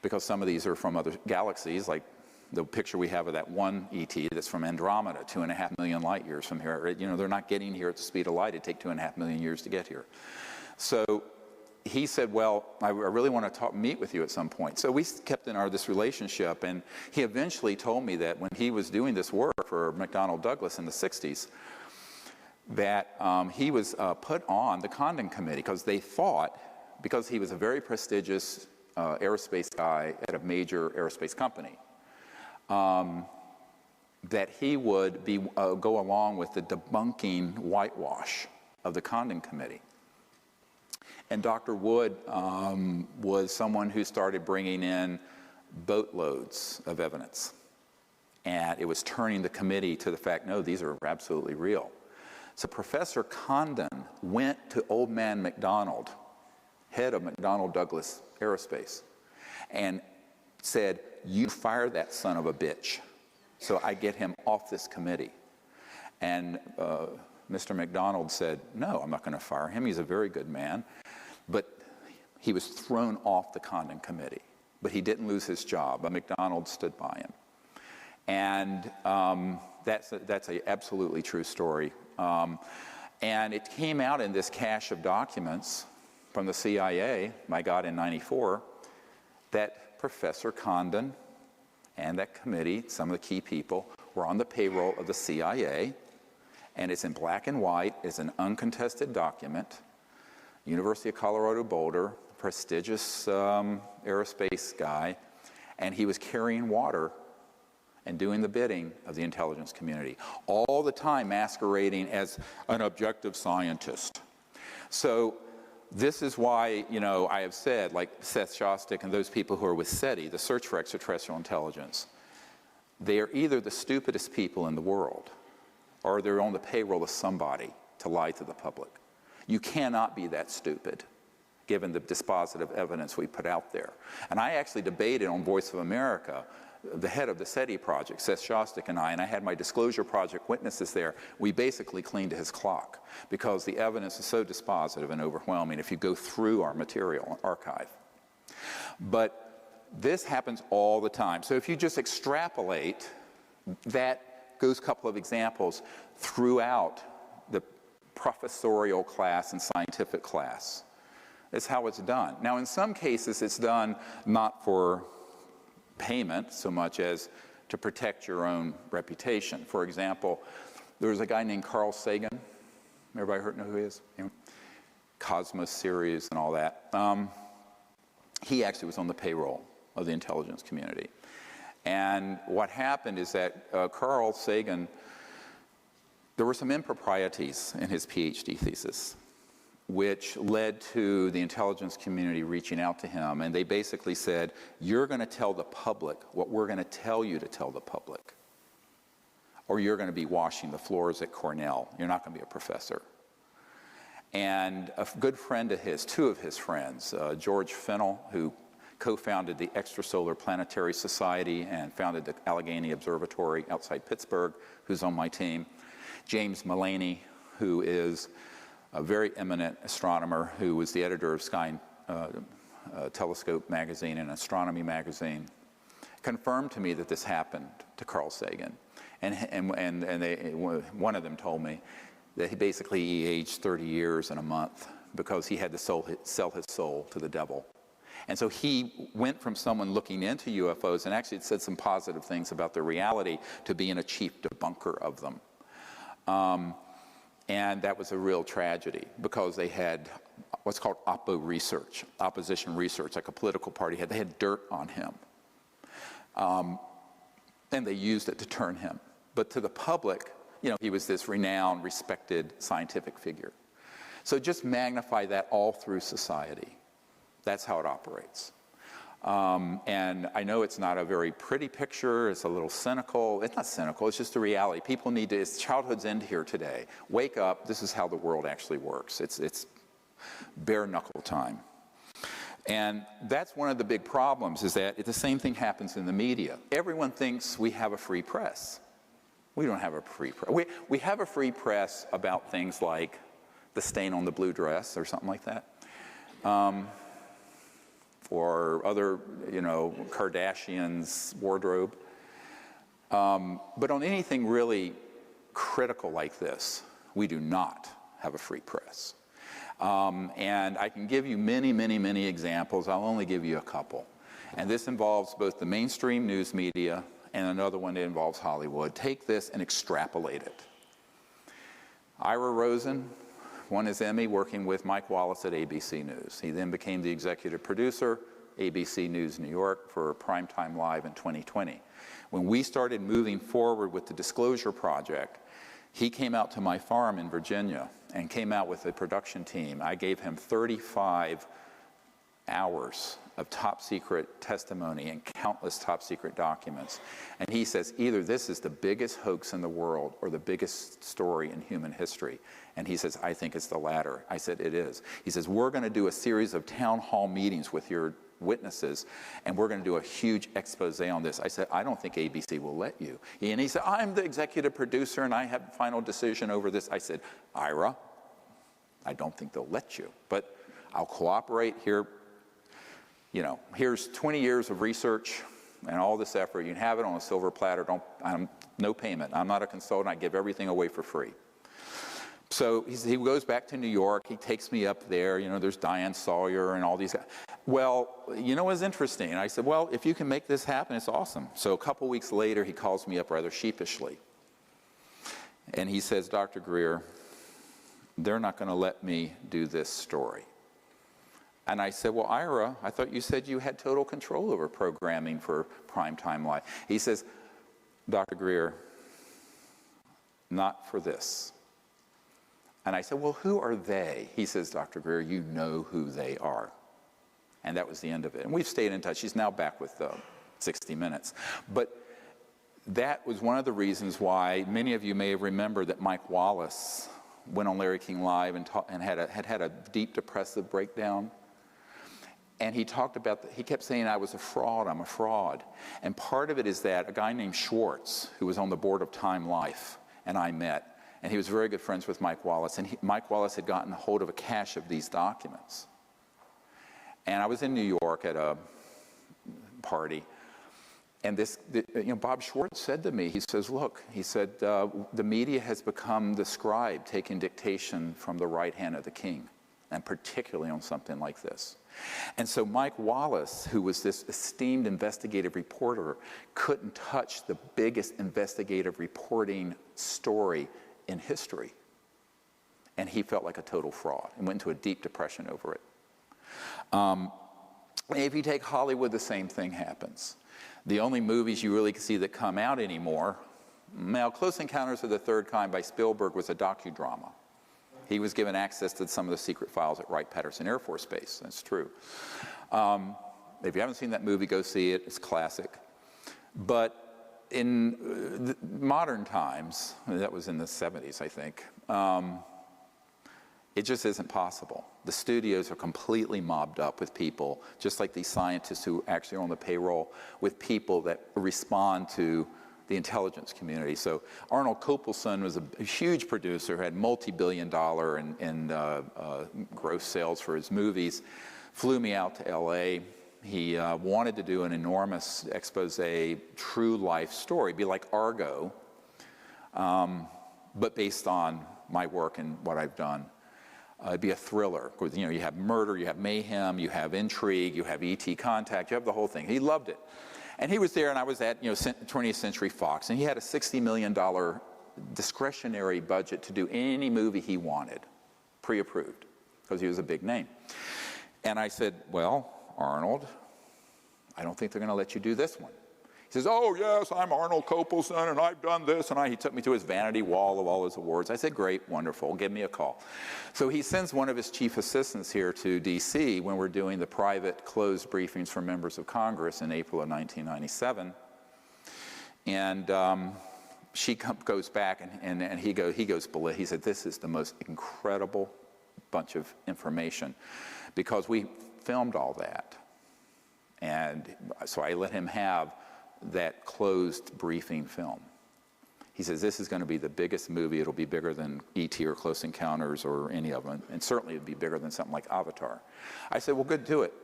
because some of these are from other galaxies, like the picture we have of that one ET that's from Andromeda, 2.5 million light years from here. You know, they're not getting here at the speed of light. It'd take 2.5 million years to get here." So he said, "Well, I really want to meet with you at some point." So we kept in this relationship, and he eventually told me that when he was doing this work for McDonnell Douglas in the 60s, that he was put on the Condon Committee because they thought, because he was a very prestigious aerospace guy at a major aerospace company, that he would go along with the debunking whitewash of the Condon Committee. And Dr. Wood was someone who started bringing in boatloads of evidence. And it was turning the committee to the fact, no, these are absolutely real. So Professor Condon went to old man McDonald, head of McDonnell Douglas Aerospace, and said, "You fire that son of a bitch so I get him off this committee." And Mr. McDonald said, "No, I'm not going to fire him. He's a very good man." But he was thrown off the Condon Committee. But he didn't lose his job. McDonald stood by him. And that's an absolutely true story. And it came out in this cache of documents from the CIA, I got in '94, that Professor Condon and that committee, some of the key people, were on the payroll of the CIA. And it's in black and white. It's an uncontested document. University of Colorado Boulder, prestigious aerospace guy, and he was carrying water and doing the bidding of the intelligence community, all the time masquerading as an objective scientist. So this is why, you know, I have said, like Seth Shostak and those people who are with SETI, the Search for Extraterrestrial Intelligence, they are either the stupidest people in the world, or they're on the payroll of somebody to lie to the public. You cannot be that stupid, given the dispositive evidence we put out there. And I actually debated on Voice of America, the head of the SETI project, Seth Shostak, and I had my disclosure project witnesses there. We basically cleaned his clock, because the evidence is so dispositive and overwhelming if you go through our material archive. But this happens all the time. So if you just extrapolate, that goes a couple of examples throughout the professorial class and scientific class. It's how it's done. Now, in some cases, it's done not for payment so much as to protect your own reputation. For example, there was a guy named Carl Sagan. Everybody know who he is? You know, Cosmos series and all that. He actually was on the payroll of the intelligence community. And what happened is that Carl Sagan, there were some improprieties in his PhD thesis, which led to the intelligence community reaching out to him. And they basically said, "You're going to tell the public what we're going to tell you to tell the public, or you're going to be washing the floors at Cornell. You're not going to be a professor." And a good friend of his, two of his friends, George Fennell, who co-founded the Extrasolar Planetary Society and founded the Allegheny Observatory outside Pittsburgh, who's on my team, James Mullaney, who is a very eminent astronomer who was the editor of Sky Telescope magazine and Astronomy magazine, confirmed to me that this happened to Carl Sagan. And one of them told me that he aged 30 years in a month because he had to sell his soul to the devil. And so he went from someone looking into UFOs and actually said some positive things about their reality to being a chief debunker of them. And that was a real tragedy because they had what's called opposition research, like a political party had. They had dirt on him. And they used it to turn him. But to the public, he was this renowned, respected scientific figure. So just magnify that all through society. That's how it operates. And I know it's not a very pretty picture. It's a little cynical. It's not cynical. It's just the reality. People need to, it's childhood's end here today. Wake up. This is how the world actually works. It's bare knuckle time. And that's one of the big problems, is that the same thing happens in the media. Everyone thinks we have a free press. We don't have a free press. We have a free press about things like the stain on the blue dress or something like that. Or other, Kardashian's wardrobe. But on anything really critical like this, we do not have a free press. And I can give you many, many, many examples. I'll only give you a couple. And this involves both the mainstream news media and another one that involves Hollywood. Take this and extrapolate it. Ira Rosen won his Emmy working with Mike Wallace at ABC News. He then became the executive producer, ABC News New York, for Primetime Live in 2020. When we started moving forward with the Disclosure Project, he came out to my farm in Virginia and came out with a production team. I gave him 35 hours of top secret testimony and countless top secret documents. And he says, either this is the biggest hoax in the world or the biggest story in human history. And he says, I think it's the latter. I said, it is. He says, we're going to do a series of town hall meetings with your witnesses, and we're going to do a huge expose on this. I said, I don't think ABC will let you. And he said, I'm the executive producer and I have the final decision over this. I said, Ira, I don't think they'll let you, but I'll cooperate here. Here's 20 years of research and all this effort. You can have it on a silver platter. No payment. I'm not a consultant. I give everything away for free. So he goes back to New York. He takes me up there. There's Diane Sawyer and all these guys. Well, what's interesting? And I said, well, if you can make this happen, it's awesome. So a couple weeks later, he calls me up rather sheepishly. And he says, Dr. Greer, they're not going to let me do this story. And I said, well, Ira, I thought you said you had total control over programming for Primetime Live. He says, Dr. Greer, not for this. And I said, well, who are they? He says, Dr. Greer, you know who they are. And that was the end of it. And we've stayed in touch. He's now back with 60 Minutes. But that was one of the reasons why many of you may have remembered that Mike Wallace went on Larry King Live and had a deep depressive breakdown. And he talked about, he kept saying, I was a fraud, I'm a fraud. And part of it is that a guy named Schwartz, who was on the board of Time Life, and I met. And he was very good friends with Mike Wallace. And Mike Wallace had gotten a hold of a cache of these documents. And I was in New York at a party. And Bob Schwartz said to me, he says, look, he said, the media has become the scribe taking dictation from the right hand of the king, and particularly on something like this. And so Mike Wallace, who was this esteemed investigative reporter, couldn't touch the biggest investigative reporting story in history. And he felt like a total fraud and went into a deep depression over it. If you take Hollywood, the same thing happens. The only movies you really see that come out anymore, now Close Encounters of the Third Kind by Spielberg was a docudrama. He was given access to some of the secret files at Wright-Patterson Air Force Base. That's true. If you haven't seen that movie, go see it. It's classic. But in modern times, that was in the 70s, I think, it just isn't possible. The studios are completely mobbed up with people, just like these scientists who actually are on the payroll, with people that respond to the intelligence community. So Arnold Kopelson was a huge producer, had multi-billion-dollar in gross sales for his movies, flew me out to LA. He wanted to do an enormous expose, true life story, be like Argo, but based on my work and what I've done. It'd be a thriller. You have murder, you have mayhem, you have intrigue, you have ET contact, you have the whole thing. He loved it. And he was there, and I was at 20th Century Fox, and he had a $60 million discretionary budget to do any movie he wanted, pre-approved, because he was a big name. And I said, well, Arnold, I don't think they're going to let you do this one. He says, oh, yes, I'm Arnold Copelson, and I've done this, and he took me to his vanity wall of all his awards. I said, great, wonderful, give me a call. So he sends one of his chief assistants here to D.C. when we're doing the private closed briefings for members of Congress in April of 1997. And she goes back, and he goes, he said, this is the most incredible bunch of information, because we filmed all that. And so I let him have that closed briefing film. He says, this is going to be the biggest movie. It'll be bigger than E.T. or Close Encounters or any of them, and certainly it'd be bigger than something like Avatar. I said, well, good, do it.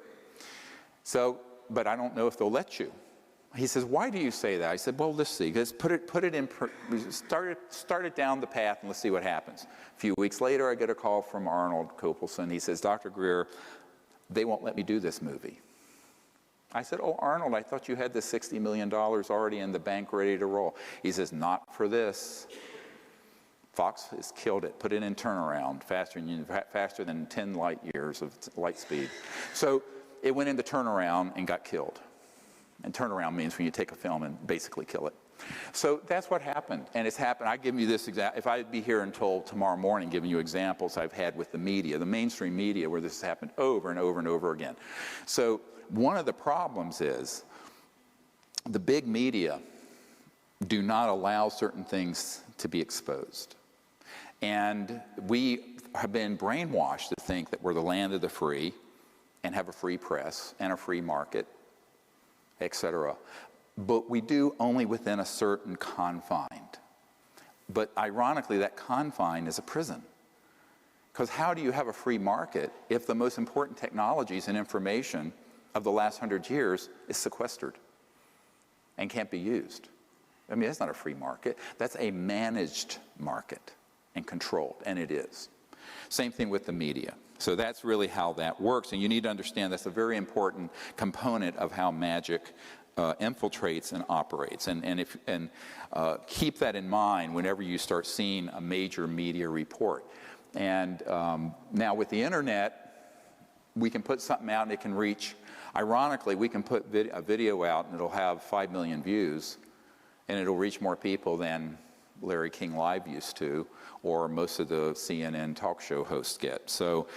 So, but I don't know if they'll let you. He says, why do you say that? I said, well, let's see. Let's put it in, start it down the path, and let's see what happens. A few weeks later, I get a call from Arnold Copelson. He says, Dr. Greer, they won't let me do this movie. I said, oh, Arnold, I thought you had this $60 million already in the bank ready to roll. He says, not for this. Fox has killed it, put it in turnaround, faster than 10 light years of light speed. So it went into turnaround and got killed. And turnaround means when you take a film and basically kill it. So that's what happened, and it's happened. I give you this example. If I'd be here until tomorrow morning giving you examples I've had with the media, the mainstream media, where this has happened over and over and over again. So one of the problems is the big media do not allow certain things to be exposed. And we have been brainwashed to think that we're the land of the free and have a free press and a free market, etc. But we do only within a certain confine. But ironically, that confine is a prison. Because how do you have a free market if the most important technologies and information of the last 100 years is sequestered and can't be used? I mean, that's not a free market. That's a managed market and controlled, and it is. Same thing with the media. So that's really how that works, and you need to understand that's a very important component of how magic infiltrates and operates. And keep that in mind whenever you start seeing a major media report. And now with the internet, we can put something out and it can reach, ironically, we can put a video out and it'll have 5 million views, and it'll reach more people than Larry King Live used to, or most of the CNN talk show hosts get. So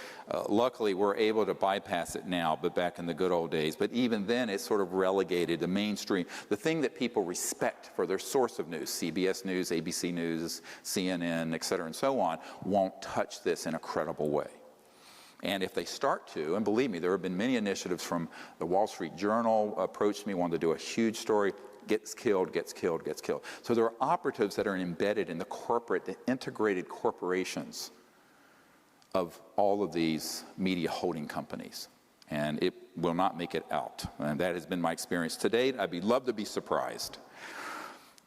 luckily we're able to bypass it now, but back in the good old days. But even then it's sort of relegated to mainstream. The thing that people respect for their source of news, CBS News, ABC News, CNN, et cetera, and so on, won't touch this in a credible way. And if they start to, and believe me, there have been many initiatives from the Wall Street Journal approached me, wanted to do a huge story, gets killed, gets killed, gets killed. So there are operatives that are embedded in the integrated corporations of all of these media holding companies. And it will not make it out. And that has been my experience to date. I'd love to be surprised.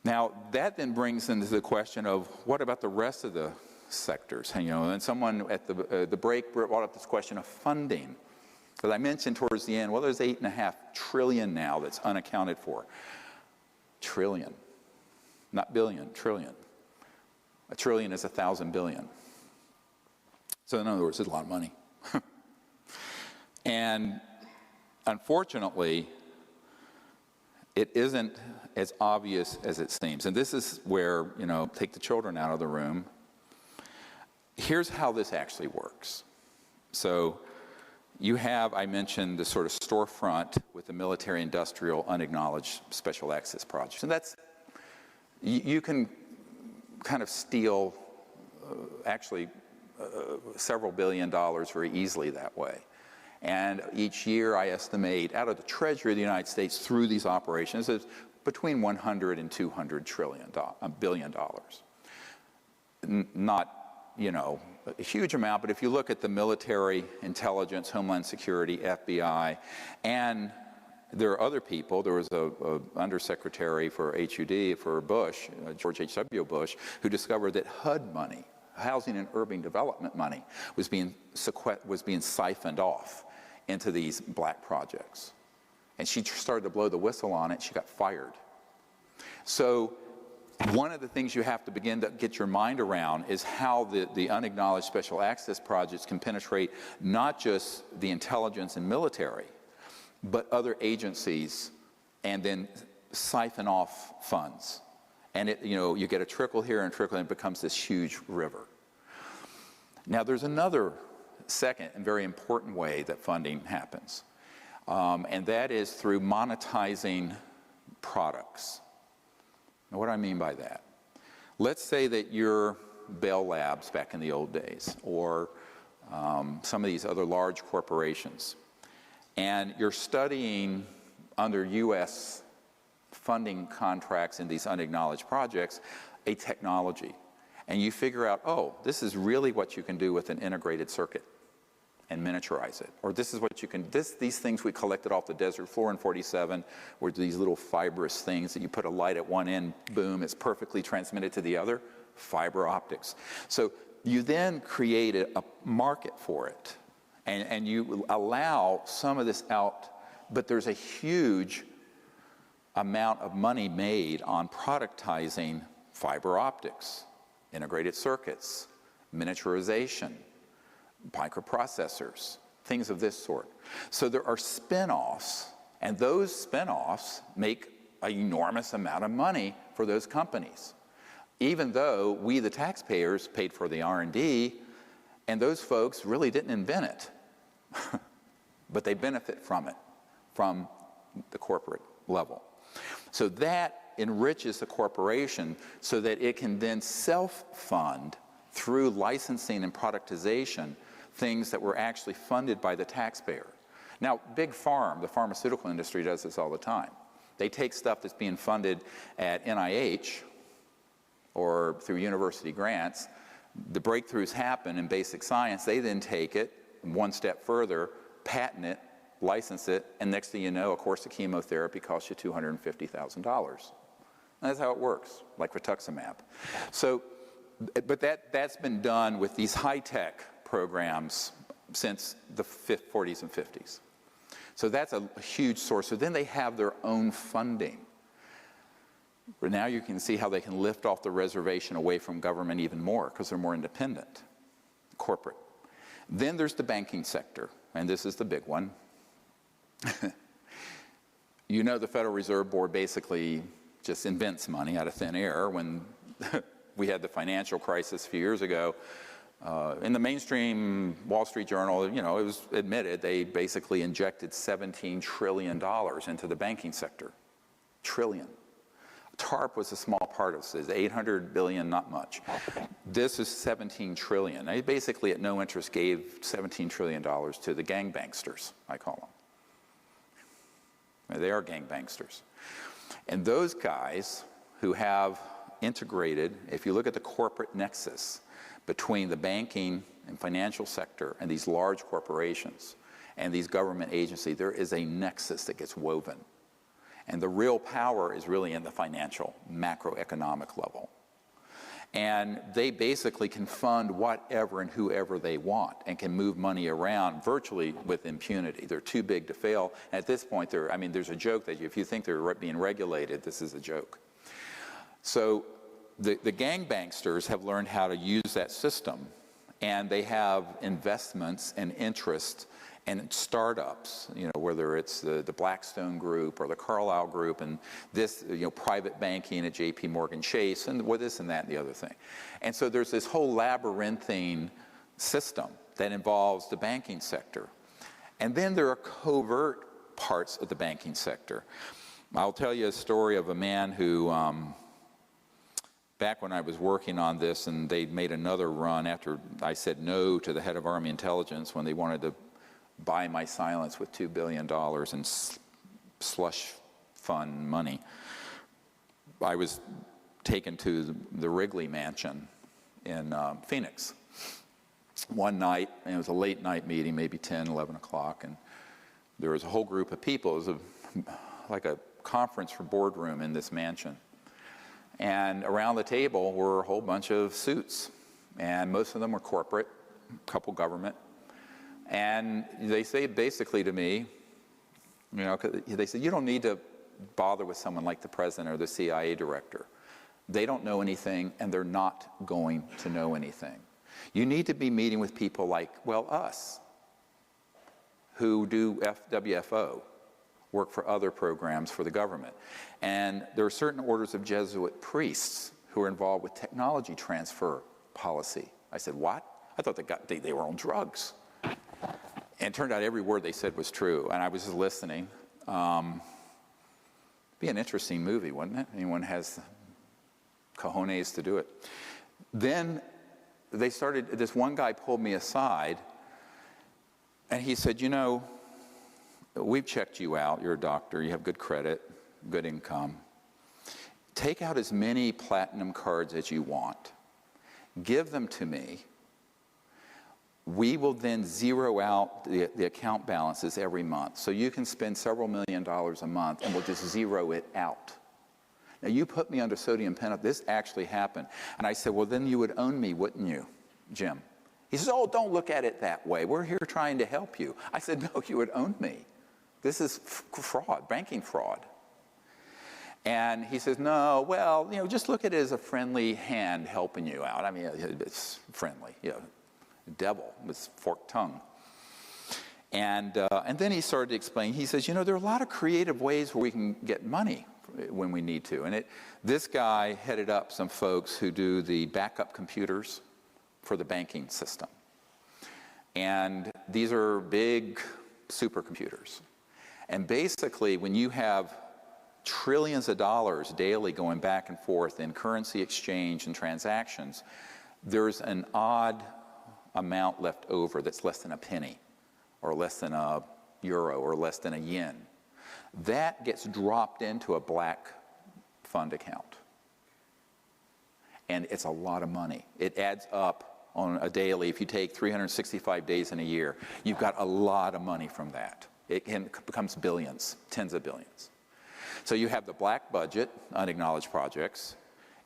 Now, that then brings into the question of what about the rest of the sectors? And someone at the break brought up this question of funding. Because I mentioned towards the end, well, there's $8.5 trillion now that's unaccounted for. Trillion, not billion, trillion. A trillion is 1,000 billion. So in other words, it's a lot of money. And unfortunately, it isn't as obvious as it seems. And this is where, take the children out of the room. Here's how this actually works. So you have, I mentioned, the sort of storefront with the military-industrial unacknowledged special access projects. And that's, you can kind of steal, several billion dollars very easily that way. And each year, I estimate, out of the Treasury of the United States through these operations, is between 100 and 200 billion dollars. Not, a huge amount, but if you look at the military, intelligence, Homeland Security, FBI, and there are other people. There was a undersecretary for HUD for Bush, George H.W. Bush, who discovered that HUD money, housing and urban development money, was being siphoned off into these black projects. And she started to blow the whistle on it. She got fired. So one of the things you have to begin to get your mind around is how the unacknowledged special access projects can penetrate not just the intelligence and military, but other agencies, and then siphon off funds. And you get a trickle here and a trickle, and it becomes this huge river. Now, there's another second and very important way that funding happens, and that is through monetizing products. Now, what do I mean by that? Let's say that you're Bell Labs back in the old days, or some of these other large corporations, and you're studying under U.S. funding contracts in these unacknowledged projects a technology, and you figure out, oh, this is really what you can do with an integrated circuit and miniaturize it. Or this is what you can, these things we collected off the desert floor in 47 were these little fibrous things that you put a light at one end, boom, it's perfectly transmitted to the other, fiber optics. So you then create a market for it, and you allow some of this out, but there's a huge amount of money made on productizing fiber optics, integrated circuits, miniaturization, microprocessors, things of this sort. So there are spin-offs, and those spin-offs make an enormous amount of money for those companies, even though we, the taxpayers, paid for the R&D, and those folks really didn't invent it, but they benefit from it, from the corporate level. So that enriches the corporation so that it can then self-fund through licensing and productization things that were actually funded by the taxpayer. Now, Big Pharma, the pharmaceutical industry, does this all the time. They take stuff that's being funded at NIH or through university grants. The breakthroughs happen in basic science. They then take it one step further, patent it, license it, and next thing you know, a course of chemotherapy costs you $250,000. That's how it works, like rituximab. So, but that's been done with these high-tech programs since the 40s and 50s. So that's a huge source. So then they have their own funding. But now you can see how they can lift off the reservation away from government even more because they're more independent, corporate. Then there's the banking sector, and this is the big one. You know, the Federal Reserve Board basically just invents money out of thin air. When we had the financial crisis a few years ago, in the mainstream Wall Street Journal, it was admitted they basically injected $17 trillion into the banking sector. Trillion. TARP was a small part of this. 800 billion, not much. This is 17 trillion. They basically, at no interest, gave $17 trillion to the gangbanksters, I call them. They are gangbanksters. And those guys who have integrated, if you look at the corporate nexus between the banking and financial sector and these large corporations and these government agencies, there is a nexus that gets woven. And the real power is really in the financial, macroeconomic level. And they basically can fund whatever and whoever they want and can move money around virtually with impunity. They're too big to fail. And at this point, there's a joke that if you think they're being regulated, this is a joke. So the gangbanksters have learned how to use that system, and they have investments and interest and startups, whether it's the Blackstone Group or the Carlyle Group, and this, private banking at J.P. Morgan Chase, and this and that and the other thing. And so there's this whole labyrinthine system that involves the banking sector. And then there are covert parts of the banking sector. I'll tell you a story of a man who, back when I was working on this, and they made another run after I said no to the head of Army Intelligence when they wanted to buy my silence with $2 billion in slush fund money. I was taken to the Wrigley Mansion in Phoenix one night, and it was a late night meeting, maybe 10, 11 o'clock, and there was a whole group of people. It was like a conference for boardroom in this mansion. And around the table were a whole bunch of suits, and most of them were corporate, a couple government. And they say basically to me, they said, you don't need to bother with someone like the president or the CIA director. They don't know anything, and they're not going to know anything. You need to be meeting with people like, us, who do WFO, work for other programs for the government. And there are certain orders of Jesuit priests who are involved with technology transfer policy. I said, what? I thought they were on drugs. And it turned out every word they said was true, and I was just listening. Be an interesting movie, wouldn't it? Anyone has cojones to do it. Then this one guy pulled me aside, and he said, you know, we've checked you out. You're a doctor. You have good credit, good income. Take out as many platinum cards as you want. Give them to me. We will then zero out the account balances every month. So you can spend several $1 million a month, and we'll just zero it out. Now, you put me under sodium penalty. This actually happened. And I said, well, then you would own me, wouldn't you, Jim? He says, oh, don't look at it that way. We're here trying to help you. I said, no, you would own me. This is fraud, banking fraud. And he says, no, well, you know, just look at it as a friendly hand helping you out. I mean, it's friendly, you know. Devil with forked tongue. And then he started to explain. He says, you know, there are a lot of creative ways where we can get money when we need to. And this guy headed up some folks who do the backup computers for the banking system. And these are big supercomputers. And basically, when you have trillions of dollars daily going back and forth in currency exchange and transactions, there's an odd amount left over that's less than a penny, or less than a euro, or less than a yen. That gets dropped into a black fund account. And it's a lot of money. It adds up on a daily. If you take 365 days in a year, you've got a lot of money from that. It becomes billions, tens of billions. So you have the black budget, unacknowledged projects.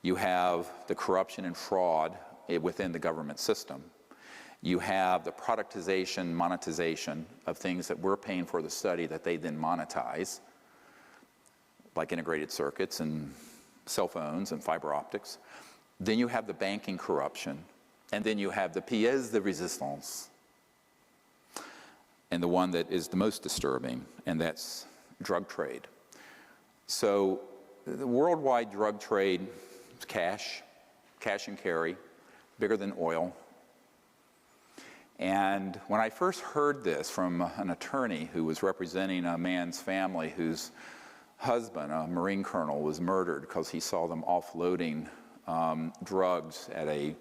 You have the corruption and fraud within the government system. You have the productization, monetization of things that we're paying for the study that they then monetize, like integrated circuits and cell phones and fiber optics. Then you have the banking corruption. And then you have the pièce de résistance. And the one that is the most disturbing, and that's drug trade. So the worldwide drug trade is cash and carry, bigger than oil. And when I first heard this from an attorney who was representing a man's family whose husband, a Marine colonel, was murdered because he saw them offloading drugs at a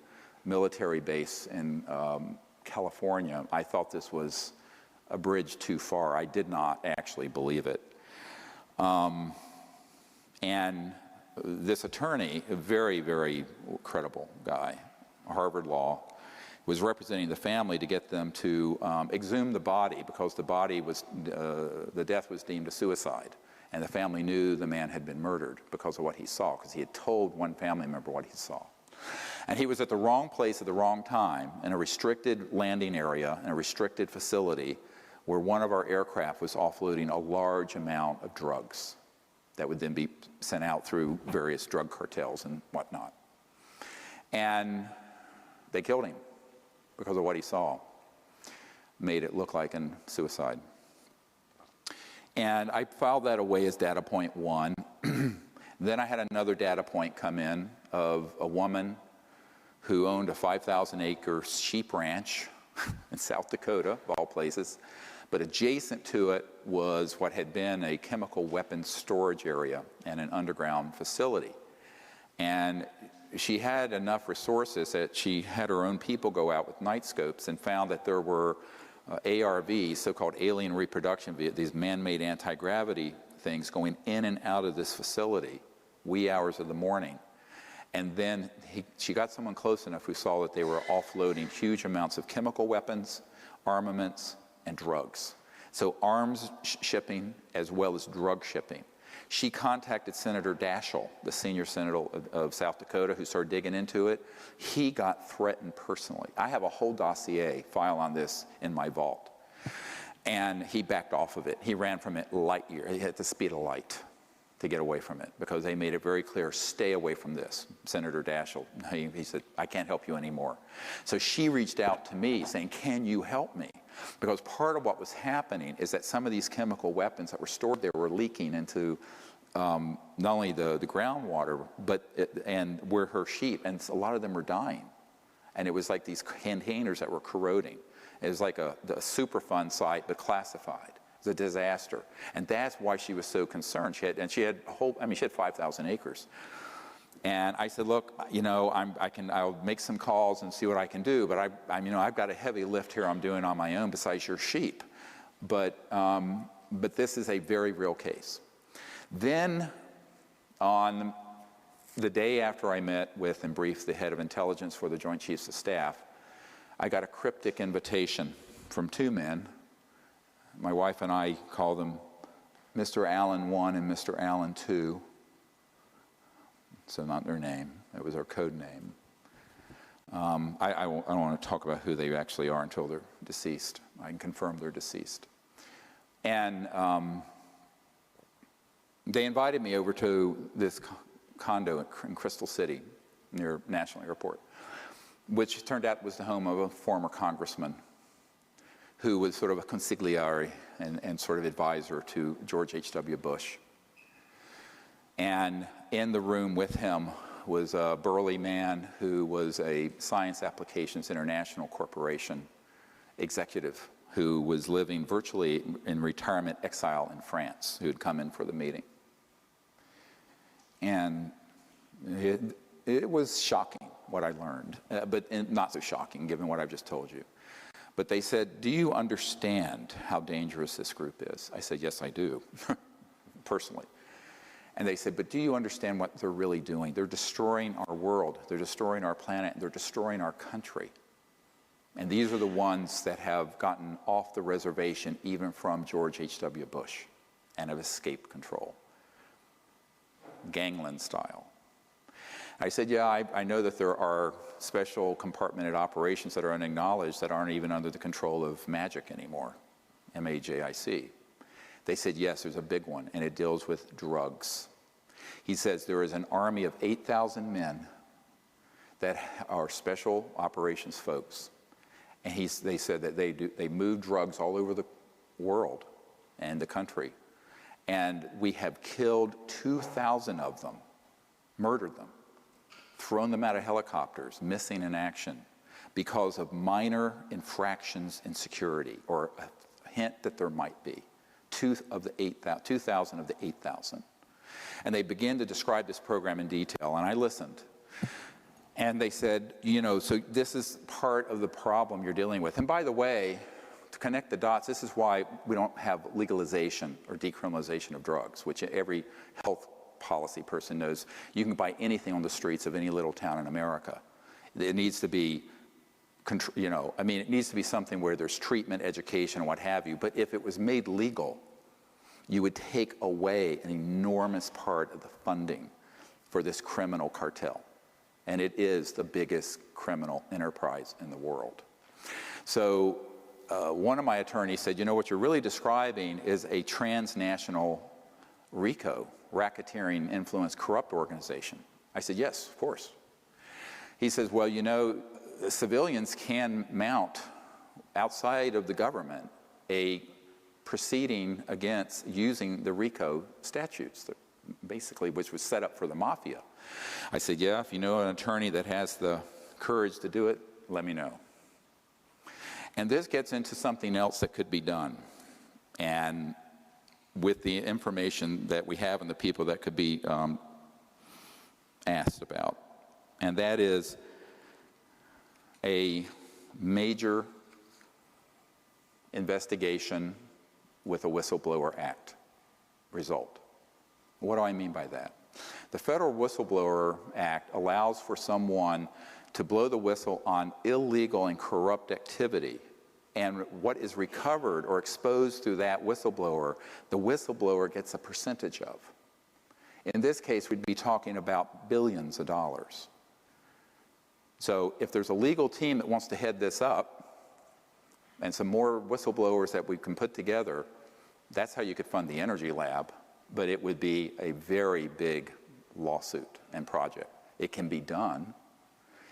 military base in California, I thought this was a bridge too far. I did not actually believe it. And this attorney, a very, very credible guy, Harvard Law, was representing the family to get them to exhume the body because the body was, the death was deemed a suicide. And the family knew the man had been murdered because of what he saw, because he had told one family member what he saw. And he was at the wrong place at the wrong time in a restricted landing area, in a restricted facility, where one of our aircraft was offloading a large amount of drugs that would then be sent out through various drug cartels and whatnot. And they killed him because of what he saw. Made it look like a suicide. And I filed that away as data point 1. Then I had another data point come in of a woman who owned a 5,000-acre sheep ranch in South Dakota, of all places. But adjacent to it was what had been a chemical weapons storage area and an underground facility. And she had enough resources that she had her own people go out with night scopes and found that there were ARVs, so-called alien reproduction, these man-made anti-gravity things going in and out of this facility, wee hours of the morning. And then she got someone close enough who saw that they were offloading huge amounts of chemical weapons, armaments, and drugs. So arms shipping as well as drug shipping. She contacted Senator Daschle, the senior senator of South Dakota, who started digging into it. He got threatened personally. I have a whole dossier file on this in my vault. And he backed off of it. He ran from it light year. He had the speed of light. to get away from it because they made it very clear, stay away from this. Senator Daschle, he said, I can't help you anymore. So she reached out to me saying, can you help me? Because part of what was happening is that some of these chemical weapons that were stored there were leaking into not only the groundwater, and where her sheep, and a lot of them were dying. And it was like these containers that were corroding. It was like a Superfund site, but classified. It was a disaster. And that's why she was so concerned. She had 5,000 acres. And I said, look, I'll make some calls and see what I can do, but I've got a heavy lift here I'm doing on my own besides your sheep. But this is a very real case. Then on the day after I met with and briefed the head of intelligence for the Joint Chiefs of Staff, I got a cryptic invitation from two men. My wife and I call them Mr. Allen 1 and Mr. Allen 2. So not their name. It was our code name. I don't want to talk about who they actually are until they're deceased. I can confirm they're deceased. And they invited me over to this condo in Crystal City near National Airport, which turned out was the home of a former congressman who was sort of a consigliere and sort of advisor to George H.W. Bush. And in the room with him was a burly man who was a Science Applications International Corporation executive who was living virtually in retirement exile in France, who had come in for the meeting. And it was shocking what I learned, but not so shocking given what I've just told you. But they said, do you understand how dangerous this group is? I said, yes, I do, personally. And they said, but do you understand what they're really doing? They're destroying our world, they're destroying our planet, they're destroying our country. And these are the ones that have gotten off the reservation even from George H.W. Bush and have escaped control. Gangland style. I said, yeah, I know that there are special compartmented operations that are unacknowledged that aren't even under the control of MAGIC anymore, M-A-J-I-C. They said, yes, there's a big one, and it deals with drugs. He says there is an army of 8,000 men that are special operations folks. And they said that they move drugs all over the world and the country. And we have killed 2,000 of them, murdered them, thrown them out of helicopters, missing in action, because of minor infractions in security, or a hint that there might be. 2,000 of the 8,000. And they began to describe this program in detail, and I listened. And they said, so this is part of the problem you're dealing with. And by the way, to connect the dots, this is why we don't have legalization or decriminalization of drugs, which every health policy person knows. You can buy anything on the streets of any little town in America. It needs to be, it needs to be something where there's treatment, education, and what have you. But if it was made legal, you would take away an enormous part of the funding for this criminal cartel. And it is the biggest criminal enterprise in the world. So one of my attorneys said, what you're really describing is a transnational RICO, racketeering, influence, corrupt organization. I said, yes, of course. He says, well, civilians can mount, outside of the government, a proceeding against using the RICO statutes, basically, which was set up for the mafia. I said, yeah, if you know an attorney that has the courage to do it, let me know. And this gets into something else that could be done. And with the information that we have and the people that could be asked about. And that is a major investigation with a Whistleblower Act result. What do I mean by that? The Federal Whistleblower Act allows for someone to blow the whistle on illegal and corrupt activity, and what is recovered or exposed through that whistleblower, the whistleblower gets a percentage of. In this case, we'd be talking about billions of dollars. So if there's a legal team that wants to head this up, and some more whistleblowers that we can put together, that's how you could fund the energy lab, but it would be a very big lawsuit and project. It can be done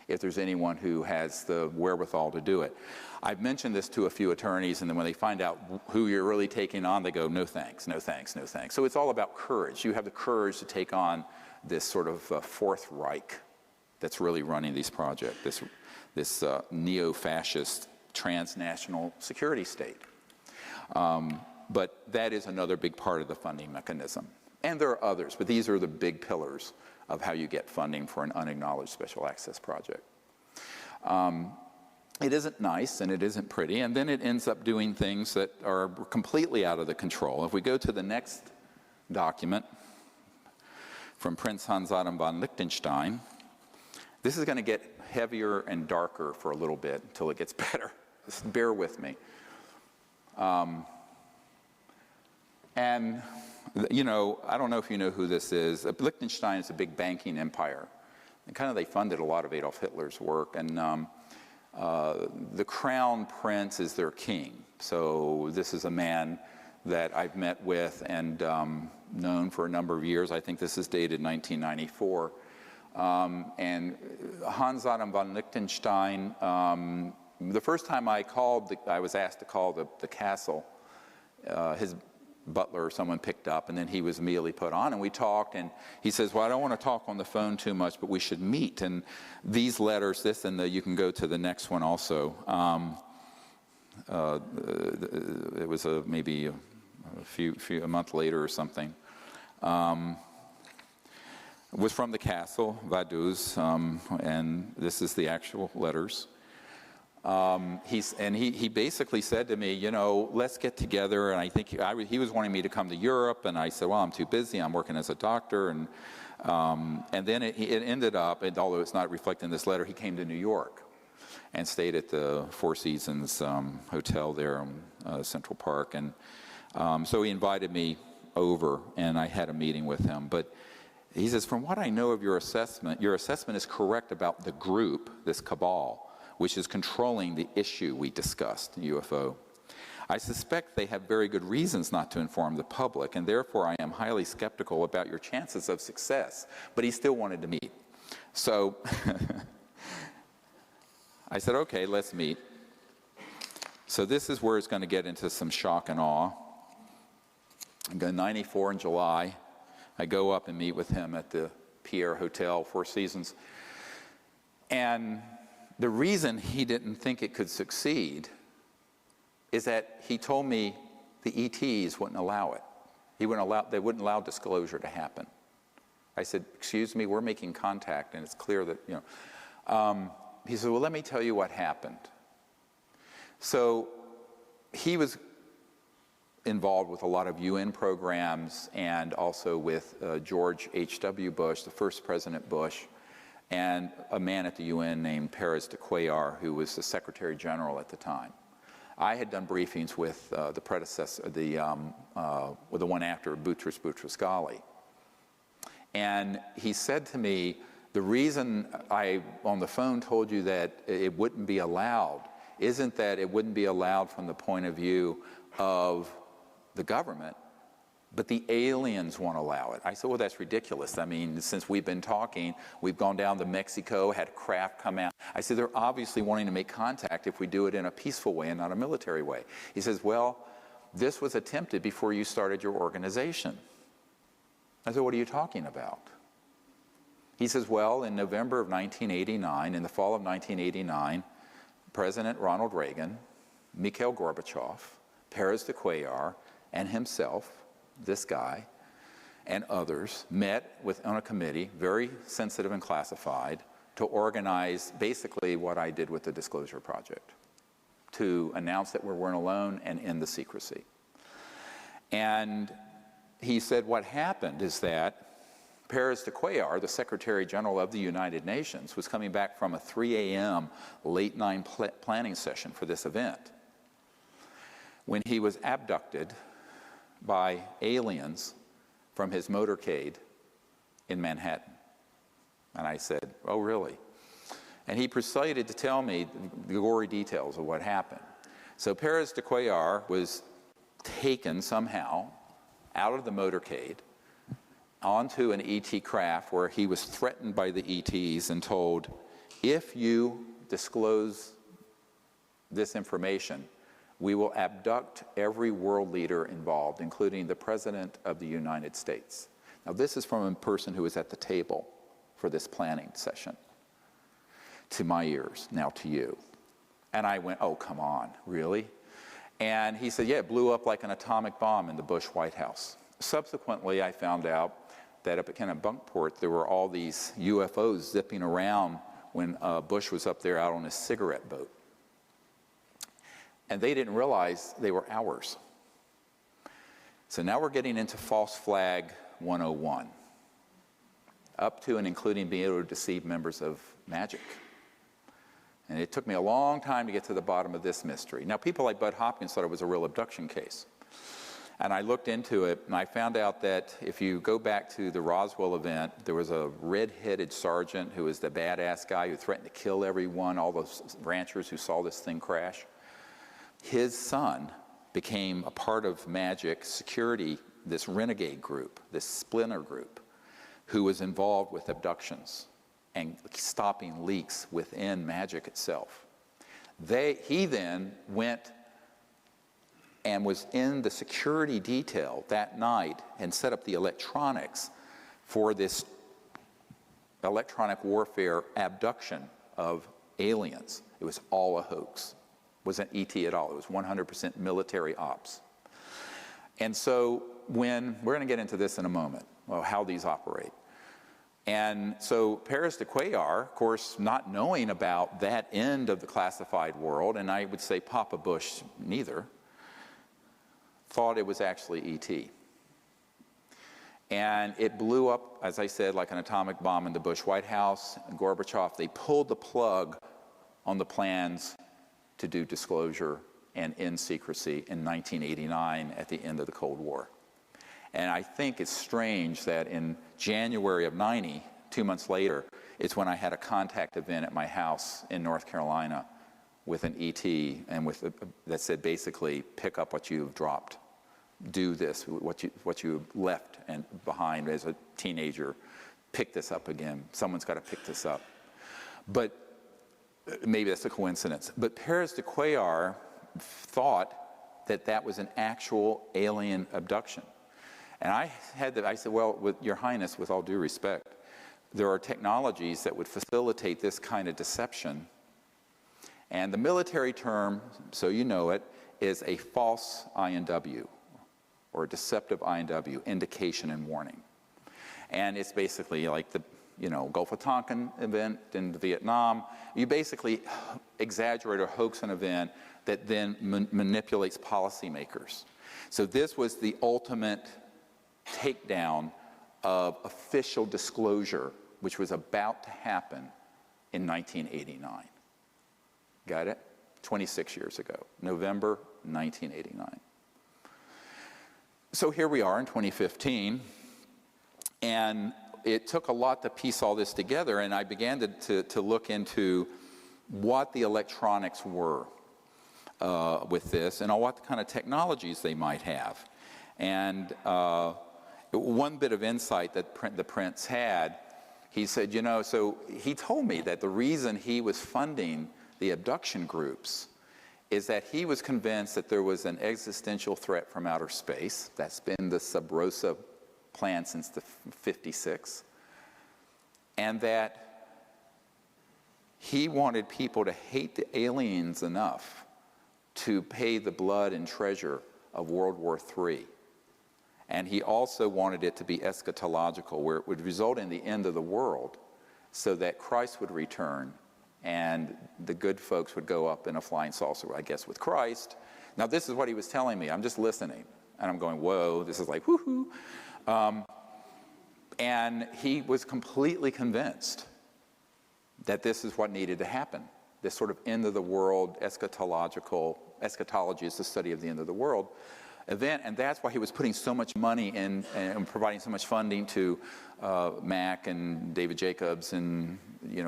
if there's anyone who has the wherewithal to do it. I've mentioned this to a few attorneys, and then when they find out who you're really taking on, they go, no thanks, no thanks, no thanks. So it's all about courage. You have the courage to take on this sort of Fourth Reich that's really running these projects, this neo-fascist transnational security state. But that is another big part of the funding mechanism. And there are others, but these are the big pillars of how you get funding for an unacknowledged special access project. It isn't nice and it isn't pretty, and then it ends up doing things that are completely out of the control. If we go to the next document from Prince Hans Adam von Liechtenstein, this is going to get heavier and darker for a little bit until it gets better. Just bear with me. And, you know, I don't know if you know who this is. Liechtenstein is a big banking empire. And kind of they funded a lot of Adolf Hitler's work. And the crown prince is their king. So this is a man that I've met with and known for a number of years. I think this is dated 1994. And Hans Adam von Liechtenstein, the first time I called, I was asked to call the castle. His butler or someone picked up, and then he was immediately put on, and we talked, and he says, well, I don't want to talk on the phone too much, but we should meet. And these letters, this and you can go to the next one also. It was maybe a month later or something. It was from the castle, Vaduz, and this is the actual letters. He basically said to me, you know, let's get together, and I think he was wanting me to come to Europe, and I said, well, I'm too busy, I'm working as a doctor, and then it ended up, although it's not reflected in this letter, he came to New York and stayed at the Four Seasons Hotel there in Central Park, and so he invited me over, and I had a meeting with him, but he says, from what I know of your assessment is correct about the group, this cabal, which is controlling the issue we discussed, UFO. I suspect they have very good reasons not to inform the public, and therefore I am highly skeptical about your chances of success. But he still wanted to meet. So I said, okay, let's meet. So this is where it's going to get into some shock and awe. I'm going 94 in July. I go up and meet with him at the Pierre Hotel, Four Seasons. And the reason he didn't think it could succeed is that he told me the ETs wouldn't allow it. They wouldn't allow disclosure to happen. I said, excuse me, we're making contact, and it's clear that, you know. He said, well, let me tell you what happened. So he was involved with a lot of UN programs and also with George H.W. Bush, the first President Bush, and a man at the UN named Pérez de Cuellar, who was the Secretary General at the time. I had done briefings with the predecessor, with the one after Boutros Boutros-Ghali. And he said to me, the reason I, on the phone, told you that it wouldn't be allowed isn't that it wouldn't be allowed from the point of view of the government, but the aliens won't allow it. I said, well, that's ridiculous. I mean, since we've been talking, we've gone down to Mexico, had a craft come out. I said, they're obviously wanting to make contact if we do it in a peaceful way and not a military way. He says, well, this was attempted before you started your organization. I said, what are you talking about? He says, well, in November of 1989, in the fall of 1989, President Ronald Reagan, Mikhail Gorbachev, Pérez de Cuellar, and himself, this guy, and others met on a committee, very sensitive and classified, to organize basically what I did with the Disclosure Project, to announce that we weren't alone and end the secrecy. And he said what happened is that Pérez de Cuellar, the Secretary General of the United Nations, was coming back from a 3 a.m. late night planning session for this event when he was abducted by aliens from his motorcade in Manhattan. And I said, oh, really? And he proceeded to tell me the gory details of what happened. So Pérez de Cuellar was taken somehow out of the motorcade onto an ET craft where he was threatened by the ETs and told, if you disclose this information, we will abduct every world leader involved, including the President of the United States. Now, this is from a person who was at the table for this planning session. To my ears, now to you. And I went, oh, come on, really? And he said, yeah, it blew up like an atomic bomb in the Bush White House. Subsequently, I found out that up at Kennebunkport, there were all these UFOs zipping around when Bush was up there out on his cigarette boat. And they didn't realize they were ours. So now we're getting into false flag 101, up to and including being able to deceive members of Magic. And it took me a long time to get to the bottom of this mystery. Now, people like Bud Hopkins thought it was a real abduction case. And I looked into it, and I found out that if you go back to the Roswell event, there was a red-headed sergeant who was the badass guy who threatened to kill everyone, all those ranchers who saw this thing crash. His son became a part of Magic security, this renegade group, this splinter group, who was involved with abductions and stopping leaks within Magic itself. He then went and was in the security detail that night and set up the electronics for this electronic warfare abduction of aliens. It was all a hoax. It wasn't ET at all. It was 100% military ops. And so we're going to get into this in a moment, how these operate. And so Paris de Cuellar, of course, not knowing about that end of the classified world, and I would say Papa Bush neither, thought it was actually ET. And it blew up, as I said, like an atomic bomb in the Bush White House. And Gorbachev, they pulled the plug on the plans to do disclosure and end secrecy in 1989 at the end of the Cold War. And I think it's strange that in January of 90, 2 months later, it's when I had a contact event at my house in North Carolina with an ET and that said basically, pick up what you've dropped. Do this, what you left and behind as a teenager. Pick this up again. Someone's got to pick this up. But maybe that's a coincidence. But Paris de Cuellar thought that that was an actual alien abduction. And I said, well, with Your Highness, with all due respect, there are technologies that would facilitate this kind of deception. And the military term, so you know it, is a false INW, or a deceptive INW, indication and warning. And it's basically like the Gulf of Tonkin event in Vietnam. You basically exaggerate or hoax an event that then manipulates policymakers. So this was the ultimate takedown of official disclosure, which was about to happen in 1989. Got it? 26 years ago, November 1989. So here we are in 2015, and it took a lot to piece all this together, and I began to look into what the electronics were with this and what kind of technologies they might have. And one bit of insight that the prince had, he said, so he told me that the reason he was funding the abduction groups is that he was convinced that there was an existential threat from outer space. That's been the Sub Rosa plan since the 56. And that he wanted people to hate the aliens enough to pay the blood and treasure of World War III. And he also wanted it to be eschatological, where it would result in the end of the world so that Christ would return and the good folks would go up in a flying saucer, I guess, with Christ. Now, this is what he was telling me. I'm just listening. And I'm going, whoa, this is like, woohoo. And he was completely convinced that this is what needed to happen. This sort of end of the world eschatology is the study of the end of the world. event, and that's why he was putting so much money in and providing so much funding to Mack and David Jacobs and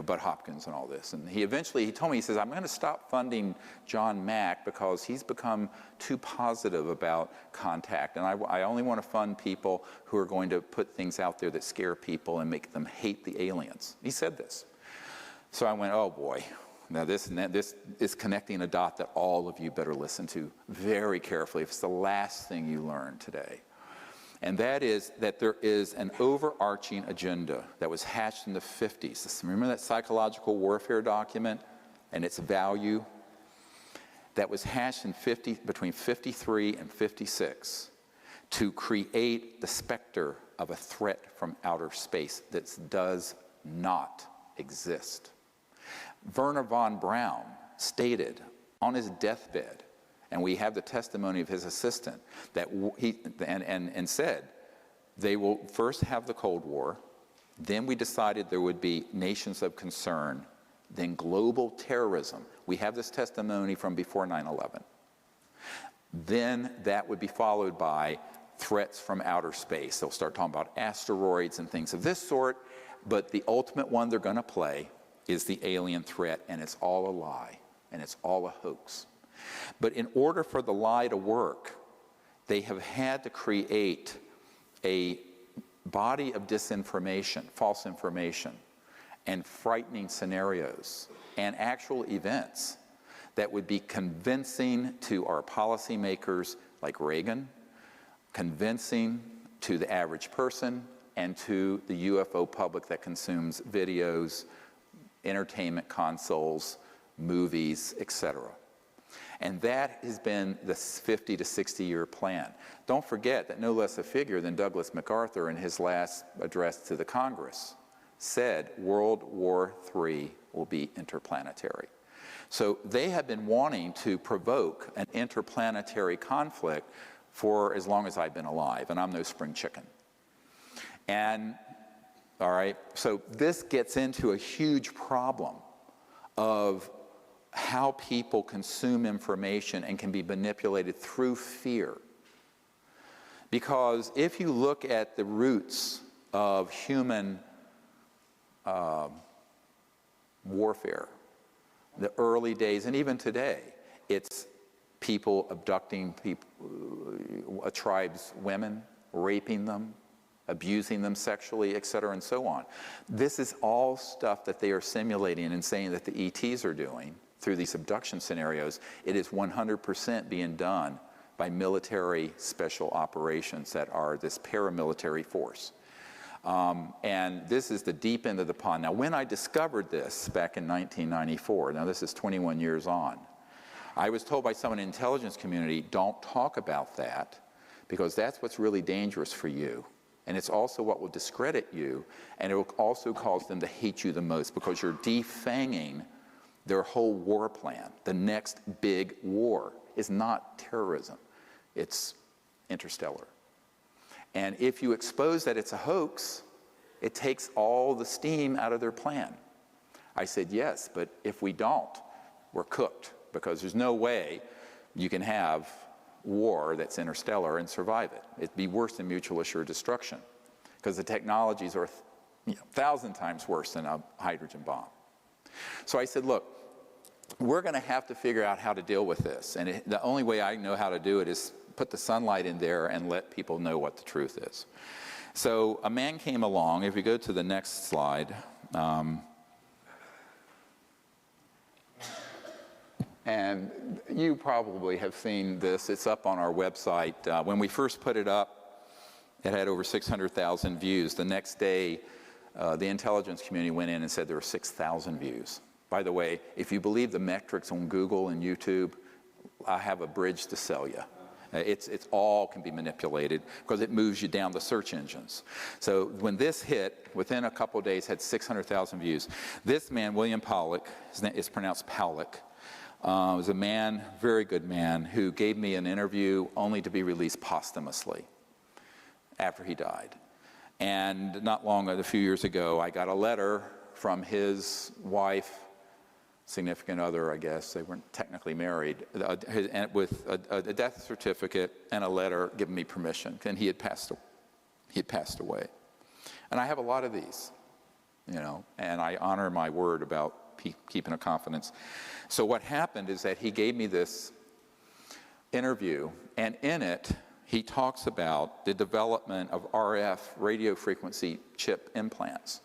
Bud Hopkins and all this. And he told me, he says, I'm going to stop funding John Mack because he's become too positive about contact, and I only want to fund people who are going to put things out there that scare people and make them hate the aliens. He said this. So I went, oh boy. Now this is connecting a dot that all of you better listen to very carefully if it's the last thing you learn today. And that is that there is an overarching agenda that was hatched in the 50s. Remember that psychological warfare document and its value? That was hatched between 53 and 56 to create the specter of a threat from outer space that does not exist. Werner von Braun stated on his deathbed, and we have the testimony of his assistant, that and said, they will first have the Cold War, then we decided there would be nations of concern, then global terrorism. We have this testimony from before 9/11. Then that would be followed by threats from outer space. They'll start talking about asteroids and things of this sort, but the ultimate one they're going to play is the alien threat, and it's all a lie, and it's all a hoax. But in order for the lie to work, they have had to create a body of disinformation, false information, and frightening scenarios, and actual events that would be convincing to our policymakers like Reagan, convincing to the average person, and to the UFO public that consumes videos, entertainment consoles, movies, etc. And that has been the 50 to 60-year plan. Don't forget that no less a figure than Douglas MacArthur in his last address to the Congress said World War III will be interplanetary. So they have been wanting to provoke an interplanetary conflict for as long as I've been alive, and I'm no spring chicken. And all right, so this gets into a huge problem of how people consume information and can be manipulated through fear. Because if you look at the roots of human warfare, the early days, and even today, it's people abducting a tribe's women, raping them, abusing them sexually, etc., and so on. This is all stuff that they are simulating and saying that the ETs are doing through these abduction scenarios. It is 100% being done by military special operations that are this paramilitary force. And this is the deep end of the pond. Now, when I discovered this back in 1994, now this is 21 years on, I was told by someone in the intelligence community, don't talk about that, because that's what's really dangerous for you. And it's also what will discredit you, and it will also cause them to hate you the most, because you're defanging their whole war plan. The next big war is not terrorism, it's interstellar. And if you expose that it's a hoax, it takes all the steam out of their plan. I said, yes, but if we don't, we're cooked, because there's no way you can have war that's interstellar and survive it. It'd be worse than mutual assured destruction, because the technologies are 1,000 times worse than a hydrogen bomb. So I said, look, we're going to have to figure out how to deal with this, and the only way I know how to do it is put the sunlight in there and let people know what the truth is. So a man came along. If we go to the next slide, and you probably have seen this. It's up on our website. When we first put it up, it had over 600,000 views. The next day, the intelligence community went in and said there were 6,000 views. By the way, if you believe the metrics on Google and YouTube, I have a bridge to sell you. It's all can be manipulated because it moves you down the search engines. So when this hit, within a couple of days, had 600,000 views. This man, William Pollock, his name is pronounced Powlick, was a man, very good man, who gave me an interview only to be released posthumously after he died. And not long, a few years ago, I got a letter from his wife, significant other, I guess, they weren't technically married, with a death certificate and a letter giving me permission, and he had passed away. And I have a lot of these, you know, and I honor my word about keeping a confidence. So what happened is that he gave me this interview, and in it, he talks about the development of RF radio frequency chip implants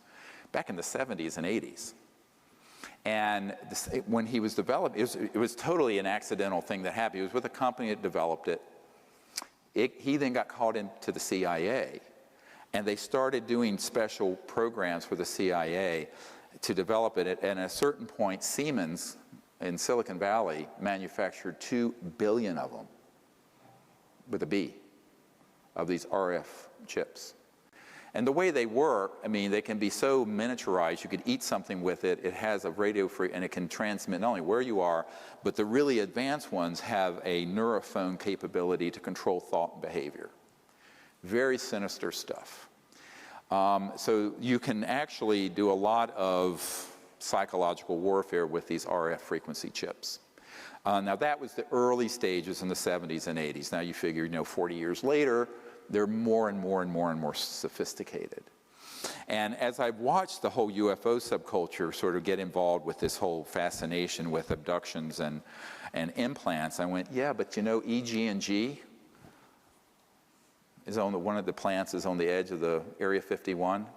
back in the 70s and 80s. And when he was developing, it was totally an accidental thing that happened. He was with a company that developed it. He then got called into the CIA, and they started doing special programs for the CIA to develop it. And at a certain point, Siemens in Silicon Valley manufactured 2 billion of them, with a B, of these RF chips. And the way they work, I mean, they can be so miniaturized, you could eat something with it, it has a radio and it can transmit not only where you are, but the really advanced ones have a neurophone capability to control thought and behavior. Very sinister stuff. So you can actually do a lot of psychological warfare with these RF frequency chips. Now that was the early stages in the 70s and 80s. Now you figure, you know, 40 years later, they're more and more and more and more sophisticated. And as I've watched the whole UFO subculture sort of get involved with this whole fascination with abductions and implants, I went, yeah, but you know, EG&G is on one of the plants is on the edge of the Area 51.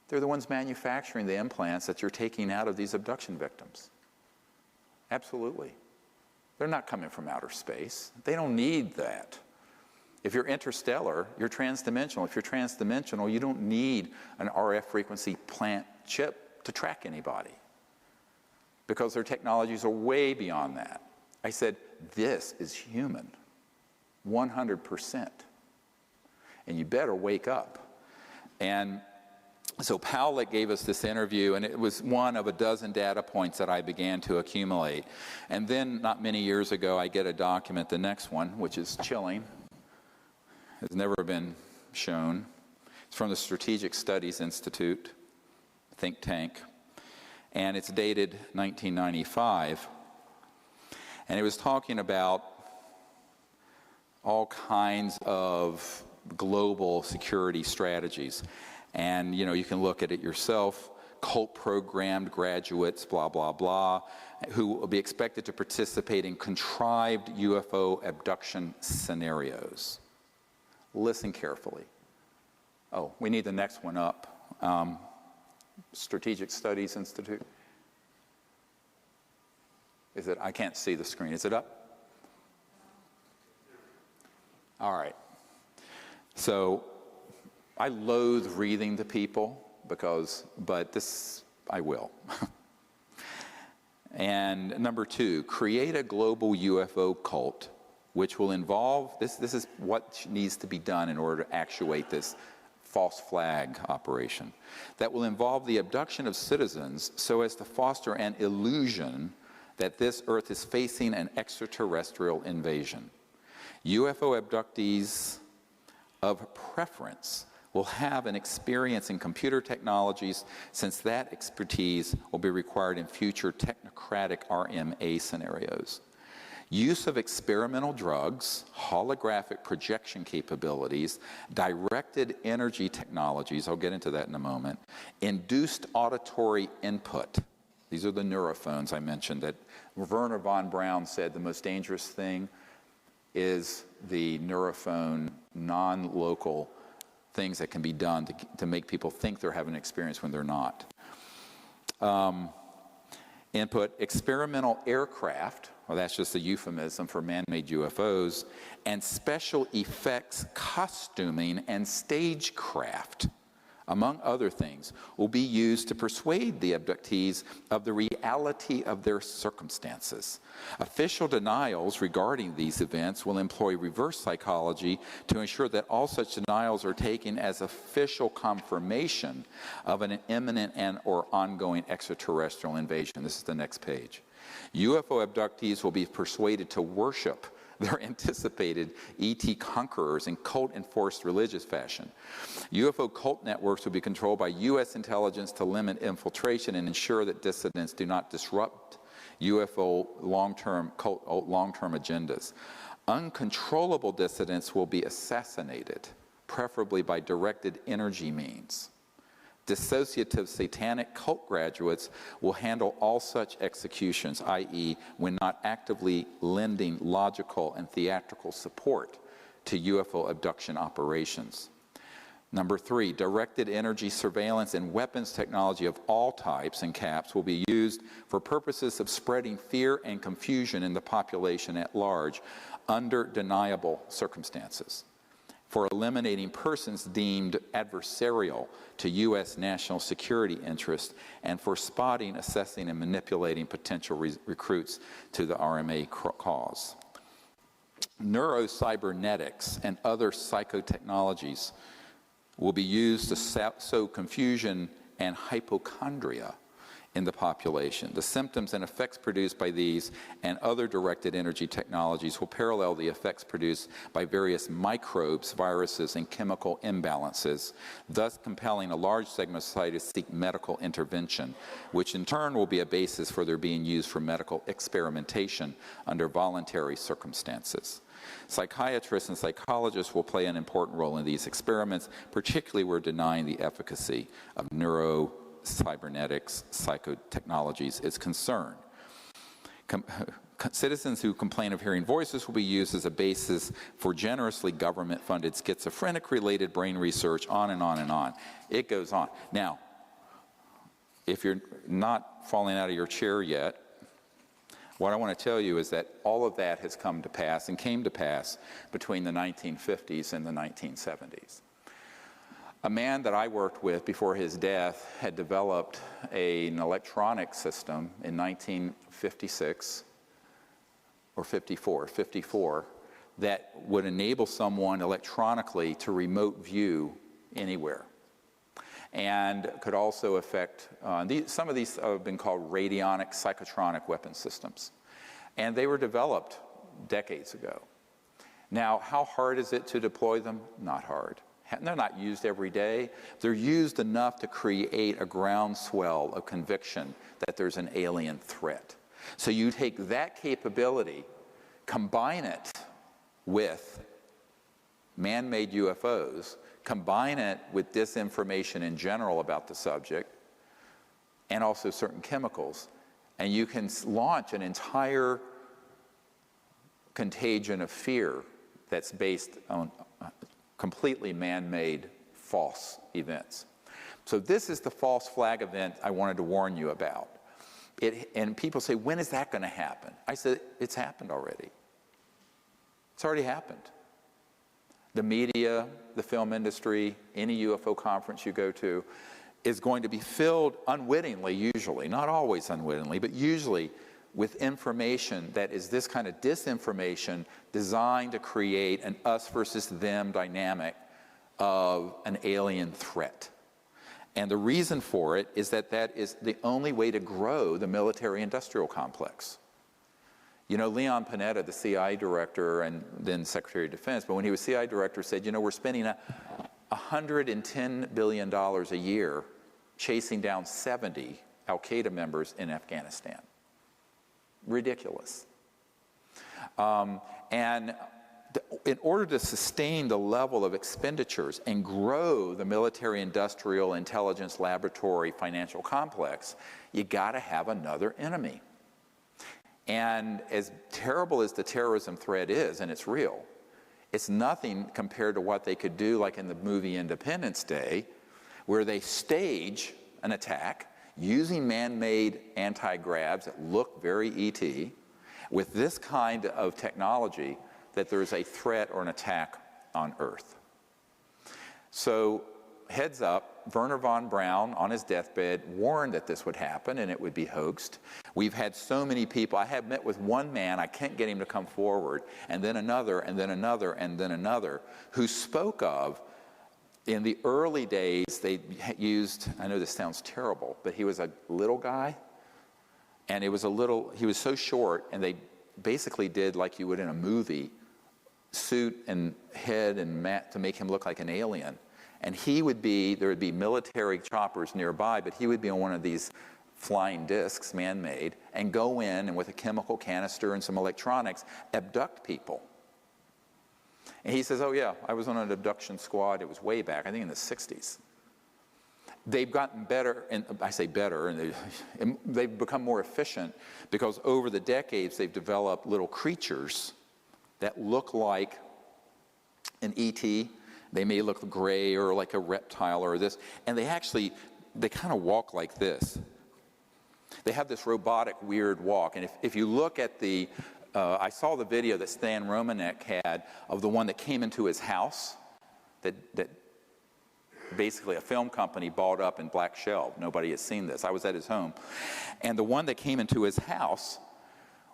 They're the ones manufacturing the implants that you're taking out of these abduction victims. Absolutely. They're not coming from outer space. They don't need that. If you're interstellar, you're transdimensional. If you're transdimensional, you don't need an RF frequency plant chip to track anybody, because their technologies are way beyond that. I said, this is human, 100%. And you better wake up. And so Powlett gave us this interview, and it was one of a dozen data points that I began to accumulate. And then, not many years ago, I get a document, the next one, which is chilling. Has never been shown. It's from the Strategic Studies Institute, think tank, and it's dated 1995. And it was talking about all kinds of global security strategies. And, you know, you can look at it yourself. Cult-programmed graduates, blah, blah, blah, who will be expected to participate in contrived UFO abduction scenarios. Listen carefully. Oh, we need the next one up. Strategic Studies Institute. Is it? I can't see the screen. Is it up? All right. So I loathe reading to people but this I will. And number 2, create a global UFO cult, which will involve, this is what needs to be done in order to actuate this false flag operation, that will involve the abduction of citizens so as to foster an illusion that this Earth is facing an extraterrestrial invasion. UFO abductees of preference will have an experience in computer technologies, since that expertise will be required in future technocratic RMA scenarios. Use of experimental drugs, holographic projection capabilities, directed energy technologies, I'll get into that in a moment, induced auditory input. These are the neurophones I mentioned that Werner von Braun said the most dangerous thing is the neurophone, non-local things that can be done to make people think they're having an experience when they're not. Input, experimental aircraft, well, that's just a euphemism for man-made UFOs, and special effects costuming and stagecraft, among other things, will be used to persuade the abductees of the reality of their circumstances. Official denials regarding these events will employ reverse psychology to ensure that all such denials are taken as official confirmation of an imminent and/or ongoing extraterrestrial invasion. This is the next page. UFO abductees will be persuaded to worship their anticipated ET conquerors in cult-enforced religious fashion. UFO cult networks will be controlled by U.S. intelligence to limit infiltration and ensure that dissidents do not disrupt UFO long-term agendas. Uncontrollable dissidents will be assassinated, preferably by directed energy means. Dissociative satanic cult graduates will handle all such executions, i.e., when not actively lending logical and theatrical support to UFO abduction operations. Number 3, directed energy surveillance and weapons technology of all types and caps will be used for purposes of spreading fear and confusion in the population at large under deniable circumstances, for eliminating persons deemed adversarial to U.S. national security interests, and for spotting, assessing, and manipulating potential recruits to the RMA cause. Neurocybernetics and other psychotechnologies will be used to sow confusion and hypochondria in the population. The symptoms and effects produced by these and other directed energy technologies will parallel the effects produced by various microbes, viruses, and chemical imbalances, thus compelling a large segment of society to seek medical intervention, which in turn will be a basis for their being used for medical experimentation under voluntary circumstances. Psychiatrists and psychologists will play an important role in these experiments, particularly where denying the efficacy of neurocybernetics psychotechnologies is concerned. Citizens who complain of hearing voices will be used as a basis for generously government-funded schizophrenic-related brain research, on and on and on. It goes on. Now, if you're not falling out of your chair yet, what I want to tell you is that all of that has come to pass and came to pass between the 1950s and the 1970s. A man that I worked with before his death had developed an electronic system in 1956 or 54, that would enable someone electronically to remote view anywhere, and could also affect, some of these have been called radionic psychotronic weapon systems. And they were developed decades ago. Now, how hard is it to deploy them? Not hard. They're not used every day. They're used enough to create a groundswell of conviction that there's an alien threat. So you take that capability, combine it with man-made UFOs, combine it with disinformation in general about the subject, and also certain chemicals, and you can launch an entire contagion of fear that's based on completely man-made false events. So this is the false flag event I wanted to warn you about. And people say, when is that going to happen? I said, it's happened already. It's already happened. The media, the film industry, any UFO conference you go to is going to be filled unwittingly, usually, not always unwittingly, but usually with information that is this kind of disinformation designed to create an us versus them dynamic of an alien threat. And the reason for it is that that is the only way to grow the military-industrial complex. You know, Leon Panetta, the CIA director and then Secretary of Defense, but when he was CIA director, said, you know, we're spending $110 billion a year chasing down 70 al-Qaeda members in Afghanistan. Ridiculous. And in order to sustain the level of expenditures and grow the military-industrial intelligence laboratory financial complex, you got to have another enemy. And as terrible as the terrorism threat is, and it's real, it's nothing compared to what they could do, like in the movie Independence Day, where they stage an attack using man-made anti-gravs that look very ET, with this kind of technology, that there's a threat or an attack on Earth. So, heads up, Wernher von Braun, on his deathbed, warned that this would happen and it would be hoaxed. We've had so many people. I have met with one man, I can't get him to come forward, and then another, and then another, and then another, who spoke of, in the early days, they used, I know this sounds terrible, but he was a little guy, and he was so short, and they basically did like you would in a movie, suit and head and mat to make him look like an alien. And there would be military choppers nearby, but he would be on one of these flying discs, man-made, and go in and with a chemical canister and some electronics, abduct people. And he says, oh yeah, I was on an abduction squad. It was way back, I think in the 60s. They've gotten better, and I say better, and they've become more efficient because over the decades they've developed little creatures that look like an ET. They may look gray or like a reptile or this, and they kind of walk like this. They have this robotic, weird walk, and if you look at I saw the video that Stan Romanek had of the one that came into his house, that basically a film company bought up and black shelved. Nobody has seen this. I was at his home. And the one that came into his house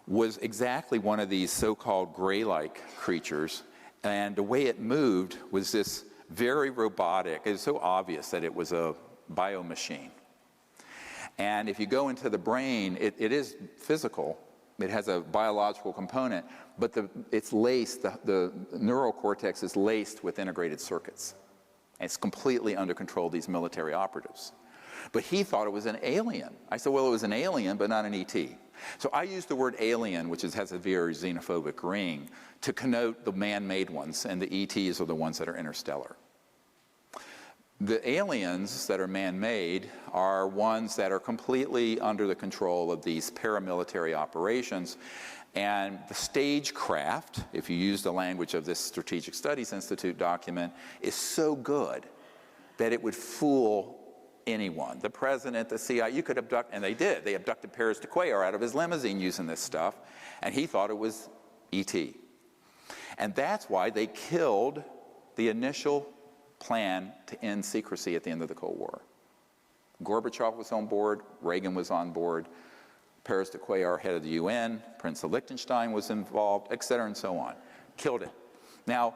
was exactly one of these so-called gray-like creatures. And the way it moved was this very robotic. It was so obvious that it was a biomachine. And if you go into the brain, it is physical. It has a biological component, but it's laced, the neural cortex is laced with integrated circuits. And it's completely under control of these military operatives. But he thought it was an alien. I said, well, it was an alien, but not an ET. So I used the word alien, which has a very xenophobic ring, to connote the man-made ones, and the ETs are the ones that are interstellar. The aliens that are man-made are ones that are completely under the control of these paramilitary operations. And the stagecraft, if you use the language of this Strategic Studies Institute document, is so good that it would fool anyone. The president, the CIA, you could abduct, and they did. They abducted Paris de Cuellar out of his limousine using this stuff, and he thought it was ET. And that's why they killed the initial plan to end secrecy at the end of the Cold War. Gorbachev was on board, Reagan was on board, Paris de Cuellar, head of the UN, Prince of Liechtenstein was involved, et cetera, and so on. Killed it. Now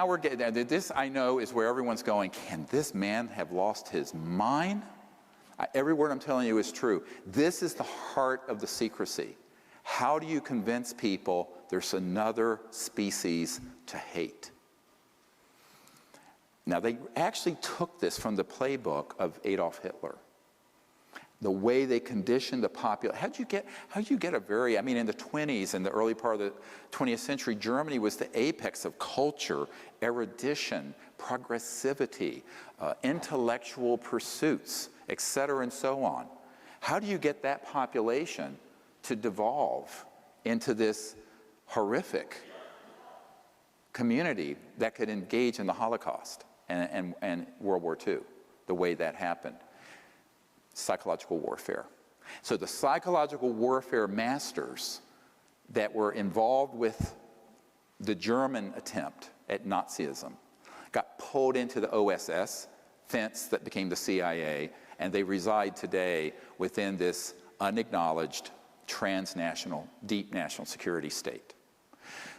we're getting, this I know is where everyone's going, can this man have lost his mind? Every word I'm telling you is true. This is the heart of the secrecy. How do you convince people there's another species to hate? Now, they actually took this from the playbook of Adolf Hitler. The way they conditioned the population. How'd you get a very, I mean, in the 20s and the early part of the 20th century, Germany was the apex of culture, erudition, progressivity, intellectual pursuits, et cetera, and so on. How do you get that population to devolve into this horrific community that could engage in the Holocaust and World War II, the way that happened? Psychological warfare. So the psychological warfare masters that were involved with the German attempt at Nazism got pulled into the OSS, thence that became the CIA, and they reside today within this unacknowledged transnational, deep national security state.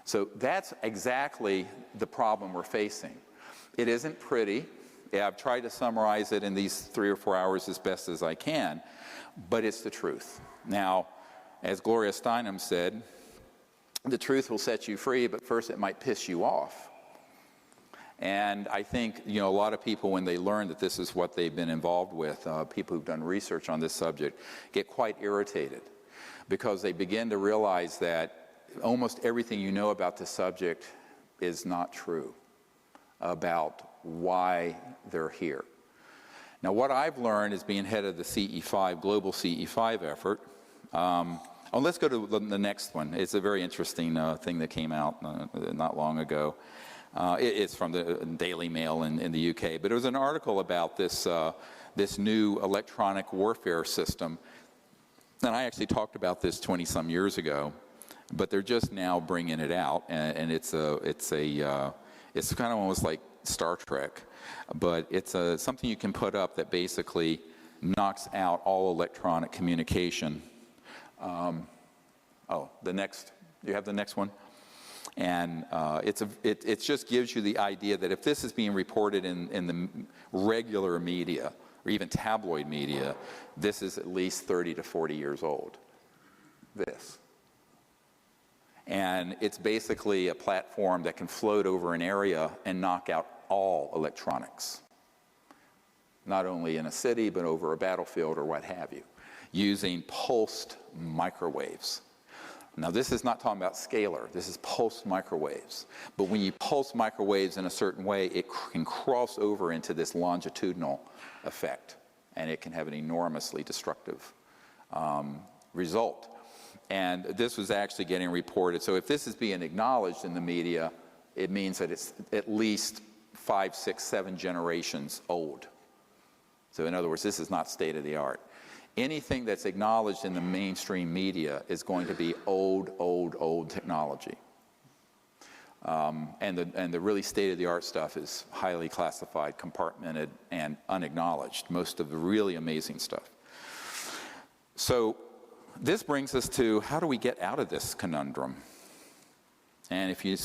So that's exactly the problem we're facing. It isn't pretty. Yeah, I've tried to summarize it in these 3 or 4 hours as best as I can, but it's the truth. Now, as Gloria Steinem said, the truth will set you free, but first it might piss you off. And I think, a lot of people, when they learn that this is what they've been involved with, people who've done research on this subject, get quite irritated because they begin to realize that almost everything you know about the subject is not true about why they're here. Now, what I've learned is being head of the CE5, global CE5 effort. Let's go to the next one. It's a very interesting thing that came out not long ago. It's from the Daily Mail in the UK, but it was an article about this new electronic warfare system. And I actually talked about this 20-some years ago, but they're just now bringing it out, and it's kind of almost like Star Trek, but it's something you can put up that basically knocks out all electronic communication. The next, you have the next one? And it just gives you the idea that if this is being reported in the regular media, or even tabloid media, this is at least 30 to 40 years old. This. And it's basically a platform that can float over an area and knock out all electronics. not only in a city, but over a battlefield or what have you, using pulsed microwaves. Now, this is not talking about scalar. This is pulsed microwaves. But when you pulse microwaves in a certain way, it can cross over into this longitudinal effect, and it can have an enormously destructive result. And this was actually getting reported. So if this is being acknowledged in the media, it means that it's at least 5, 6, 7 generations old. So in other words, this is not state of the art. Anything that's acknowledged in the mainstream media is going to be old technology. And the really state-of-the-art stuff is highly classified, compartmented, and unacknowledged, most of the really amazing stuff. So this brings us to, how do we get out of this conundrum? And if you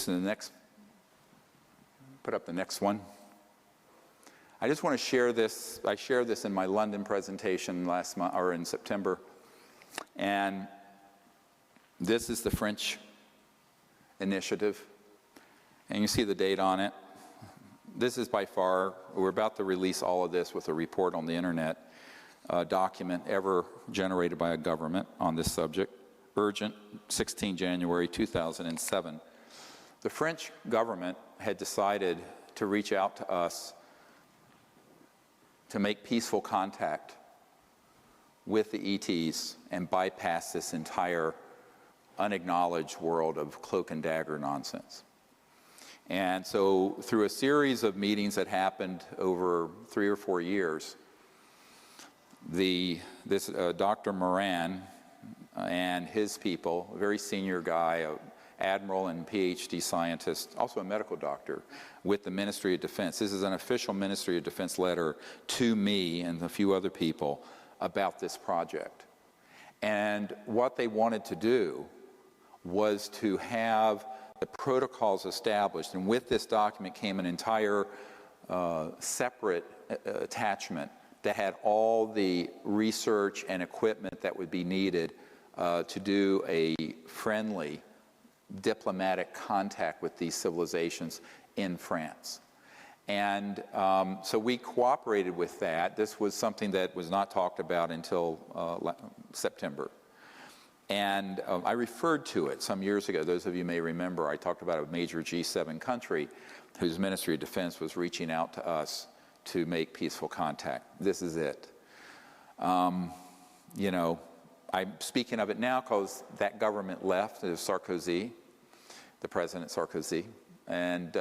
put up the next one. I just want to share this. I shared this in my London presentation last month, or in September. And this is the French initiative. And you see the date on it. This is by far, we're about to release all of this with a report on the internet, document ever generated by a government on this subject. Urgent, 16 January 2007. The French government had decided to reach out to us to make peaceful contact with the ETs and bypass this entire unacknowledged world of cloak and dagger nonsense. And so through a series of meetings that happened over 3 or 4 years, this Dr. Moran and his people, a very senior guy, an admiral and PhD scientist, also a medical doctor, with the Ministry of Defense. This is an official Ministry of Defense letter to me and a few other people about this project. And what they wanted to do was to have the protocols established. And with this document came an entire separate attachment that had all the research and equipment that would be needed to do a friendly diplomatic contact with these civilizations in France. And so we cooperated with that. This was something that was not talked about until September. And I referred to it some years ago. Those of you may remember, I talked about a major G7 country whose Ministry of Defense was reaching out to us to make peaceful contact. This is it. You know, I'm speaking of it now because that government left. It was Sarkozy, the President Sarkozy. And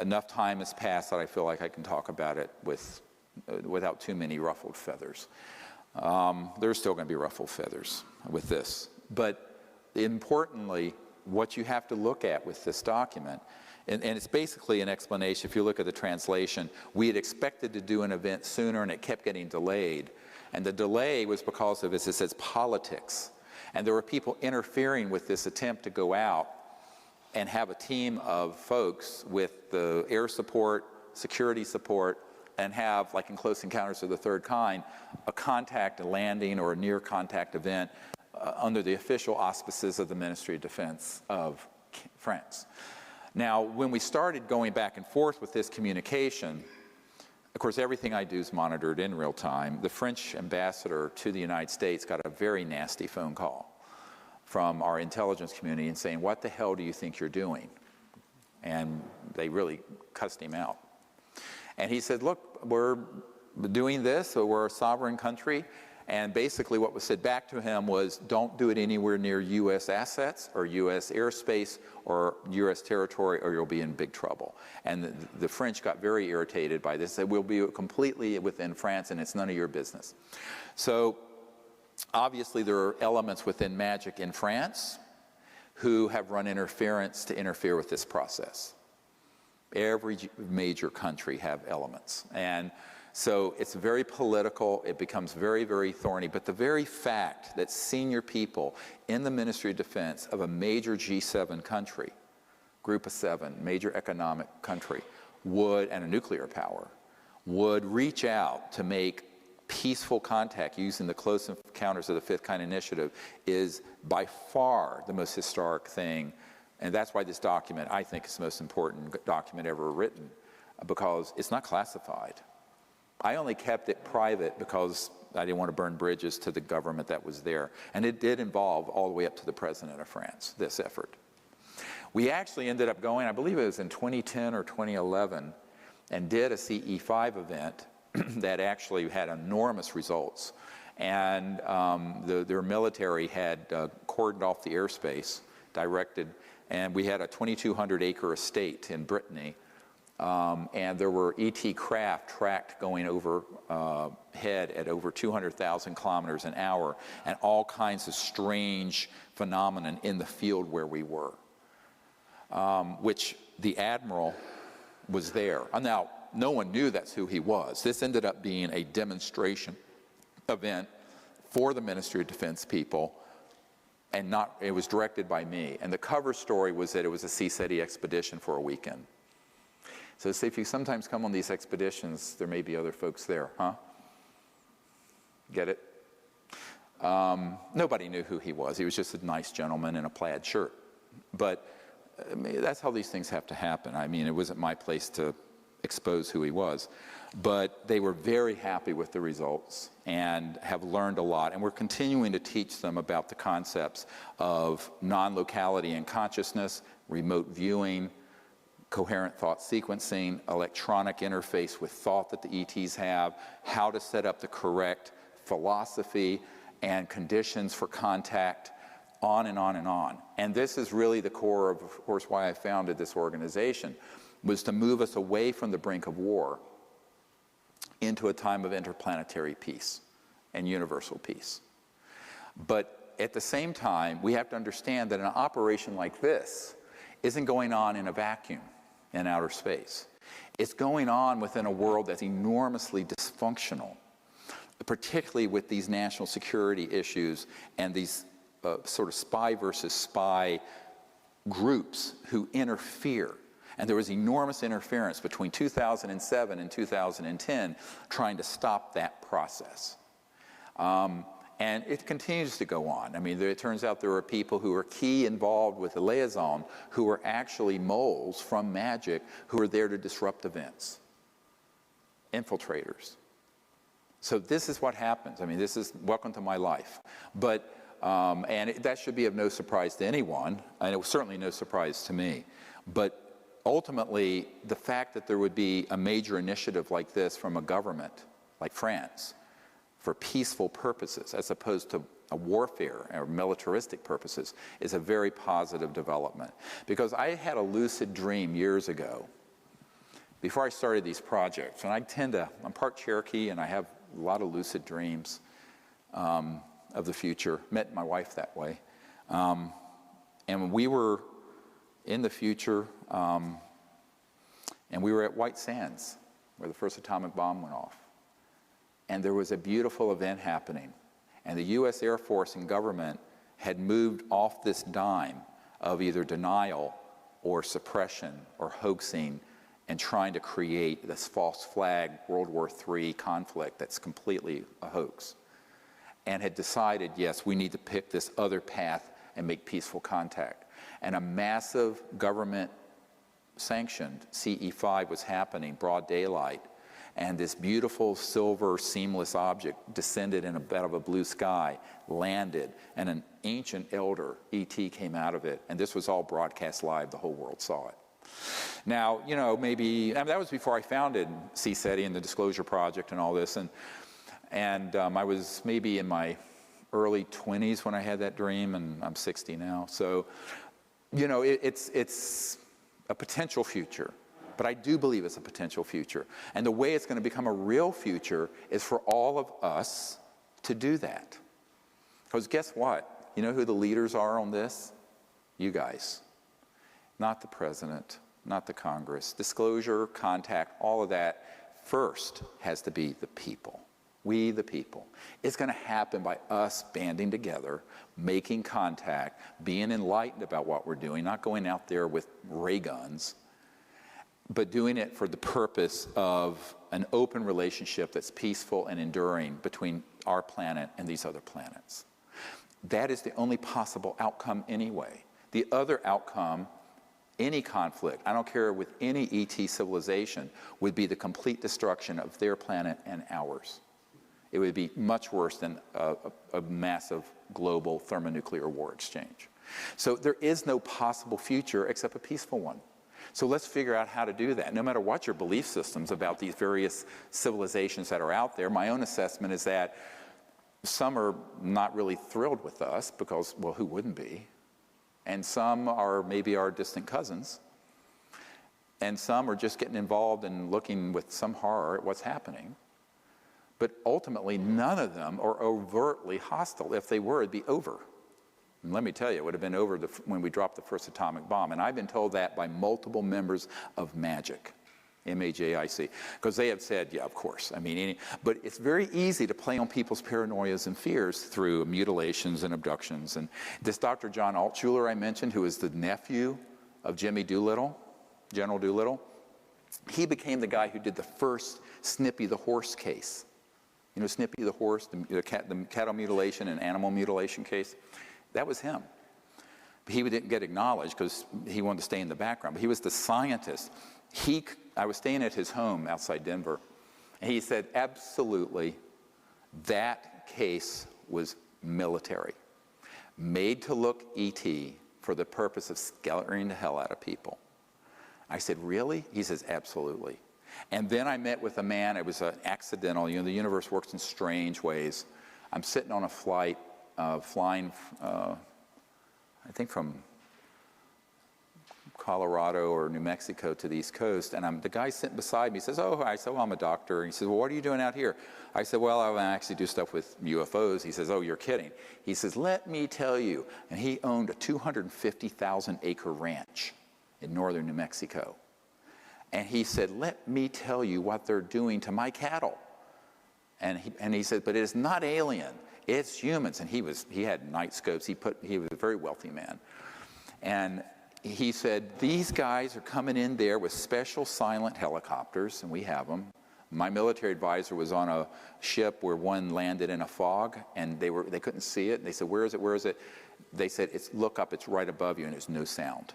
enough time has passed that I feel like I can talk about it without too many ruffled feathers. There's still going to be ruffled feathers with this. But importantly, what you have to look at with this document, and it's basically an explanation. If you look at the translation, we had expected to do an event sooner and it kept getting delayed. And the delay was because of, as it says, politics. And there were people interfering with this attempt to go out and have a team of folks with the air support, security support, and have, like in Close Encounters of the Third Kind, a contact, a landing, or a near contact event under the official auspices of the Ministry of Defense of France. Now, when we started going back and forth with this communication, of course, everything I do is monitored in real time. The French ambassador to the United States got a very nasty phone call from our intelligence community and saying, "What the hell do you think you're doing?" And they really cussed him out. And he said, "Look, we're doing this, so we're a sovereign country." And basically what was said back to him was, don't do it anywhere near U.S. assets or U.S. airspace or U.S. territory, or you'll be in big trouble. And the French got very irritated by this. They said, we'll be completely within France and it's none of your business. So obviously there are elements within MAGIC in France who have run interference to interfere with this process. Every major country have elements. And so it's very political, it becomes very, very thorny, but the very fact that senior people in the Ministry of Defense of a major G7 country, group of 7, major economic country, would, and a nuclear power, would reach out to make peaceful contact using the Close Encounters of the Fifth Kind initiative is by far the most historic thing. And that's why this document, I think, is the most important document ever written, because it's not classified. I only kept it private because I didn't want to burn bridges to the government that was there. And it did involve all the way up to the president of France, this effort. We actually ended up going, I believe it was in 2010 or 2011, and did a CE5 event that actually had enormous results. And their military had cordoned off the airspace, directed, and we had a 2,200-acre estate in Brittany. And there were ET craft tracked going overhead at over 200,000 kilometers an hour, and all kinds of strange phenomenon in the field where we were, which the admiral was there. Now, no one knew that's who he was. This ended up being a demonstration event for the Ministry of Defense people, and it was directed by me. And the cover story was that it was a CSETI expedition for a weekend. So see, if you sometimes come on these expeditions, there may be other folks there, huh? Get it? Nobody knew who he was. He was just a nice gentleman in a plaid shirt. But I mean, that's how these things have to happen. I mean, it wasn't my place to expose who he was. But they were very happy with the results and have learned a lot. And we're continuing to teach them about the concepts of non-locality and consciousness, remote viewing, coherent thought sequencing, electronic interface with thought that the ETs have, how to set up the correct philosophy and conditions for contact, on and on and on. And this is really the core of course, why I founded this organization, was to move us away from the brink of war into a time of interplanetary peace and universal peace. But at the same time, we have to understand that an operation like this isn't going on in a vacuum in outer space. It's going on within a world that's enormously dysfunctional, particularly with these national security issues and these sort of spy versus spy groups who interfere. And there was enormous interference between 2007 and 2010 trying to stop that process. And it continues to go on. I mean, it turns out there are people who are key involved with the liaison who are actually moles from magic who are there to disrupt events. Infiltrators. So this is what happens. I mean, this is welcome to my life. But, that should be of no surprise to anyone, and it was certainly no surprise to me. But ultimately, the fact that there would be a major initiative like this from a government like France for peaceful purposes as opposed to a warfare or militaristic purposes is a very positive development. Because I had a lucid dream years ago before I started these projects. And I'm part Cherokee and I have a lot of lucid dreams of the future. Met my wife that way. And we were in the future and we were at White Sands where the first atomic bomb went off. And there was a beautiful event happening. And the U.S. Air Force and government had moved off this dime of either denial or suppression or hoaxing and trying to create this false flag World War III conflict that's completely a hoax. And had decided, yes, we need to pick this other path and make peaceful contact. And a massive government-sanctioned CE5 was happening, broad daylight. And this beautiful silver seamless object descended in a bed of a blue sky, landed, and an ancient elder, ET, came out of it. And this was all broadcast live. The whole world saw it. Now, you know, maybe, that was before I founded CSETI and the Disclosure Project and all this. And I was maybe in my early 20s when I had that dream, and I'm 60 now. So, you know, it's a potential future. But I do believe it's a potential future. And the way it's going to become a real future is for all of us to do that. Because guess what? You know who the leaders are on this? You guys. Not the president, not the Congress. Disclosure, contact, all of that first has to be the people. We, the people. It's going to happen by us banding together, making contact, being enlightened about what we're doing, not going out there with ray guns, but doing it for the purpose of an open relationship that's peaceful and enduring between our planet and these other planets. That is the only possible outcome anyway. The other outcome any conflict, I don't care with any ET civilization, would be the complete destruction of their planet and ours. It would be much worse than a massive global thermonuclear war exchange. So there is no possible future except a peaceful one. So let's figure out how to do that. No matter what your belief systems about these various civilizations that are out there, my own assessment is that some are not really thrilled with us because, well, who wouldn't be? And some are maybe our distant cousins. And some are just getting involved and looking with some horror at what's happening. But ultimately, none of them are overtly hostile. If they were, it'd be over. And let me tell you, it would have been over when we dropped the first atomic bomb. And I've been told that by multiple members of MAJIC, M-A-J-I-C, because they have said, yeah, of course. I mean, but it's very easy to play on people's paranoias and fears through mutilations and abductions. And this Dr. John Altshuler I mentioned, who is the nephew of Jimmy Doolittle, General Doolittle, he became the guy who did the first Snippy the horse case. You know Snippy the horse, the cattle mutilation and animal mutilation case? That was him. He didn't get acknowledged because he wanted to stay in the background, but he was the scientist. I was staying at his home outside Denver, and he said, absolutely, that case was military, made to look ET for the purpose of scaring the hell out of people. I said, really? He says, absolutely. And then I met with a man, it was an accidental, you know, the universe works in strange ways. I'm sitting on a flight, flying, I think from Colorado or New Mexico to the East Coast, and the guy sitting beside me says, oh, I said, well, I'm a doctor. And he says, well, what are you doing out here? I said, well, I actually do stuff with UFOs. He says, oh, you're kidding. He says, let me tell you. And he owned a 250,000-acre ranch in northern New Mexico. And he said, let me tell you what they're doing to my cattle. And he said, but it is not alien. It's humans. And he had night scopes. He was a very wealthy man. And he said, these guys are coming in there with special silent helicopters, and we have them. My military advisor was on a ship where one landed in a fog, and they couldn't see it. They said, where is it, where is it? They said, look up, it's right above you, and there's no sound.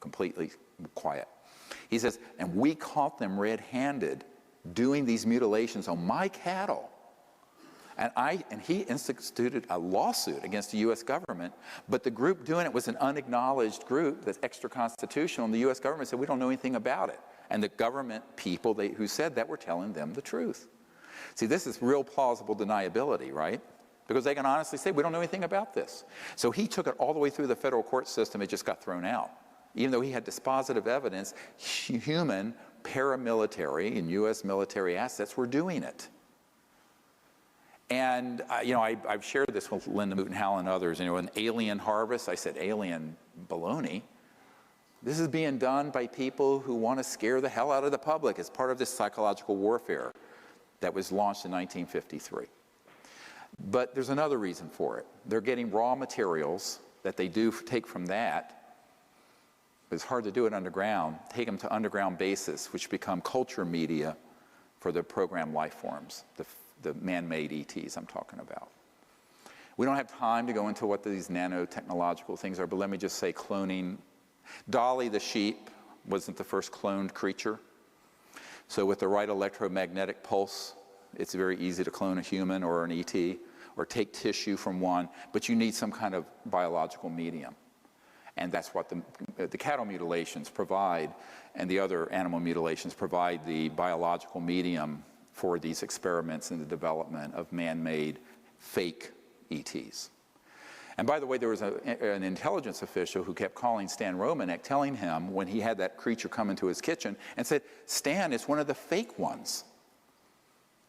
Completely quiet. He says, and we caught them red-handed doing these mutilations on my cattle. And he instituted a lawsuit against the U.S. government, but the group doing it was an unacknowledged group that's extra-constitutional, and the U.S. government said, we don't know anything about it. And the government people who said that were telling them the truth. See, this is real plausible deniability, right? Because they can honestly say, we don't know anything about this. So he took it all the way through the federal court system, it just got thrown out. Even though he had dispositive evidence, human, paramilitary, and U.S. military assets were doing it. And, I've shared this with Linda Moot-Howell and others. An alien harvest, I said, alien baloney. This is being done by people who want to scare the hell out of the public as part of this psychological warfare that was launched in 1953. But there's another reason for it. They're getting raw materials that they do take from that. It's hard to do it underground. Take them to underground bases, which become culture media for the programmed life forms, the man-made ETs I'm talking about. We don't have time to go into what these nanotechnological things are, but let me just say cloning. Dolly the sheep wasn't the first cloned creature. So with the right electromagnetic pulse, it's very easy to clone a human or an ET, or take tissue from one, but you need some kind of biological medium. And that's what the cattle mutilations provide, and the other animal mutilations provide the biological medium for these experiments in the development of man-made fake ETs. And by the way, there was an intelligence official who kept calling Stan Romanek, telling him when he had that creature come into his kitchen and said, Stan, it's one of the fake ones.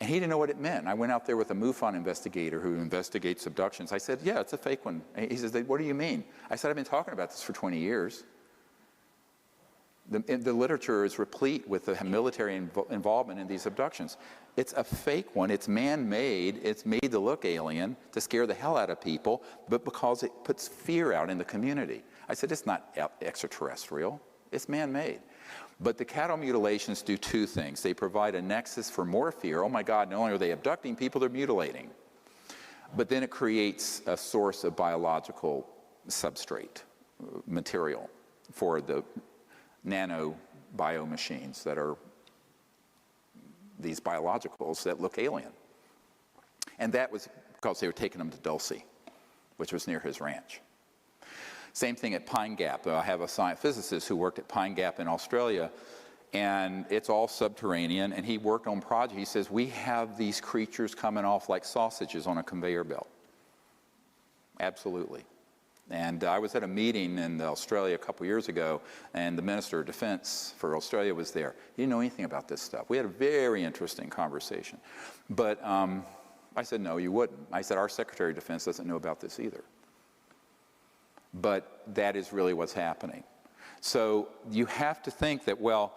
And he didn't know what it meant. I went out there with a MUFON investigator who investigates abductions. I said, yeah, it's a fake one. And he says, what do you mean? I said, I've been talking about this for 20 years. The literature is replete with the military involvement in these abductions. It's a fake one. It's man-made. It's made to look alien, to scare the hell out of people, but because it puts fear out in the community. I said, it's not extraterrestrial. It's man-made. But the cattle mutilations do two things. They provide a nexus for more fear. Oh my God, not only are they abducting people, they're mutilating. But then it creates a source of biological substrate material for the nano bio machines that are these biologicals that look alien. And that was because they were taking them to Dulce, which was near his ranch. Same thing at Pine Gap. I have a science physicist who worked at Pine Gap in Australia, and it's all subterranean, and he worked on projects. He says, we have these creatures coming off like sausages on a conveyor belt. Absolutely. And I was at a meeting in Australia a couple years ago, and the Minister of Defense for Australia was there. He didn't know anything about this stuff. We had a very interesting conversation. But I said, no, you wouldn't. I said, our Secretary of Defense doesn't know about this either. But that is really what's happening. So you have to think that, well,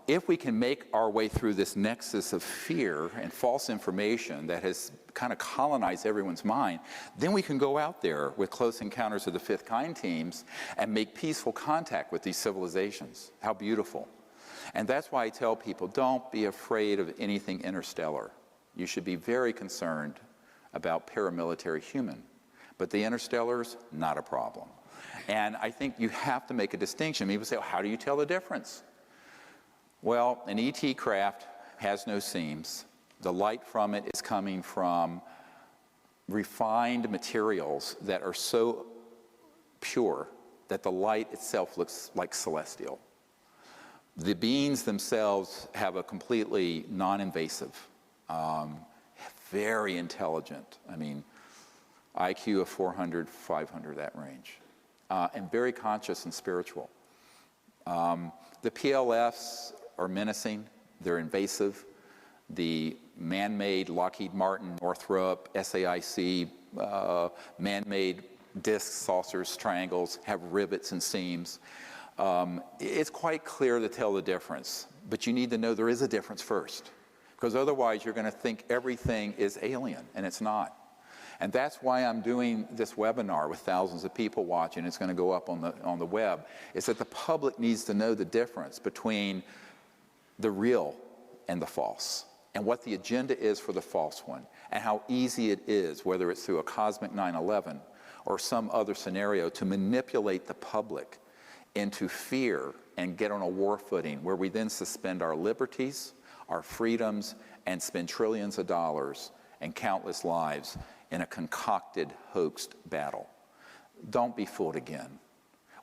if we can make our way through this nexus of fear and false information that has kind of colonized everyone's mind, then we can go out there with Close Encounters of the Fifth Kind teams and make peaceful contact with these civilizations. How beautiful. And that's why I tell people, don't be afraid of anything interstellar. You should be very concerned about paramilitary human. But the interstellars, not a problem. And I think you have to make a distinction. People say, well, how do you tell the difference? Well, an ET craft has no seams. The light from it is coming from refined materials that are so pure that the light itself looks like celestial. The beings themselves have a completely non-invasive, very intelligent, I mean, IQ of 400, 500, that range, and very conscious and spiritual. The PLFs are menacing, they're invasive. The man-made Lockheed Martin, Northrop, SAIC, man-made discs, saucers, triangles have rivets and seams. It's quite clear to tell the difference, but you need to know there is a difference first, because otherwise you're going to think everything is alien, and it's not. And that's why I'm doing this webinar with thousands of people watching. It's going to go up on the web. Is that the public needs to know the difference between the real and the false, and what the agenda is for the false one, and how easy it is, whether it's through a cosmic 9/11 or some other scenario, to manipulate the public into fear and get on a war footing where we then suspend our liberties, our freedoms, and spend trillions of dollars and countless lives in a concocted, hoaxed battle. Don't be fooled again.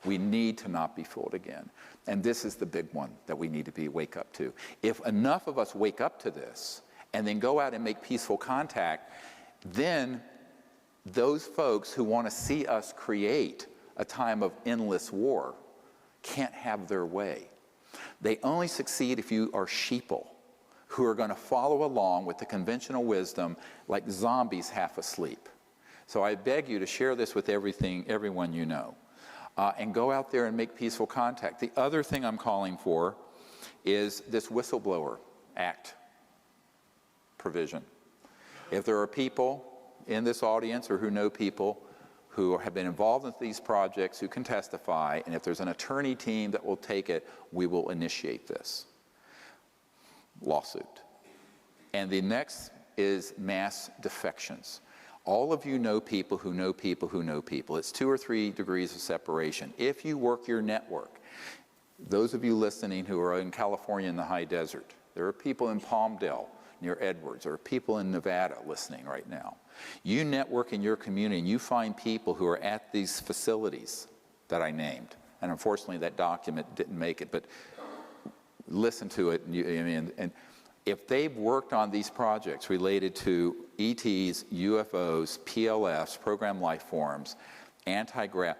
We need to not be fooled again. And this is the big one that we need to wake up to. If enough of us wake up to this and then go out and make peaceful contact, then those folks who want to see us create a time of endless war can't have their way. They only succeed if you are sheeple who are going to follow along with the conventional wisdom like zombies half asleep. So I beg you to share this with everyone you know. And go out there and make peaceful contact. The other thing I'm calling for is this Whistleblower Act provision. If there are people in this audience or who know people who have been involved in these projects who can testify, and if there's an attorney team that will take it, we will initiate this lawsuit. And the next is mass defections. All of you know people who know people who know people. It's 2 or 3 degrees of separation. If you work your network, those of you listening who are in California in the high desert, there are people in Palmdale near Edwards, there are people in Nevada listening right now. You network in your community and you find people who are at these facilities that I named. And unfortunately that document didn't make it, but listen to it. And if they've worked on these projects related to ETs, UFOs, PLFs, program life forms, anti-grav,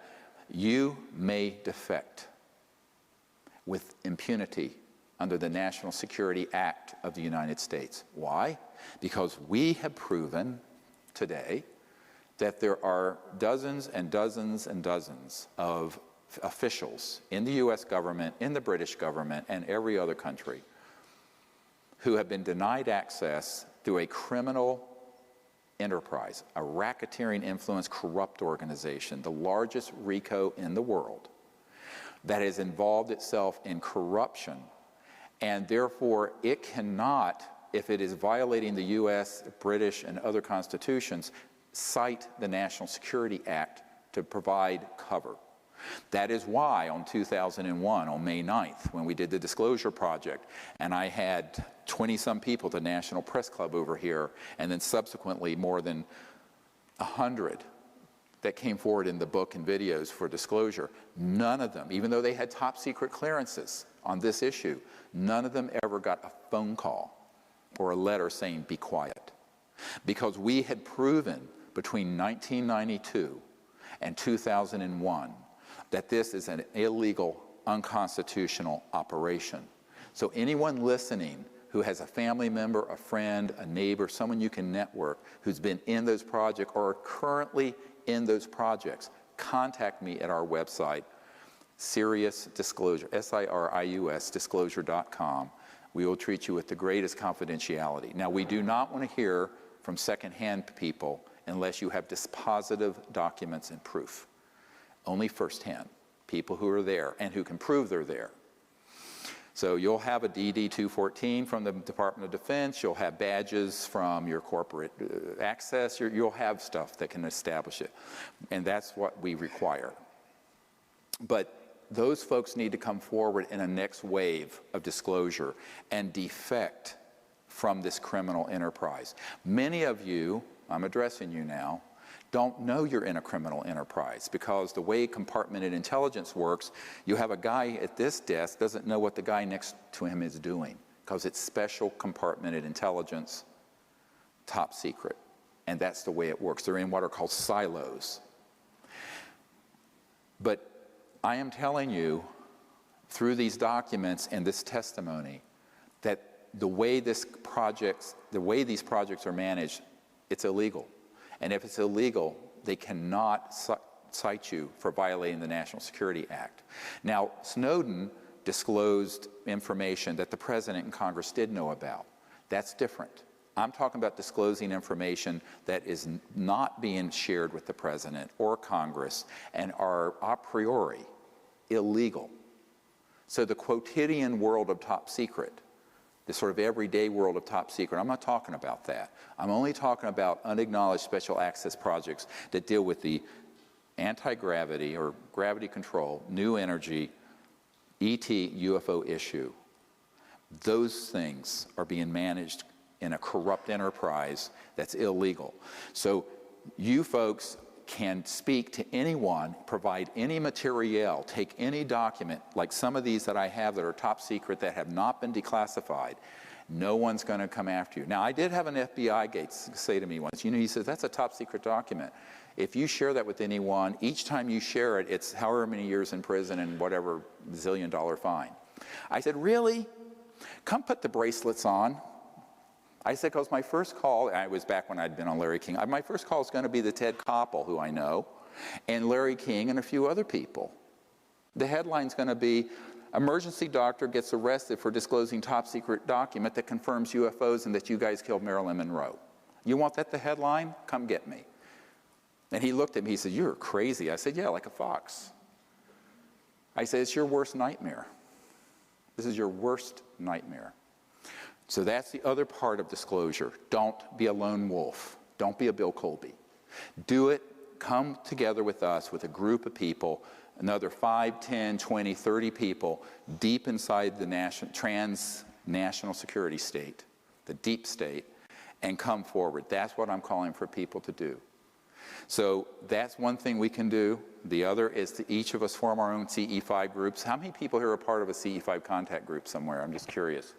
you may defect with impunity under the National Security Act of the United States. Why? Because we have proven today that there are dozens and dozens and dozens of officials in the US government, in the British government, and every other country who have been denied access through a criminal enterprise, a racketeering influence corrupt organization, the largest RICO in the world, that has involved itself in corruption, and therefore it cannot, if it is violating the US, British, and other constitutions, cite the National Security Act to provide cover. That is why on 2001, on May 9th, when we did the disclosure project, and I had 20-some people at the National Press Club over here, and then subsequently more than 100 that came forward in the book and videos for disclosure, none of them, even though they had top secret clearances on this issue, none of them ever got a phone call or a letter saying, be quiet. Because we had proven between 1992 and 2001 that this is an illegal, unconstitutional operation. So anyone listening who has a family member, a friend, a neighbor, someone you can network who's been in those projects or are currently in those projects, contact me at our website, Sirius Disclosure, SIRIUS disclosure.com. We will treat you with the greatest confidentiality. Now, we do not want to hear from secondhand people unless you have dispositive documents and proof. Only firsthand, people who are there and who can prove they're there. So you'll have a DD-214 from the Department of Defense, you'll have badges from your corporate access, you'll have stuff that can establish it. And that's what we require. But those folks need to come forward in a next wave of disclosure and defect from this criminal enterprise. Many of you, I'm addressing you now, don't know you're in a criminal enterprise because the way compartmented intelligence works, you have a guy at this desk doesn't know what the guy next to him is doing because it's special compartmented intelligence, top secret. And that's the way it works. They're in what are called silos. But I am telling you through these documents and this testimony that the way these projects are managed, it's illegal. And if it's illegal, they cannot cite you for violating the National Security Act. Now, Snowden disclosed information that the President and Congress did know about. That's different. I'm talking about disclosing information that is not being shared with the President or Congress and are a priori illegal. So the quotidian world of top secret, the sort of everyday world of top secret, I'm not talking about that. I'm only talking about unacknowledged special access projects that deal with the anti-gravity or gravity control, new energy, ET UFO issue. Those things are being managed in a corrupt enterprise that's illegal. So you folks can speak to anyone, provide any material, take any document, like some of these that I have that are top secret that have not been declassified. No one's going to come after you. Now, I did have an FBI guy say to me once, he says, that's a top secret document. If you share that with anyone, each time you share it, it's however many years in prison and whatever zillion-dollar fine. I said, really? Come put the bracelets on. I said, because my first call, I was back when I'd been on Larry King, my first call is going to be the Ted Koppel, who I know, and Larry King and a few other people. The headline's going to be, emergency doctor gets arrested for disclosing top secret document that confirms UFOs and that you guys killed Marilyn Monroe. You want that the headline? Come get me. And he looked at me, he said, you're crazy. I said, yeah, like a fox. I said, it's your worst nightmare. This is your worst nightmare. So that's the other part of disclosure. Don't be a lone wolf. Don't be a Bill Colby. Do it. Come together with us, with a group of people, another 5, 10, 20, 30 people deep inside the transnational security state, the deep state, and come forward. That's what I'm calling for people to do. So that's one thing we can do. The other is to each of us form our own CE5 groups. How many people here are part of a CE5 contact group somewhere? I'm just curious.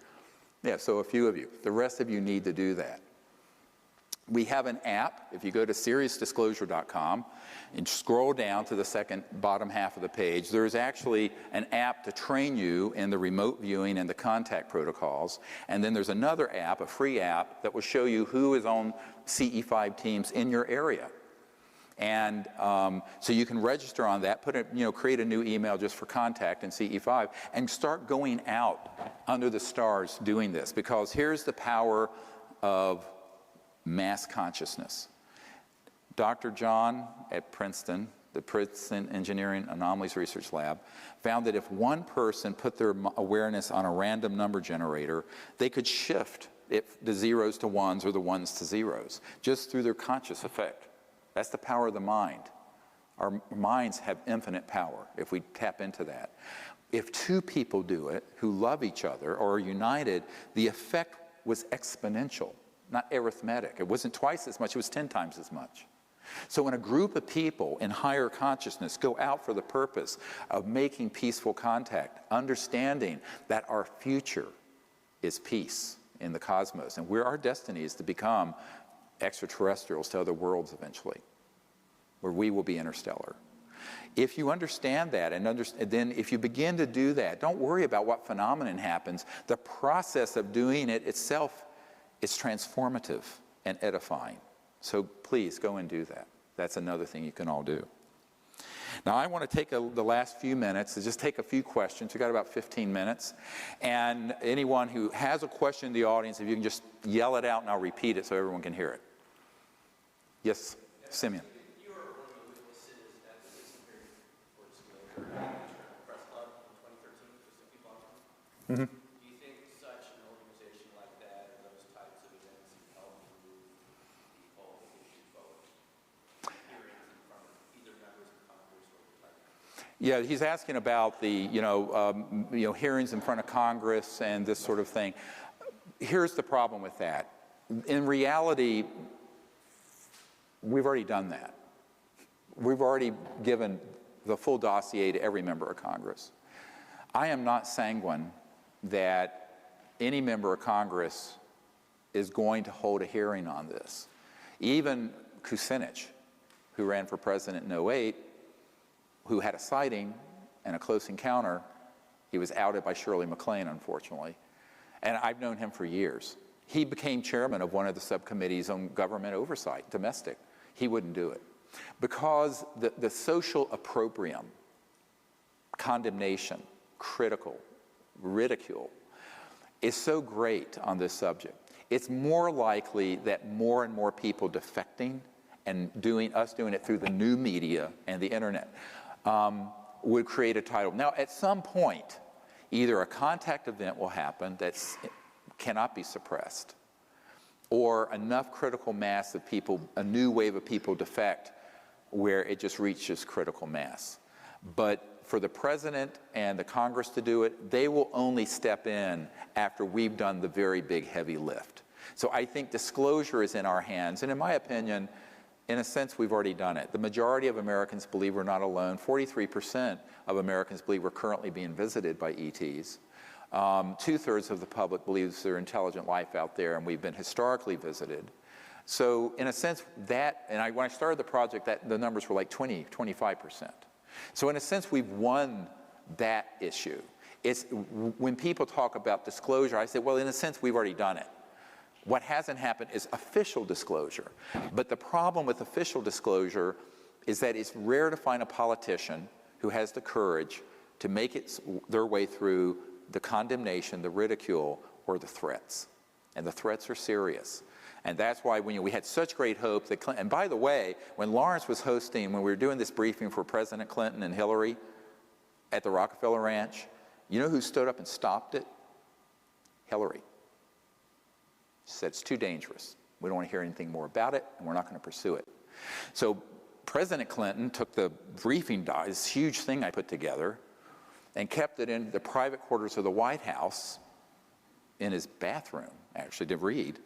Yeah, so a few of you. The rest of you need to do that. We have an app. If you go to SiriusDisclosure.com and scroll down to the bottom half of the page, there's actually an app to train you in the remote viewing and the contact protocols. And then there's another app, a free app, that will show you who is on CE5 teams in your area. And so you can register on that, create a new email just for contact in CE5, and start going out under the stars doing this. Because here's the power of mass consciousness. Dr. John at Princeton, the Princeton Engineering Anomalies Research Lab, found that if one person put their awareness on a random number generator, they could shift the zeros to ones or the ones to zeros, just through their conscious effect. That's the power of the mind. Our minds have infinite power if we tap into that. If two people do it who love each other or are united, the effect was exponential, not arithmetic. It wasn't twice as much, it was 10 times as much. So when a group of people in higher consciousness go out for the purpose of making peaceful contact, understanding that our future is peace in the cosmos, and where our destiny is to become extraterrestrials to other worlds eventually, where we will be interstellar. If you understand that, and then if you begin to do that, don't worry about what phenomenon happens. The process of doing it itself is transformative and edifying. So please go and do that. That's another thing you can all do. Now I want to take the last few minutes to just take a few questions. We've got about 15 minutes. And anyone who has a question in the audience, if you can just yell it out and I'll repeat it so everyone can hear it. Yes, Simeon. You were one of the witnesses at the recent hearing for disclosure press club in 2013 with some people on it. Mm-hmm. Do you think such an organization like that or those types of events help move the whole issue forward? Hearings in front of either members of Congress or the parliament? Yeah, he's asking about the hearings in front of Congress and this sort of thing. Here's the problem with that. In reality, we've already done that. We've already given the full dossier to every member of Congress. I am not sanguine that any member of Congress is going to hold a hearing on this. Even Kucinich, who ran for president in 2008, who had a sighting and a close encounter, he was outed by Shirley MacLaine, unfortunately. And I've known him for years. He became chairman of one of the subcommittees on government oversight, domestic. He wouldn't do it. Because the social opprobrium, condemnation, critical, ridicule, is so great on this subject. It's more likely that more and more people defecting and doing it through the new media and the internet would create a tidal. Now, at some point, either a contact event will happen that cannot be suppressed, or enough critical mass of people, a new wave of people defect where it just reaches critical mass. But for the president and the Congress to do it, they will only step in after we've done the very big heavy lift. So I think disclosure is in our hands, and in my opinion, in a sense, we've already done it. The majority of Americans believe we're not alone. 43% of Americans believe we're currently being visited by ETs. 2/3 of the public believes there's intelligent life out there, and we've been historically visited. So in a sense, when I started the project, the numbers were like 25%. So in a sense, we've won that issue. It's when people talk about disclosure, I say, well, in a sense, we've already done it. What hasn't happened is official disclosure. But the problem with official disclosure is that it's rare to find a politician who has the courage to make their way through the condemnation, the ridicule, or the threats. And the threats are serious. And that's why we had such great hope that Clinton, and by the way, when Lawrence was hosting, when we were doing this briefing for President Clinton and Hillary at the Rockefeller Ranch, you know who stood up and stopped it? Hillary. She said, it's too dangerous. We don't want to hear anything more about it, and we're not going to pursue it. So President Clinton took the briefing doc, this huge thing I put together, and kept it in the private quarters of the White House, in his bathroom, actually, to read.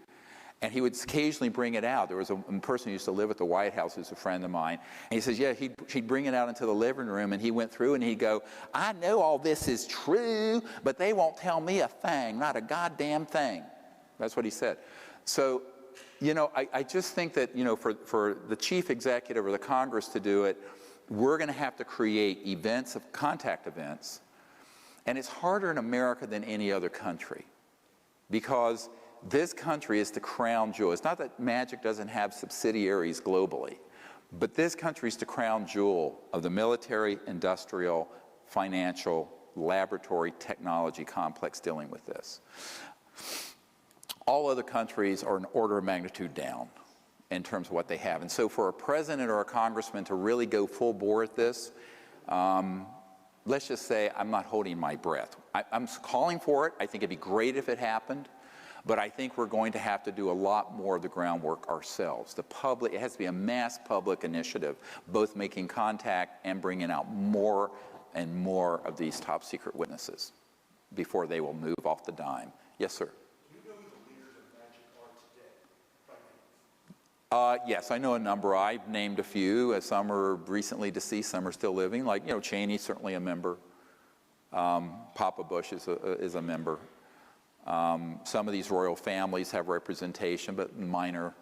And he would occasionally bring it out. There was a person who used to live at the White House who's a friend of mine. And he says, yeah, he'd bring it out into the living room, and he went through and he'd go, I know all this is true, but they won't tell me a thing, not a goddamn thing. That's what he said. So, I just think that, for the chief executive or the Congress to do it, we're going to have to create events, contact events. And it's harder in America than any other country, because this country is the crown jewel. It's not that magic doesn't have subsidiaries globally, but this country is the crown jewel of the military, industrial, financial, laboratory, technology complex dealing with this. All other countries are an order of magnitude down in terms of what they have. And so for a president or a congressman to really go full bore at this, let's just say I'm not holding my breath. I'm calling for it. I think it'd be great if it happened. But I think we're going to have to do a lot more of the groundwork ourselves. The public, it has to be a mass public initiative, both making contact and bringing out more and more of these top secret witnesses before they will move off the dime. Yes, sir? Do you know who the leaders of magic are today? Yes, I know a number. I've named a few. Some are recently deceased, some are still living. Like, Cheney's certainly a member. Papa Bush is a member. Some of these royal families have representation, but minor.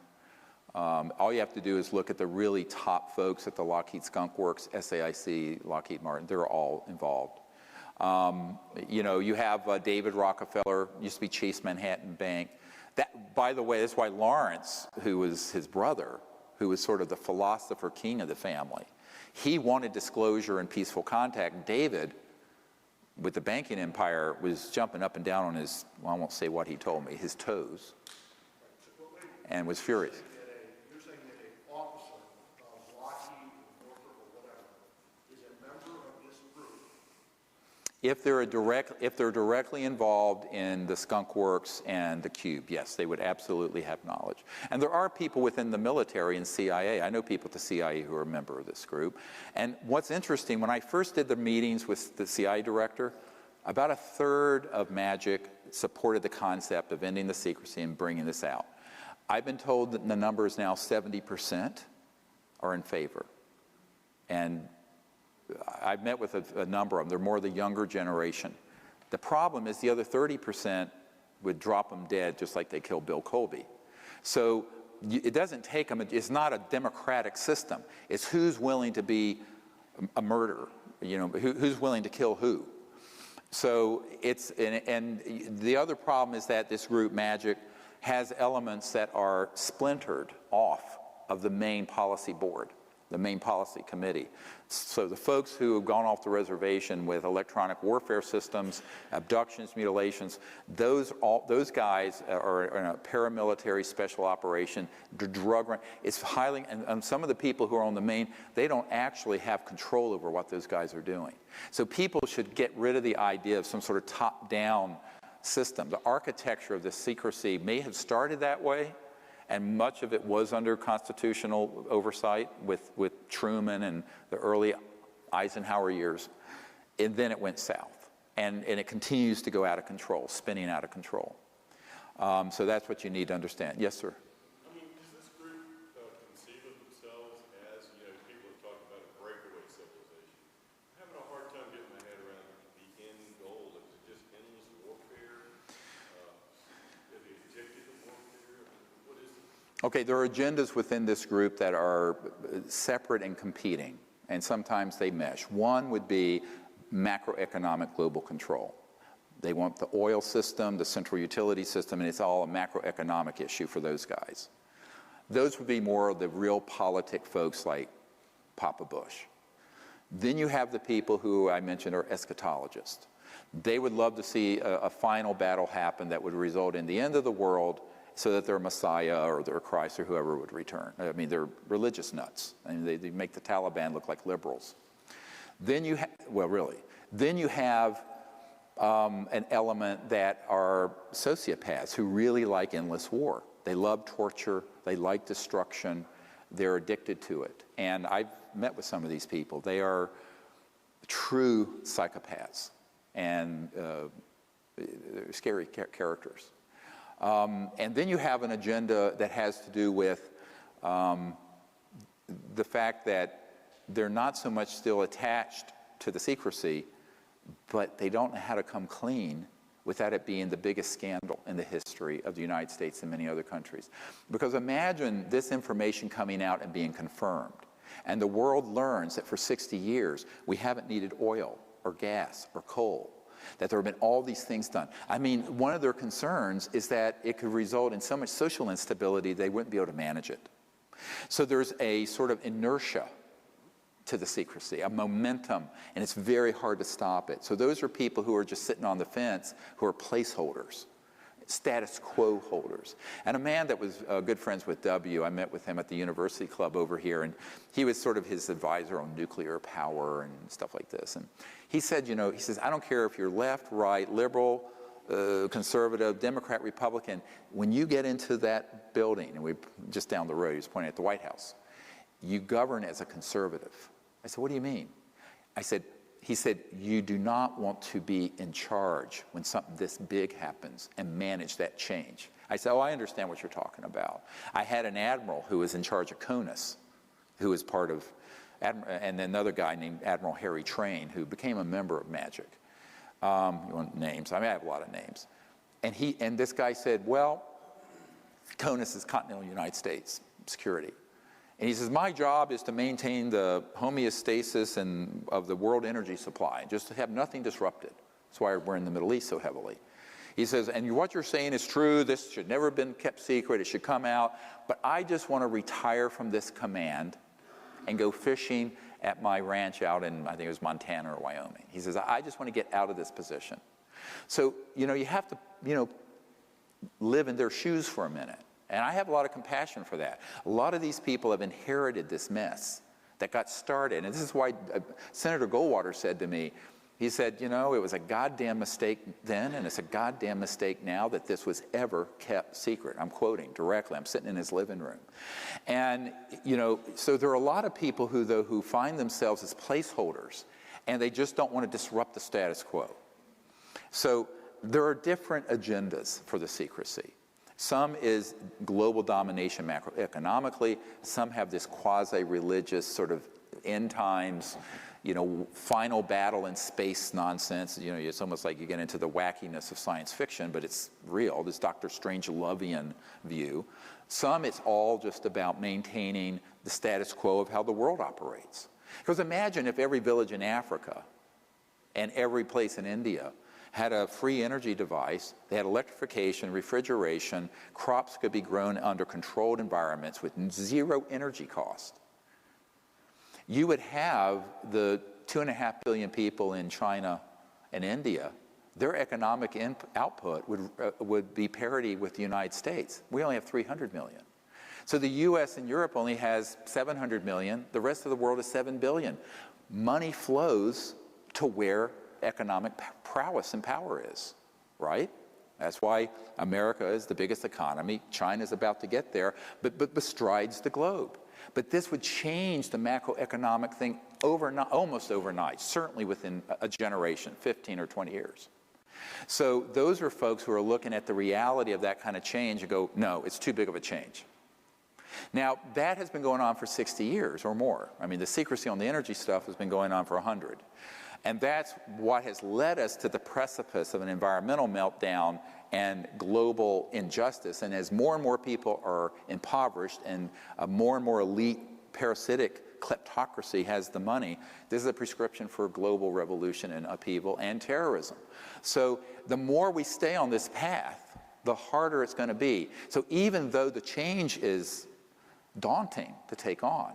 All you have to do is look at the really top folks at the Lockheed Skunk Works, SAIC, Lockheed Martin. They're all involved. You have David Rockefeller, used to be Chase Manhattan Bank. That, by the way, that's why Lawrence, who was his brother, who was sort of the philosopher king of the family, he wanted disclosure and peaceful contact. David, with the banking empire, was jumping up and down on his, well, I won't say what he told me, his toes, and was furious. You're saying that an officer of Lockheed, Northrop, or whatever, is a member of this group? If they're directly involved in the Skunk Works and the Cube, yes, they would absolutely have knowledge. And there are people within the military and CIA. I know people at the CIA who are a member of this group. And what's interesting, when I first did the meetings with the CIA director, about a third of Magic supported the concept of ending the secrecy and bringing this out. I've been told that the number is now 70% are in favor. And I've met with a number of them. They're more the younger generation. The problem is the other 30% would drop them dead just like they killed Bill Colby. So it doesn't take them, it's not a democratic system. It's who's willing to be a murderer, who's willing to kill who. So and the other problem is that this group, Magic, has elements that are splintered off of the main policy board, the main policy committee. So the folks who have gone off the reservation with electronic warfare systems, abductions, mutilations, those guys are in a paramilitary special operation, drug run. It's highly, and some of the people who are on the main, they don't actually have control over what those guys are doing. So people should get rid of the idea of some sort of top-down system. The architecture of the secrecy may have started that way, and much of it was under constitutional oversight with Truman and the early Eisenhower years. And then it went south. And it continues to go out of control, spinning out of control. So that's what you need to understand. Yes, sir? I mean, does this group conceive of themselves as, people have talked about a breakaway civilization? I'm having a hard time getting my head around the end goal. Is it just endless warfare? Are they addicted to warfare? What is it? Okay, there are agendas within this group that are separate and competing, and sometimes they mesh. One would be macroeconomic global control. They want the oil system, the central utility system, and it's all a macroeconomic issue for those guys. Those would be more of the real politic folks like Papa Bush. Then you have the people who I mentioned are eschatologists. They would love to see a final battle happen that would result in the end of the world, so that their Messiah or their Christ or whoever would return. I mean, they're religious nuts. I mean, they make the Taliban look like liberals. Then you have an element that are sociopaths who really like endless war. They love torture. They like destruction. They're addicted to it. And I've met with some of these people. They are true psychopaths and they're scary characters. And then you have an agenda that has to do with the fact that they're not so much still attached to the secrecy, but they don't know how to come clean without it being the biggest scandal in the history of the United States and many other countries. Because imagine this information coming out and being confirmed, and the world learns that for 60 years we haven't needed oil or gas or coal, that there have been all these things done. I mean, one of their concerns is that it could result in so much social instability they wouldn't be able to manage it. So there's a sort of inertia to the secrecy, a momentum, and it's very hard to stop it. So those are people who are just sitting on the fence, who are placeholders, status quo holders. And a man that was good friends with W, I met with him at the University Club over here, and he was sort of his advisor on nuclear power and stuff like this. And he said, he says, I don't care if you're left, right, liberal, conservative, Democrat, Republican, when you get into that building, and we just down the road, he was pointing at the White House, you govern as a conservative. I said, what do you mean? He said, you do not want to be in charge when something this big happens and manage that change. I said, oh, I understand what you're talking about. I had an admiral who was in charge of CONUS, who was part of, and then another guy named Admiral Harry Train, who became a member of MAGIC. You want names? I mean, I have a lot of names. And this guy said, well, CONUS is Continental United States Security. And he says, my job is to maintain the homeostasis of the world energy supply, just to have nothing disrupted. That's why we're in the Middle East so heavily. He says, and what you're saying is true. This should never have been kept secret. It should come out. But I just want to retire from this command and go fishing at my ranch out in, I think it was Montana or Wyoming. He says, I just want to get out of this position. So, you have to, live in their shoes for a minute. And I have a lot of compassion for that. A lot of these people have inherited this mess that got started. And this is why Senator Goldwater said to me, he said, it was a goddamn mistake then, and it's a goddamn mistake now that this was ever kept secret. I'm quoting directly. I'm sitting in his living room. And, so there are a lot of people who find themselves as placeholders, and they just don't want to disrupt the status quo. So there are different agendas for the secrecy. Some is global domination macroeconomically. Some have this quasi-religious sort of end times, final battle in space nonsense. It's almost like you get into the wackiness of science fiction, but it's real, this Dr. Strangelovian view. Some, it's all just about maintaining the status quo of how the world operates. Because imagine if every village in Africa and every place in India had a free energy device, they had electrification, refrigeration, crops could be grown under controlled environments with zero energy cost. You would have the 2.5 billion people in China and India, their economic output would be parity with the United States. We only have 300 million. So the US and Europe only has 700 million, the rest of the world is 7 billion. Money flows to where economic prowess and power is, right? That's why America is the biggest economy. China's about to get there, but bestrides the globe. But this would change the macroeconomic thing almost overnight, certainly within a generation, 15 or 20 years. So those are folks who are looking at the reality of that kind of change and go, no, it's too big of a change. Now, that has been going on for 60 years or more. I mean, the secrecy on the energy stuff has been going on for 100. And that's what has led us to the precipice of an environmental meltdown and global injustice. And as more and more people are impoverished and a more and more elite parasitic kleptocracy has the money, this is a prescription for global revolution and upheaval and terrorism. So the more we stay on this path, the harder it's going to be. So even though the change is daunting to take on,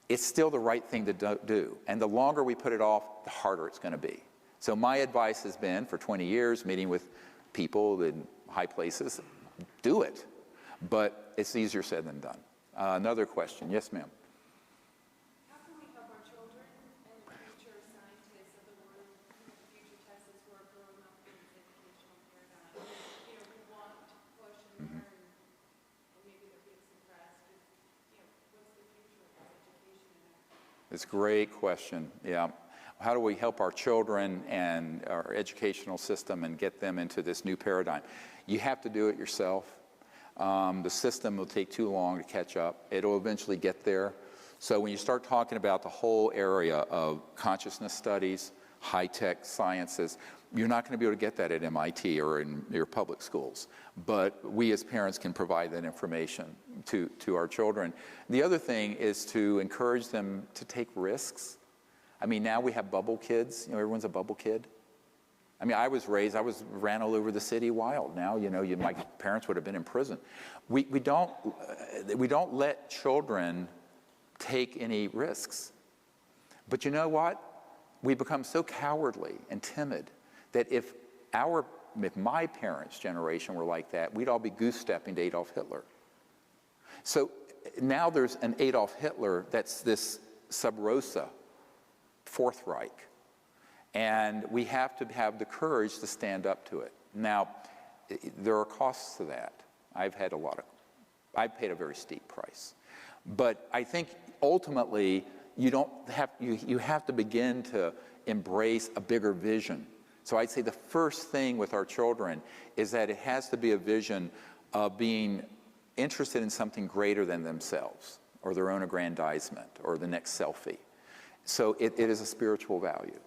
it's still the right thing to do. And the longer we put it off, the harder it's going to be. So my advice has been, for 20 years, meeting with people in high places, do it. But it's easier said than done. Another question. Yes, ma'am. How can we help our children and the future scientists of the world, the future Teslas who are growing up in this educational paradigm, who want to push and learn, and maybe they're being suppressed? What's the future of education in that? It's a great question. Yeah. How do we help our children and our educational system and get them into this new paradigm? You have to do it yourself. The system will take too long to catch up. It'll eventually get there. So when you start talking about the whole area of consciousness studies, high-tech sciences, you're not going to be able to get that at MIT or in your public schools. But we as parents can provide that information to our children. The other thing is to encourage them to take risks. I mean, now we have bubble kids. Everyone's a bubble kid. I mean, I ran all over the city wild. Now, my parents would have been in prison. We don't let children take any risks. But you know what? We become so cowardly and timid that if my parents' generation were like that, we'd all be goose-stepping to Adolf Hitler. So now there's an Adolf Hitler that's this sub rosa, Fourth Reich. And we have to have the courage to stand up to it. Now, there are costs to that. I've paid a very steep price. But I think ultimately you have to begin to embrace a bigger vision. So I'd say the first thing with our children is that it has to be a vision of being interested in something greater than themselves, or their own aggrandizement, or the next selfie. So it is a spiritual value,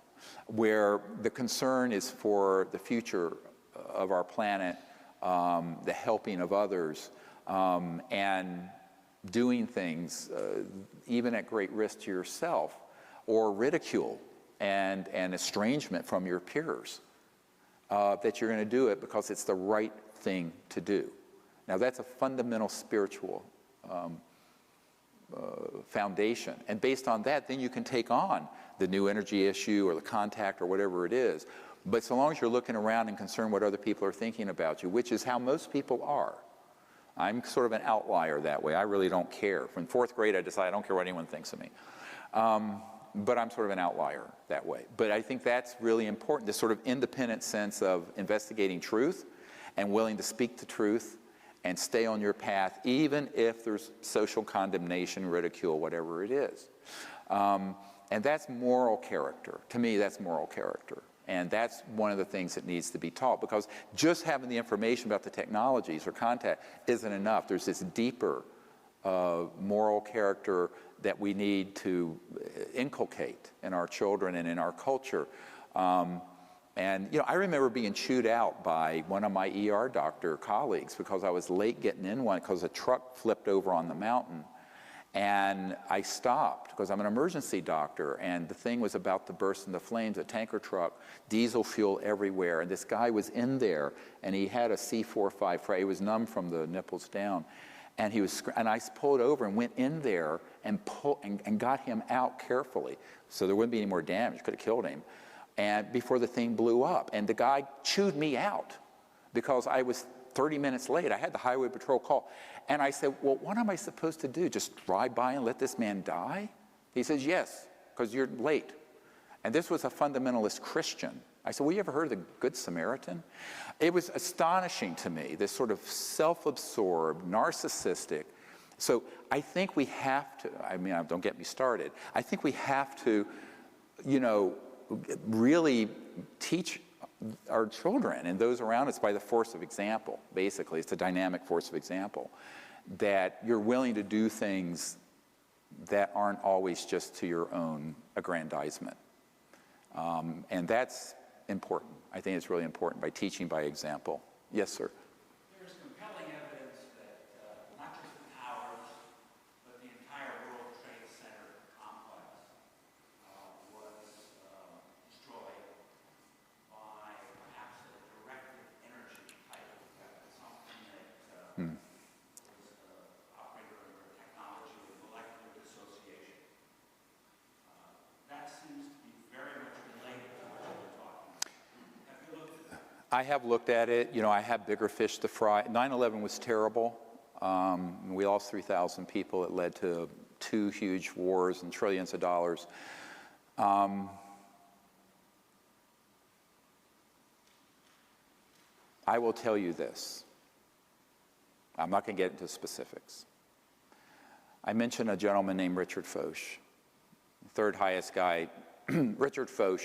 where the concern is for the future of our planet, the helping of others, and doing things even at great risk to yourself, or ridicule and estrangement from your peers, that you're going to do it because it's the right thing to do. Now that's a fundamental spiritual foundation. And based on that, then you can take on the new energy issue or the contact or whatever it is. But so long as you're looking around and concerned what other people are thinking about you, which is how most people are. I'm sort of an outlier that way. I really don't care. From 4th grade, I decided I don't care what anyone thinks of me. But I'm sort of an outlier that way. But I think that's really important, this sort of independent sense of investigating truth and willing to speak the truth and stay on your path, even if there's social condemnation, ridicule, whatever it is. And that's moral character. To me, that's moral character. And that's one of the things that needs to be taught, because just having the information about the technologies or contact isn't enough. There's this deeper moral character that we need to inculcate in our children and in our culture. And I remember being chewed out by one of my ER doctor colleagues because I was late getting in one because a truck flipped over on the mountain. And I stopped because I'm an emergency doctor, and the thing was about to burst into flames, a tanker truck, diesel fuel everywhere. And this guy was in there, and he had a C45 fracture. He was numb from the nipples down. And I pulled over and went in there and got him out carefully so there wouldn't be any more damage. Could have killed him. And before the thing blew up. And the guy chewed me out because I was 30 minutes late. I had the highway patrol call. And I said, well, what am I supposed to do? Just drive by and let this man die? He says, yes, because you're late. And this was a fundamentalist Christian. I said, well, you ever heard of the Good Samaritan? It was astonishing to me, this sort of self-absorbed, narcissistic. So I think we have to, don't get me started. I think we have to, really teach our children and those around us by the force of example, basically. It's a dynamic force of example, that you're willing to do things that aren't always just to your own aggrandizement. And that's important. I think it's really important by teaching by example. Yes, sir. There's compelling evidence that not just the towers, but the entire World Trade Center complex was destroyed by perhaps a directed energy type of effect, something that was operated under technology of molecular dissociation. That seems to be very much related to what you're talking about. Have you looked at that? I have looked at it. I have bigger fish to fry. 9/11 was terrible. We lost 3,000 people. It led to 2 huge wars and trillions of dollars. I will tell you this. I'm not going to get into specifics. I mentioned a gentleman named Richard Foch, third highest guy, Richard Foch,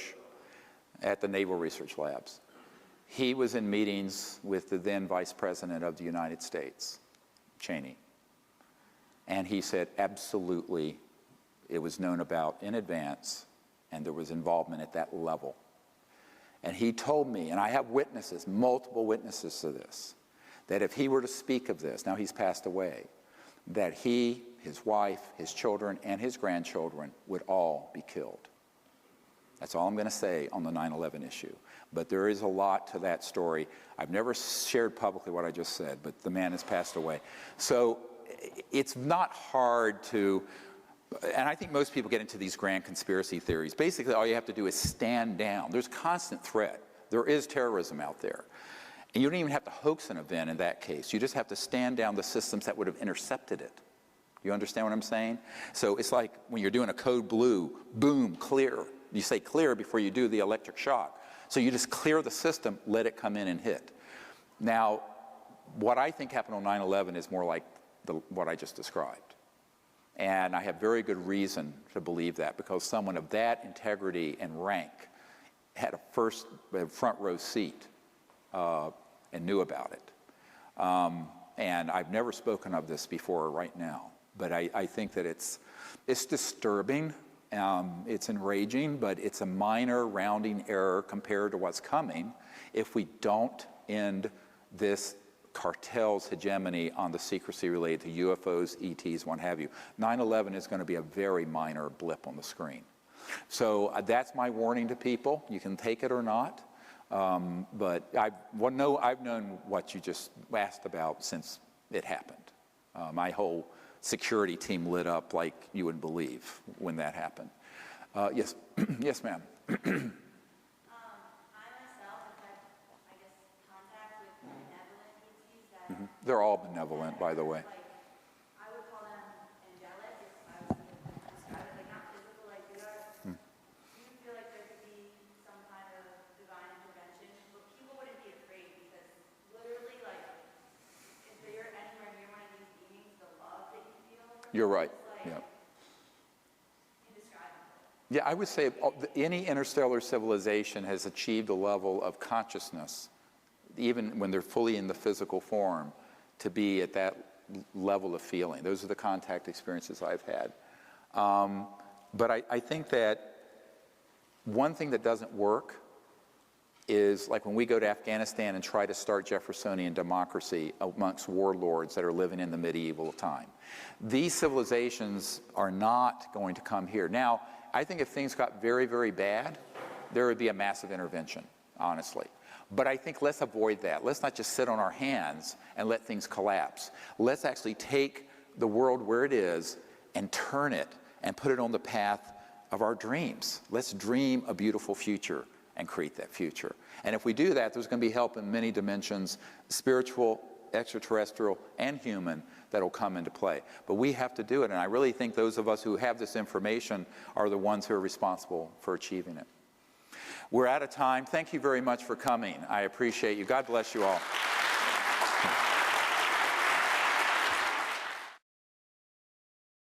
at the Naval Research Labs. He was in meetings with the then Vice President of the United States, Cheney. And he said, absolutely, it was known about in advance, and there was involvement at that level. And he told me, and I have witnesses, multiple witnesses to this, that if he were to speak of this, now he's passed away, that he, his wife, his children, and his grandchildren would all be killed. That's all I'm going to say on the 9/11 issue. But there is a lot to that story. I've never shared publicly what I just said, but the man has passed away. So it's not hard to, and I think most people get into these grand conspiracy theories. Basically, all you have to do is stand down. There's constant threat. There is terrorism out there. And you don't even have to hoax an event in that case. You just have to stand down the systems that would have intercepted it. You understand what I'm saying? So it's like when you're doing a code blue, boom, clear. you say clear before you do the electric shock. So you just clear the system, let it come in and hit. Now, what I think happened on 9/11 is more like what I just described. And I have very good reason to believe that, because someone of that integrity and rank had a front row seat and knew about it. And I've never spoken of this before right now, but I think that it's disturbing, it's enraging, but it's a minor rounding error compared to what's coming if we don't end this cartel's hegemony on the secrecy related to UFOs, ETs, what have you. 9/11 is going to be a very minor blip on the screen. So that's my warning to people. You can take it or not. But I've known what you just asked about since it happened. My whole security team lit up like you wouldn't believe when that happened. Yes, yes, ma'am. I myself have had, I guess, contact with benevolent entities that They're all benevolent, by the way. like, I would call them angelic if I was to describe it, like not physical like they are. Do you feel like there could be some kind of divine intervention? But people wouldn't be afraid because literally, like, if you're anywhere near one of these beings, the love that you feel from You're them right. is, like, Yeah. indescribable. Yeah, I would say any interstellar civilization has achieved a level of consciousness, even when they're fully in the physical form, to be at that level of feeling. Those are the contact experiences I've had. But I think that one thing that doesn't work is like when we go to Afghanistan and try to start Jeffersonian democracy amongst warlords that are living in the medieval time. These civilizations are not going to come here. Now, I think if things got very, very bad, there would be a massive intervention, honestly. But I think let's avoid that. Let's not just sit on our hands and let things collapse. Let's actually take the world where it is and turn it and put it on the path of our dreams. Let's dream a beautiful future and create that future. And if we do that, there's going to be help in many dimensions, spiritual, extraterrestrial, and human, that will come into play. But we have to do it, and I really think those of us who have this information are the ones who are responsible for achieving it. We're out of time. Thank you very much for coming. I appreciate you. God bless you all.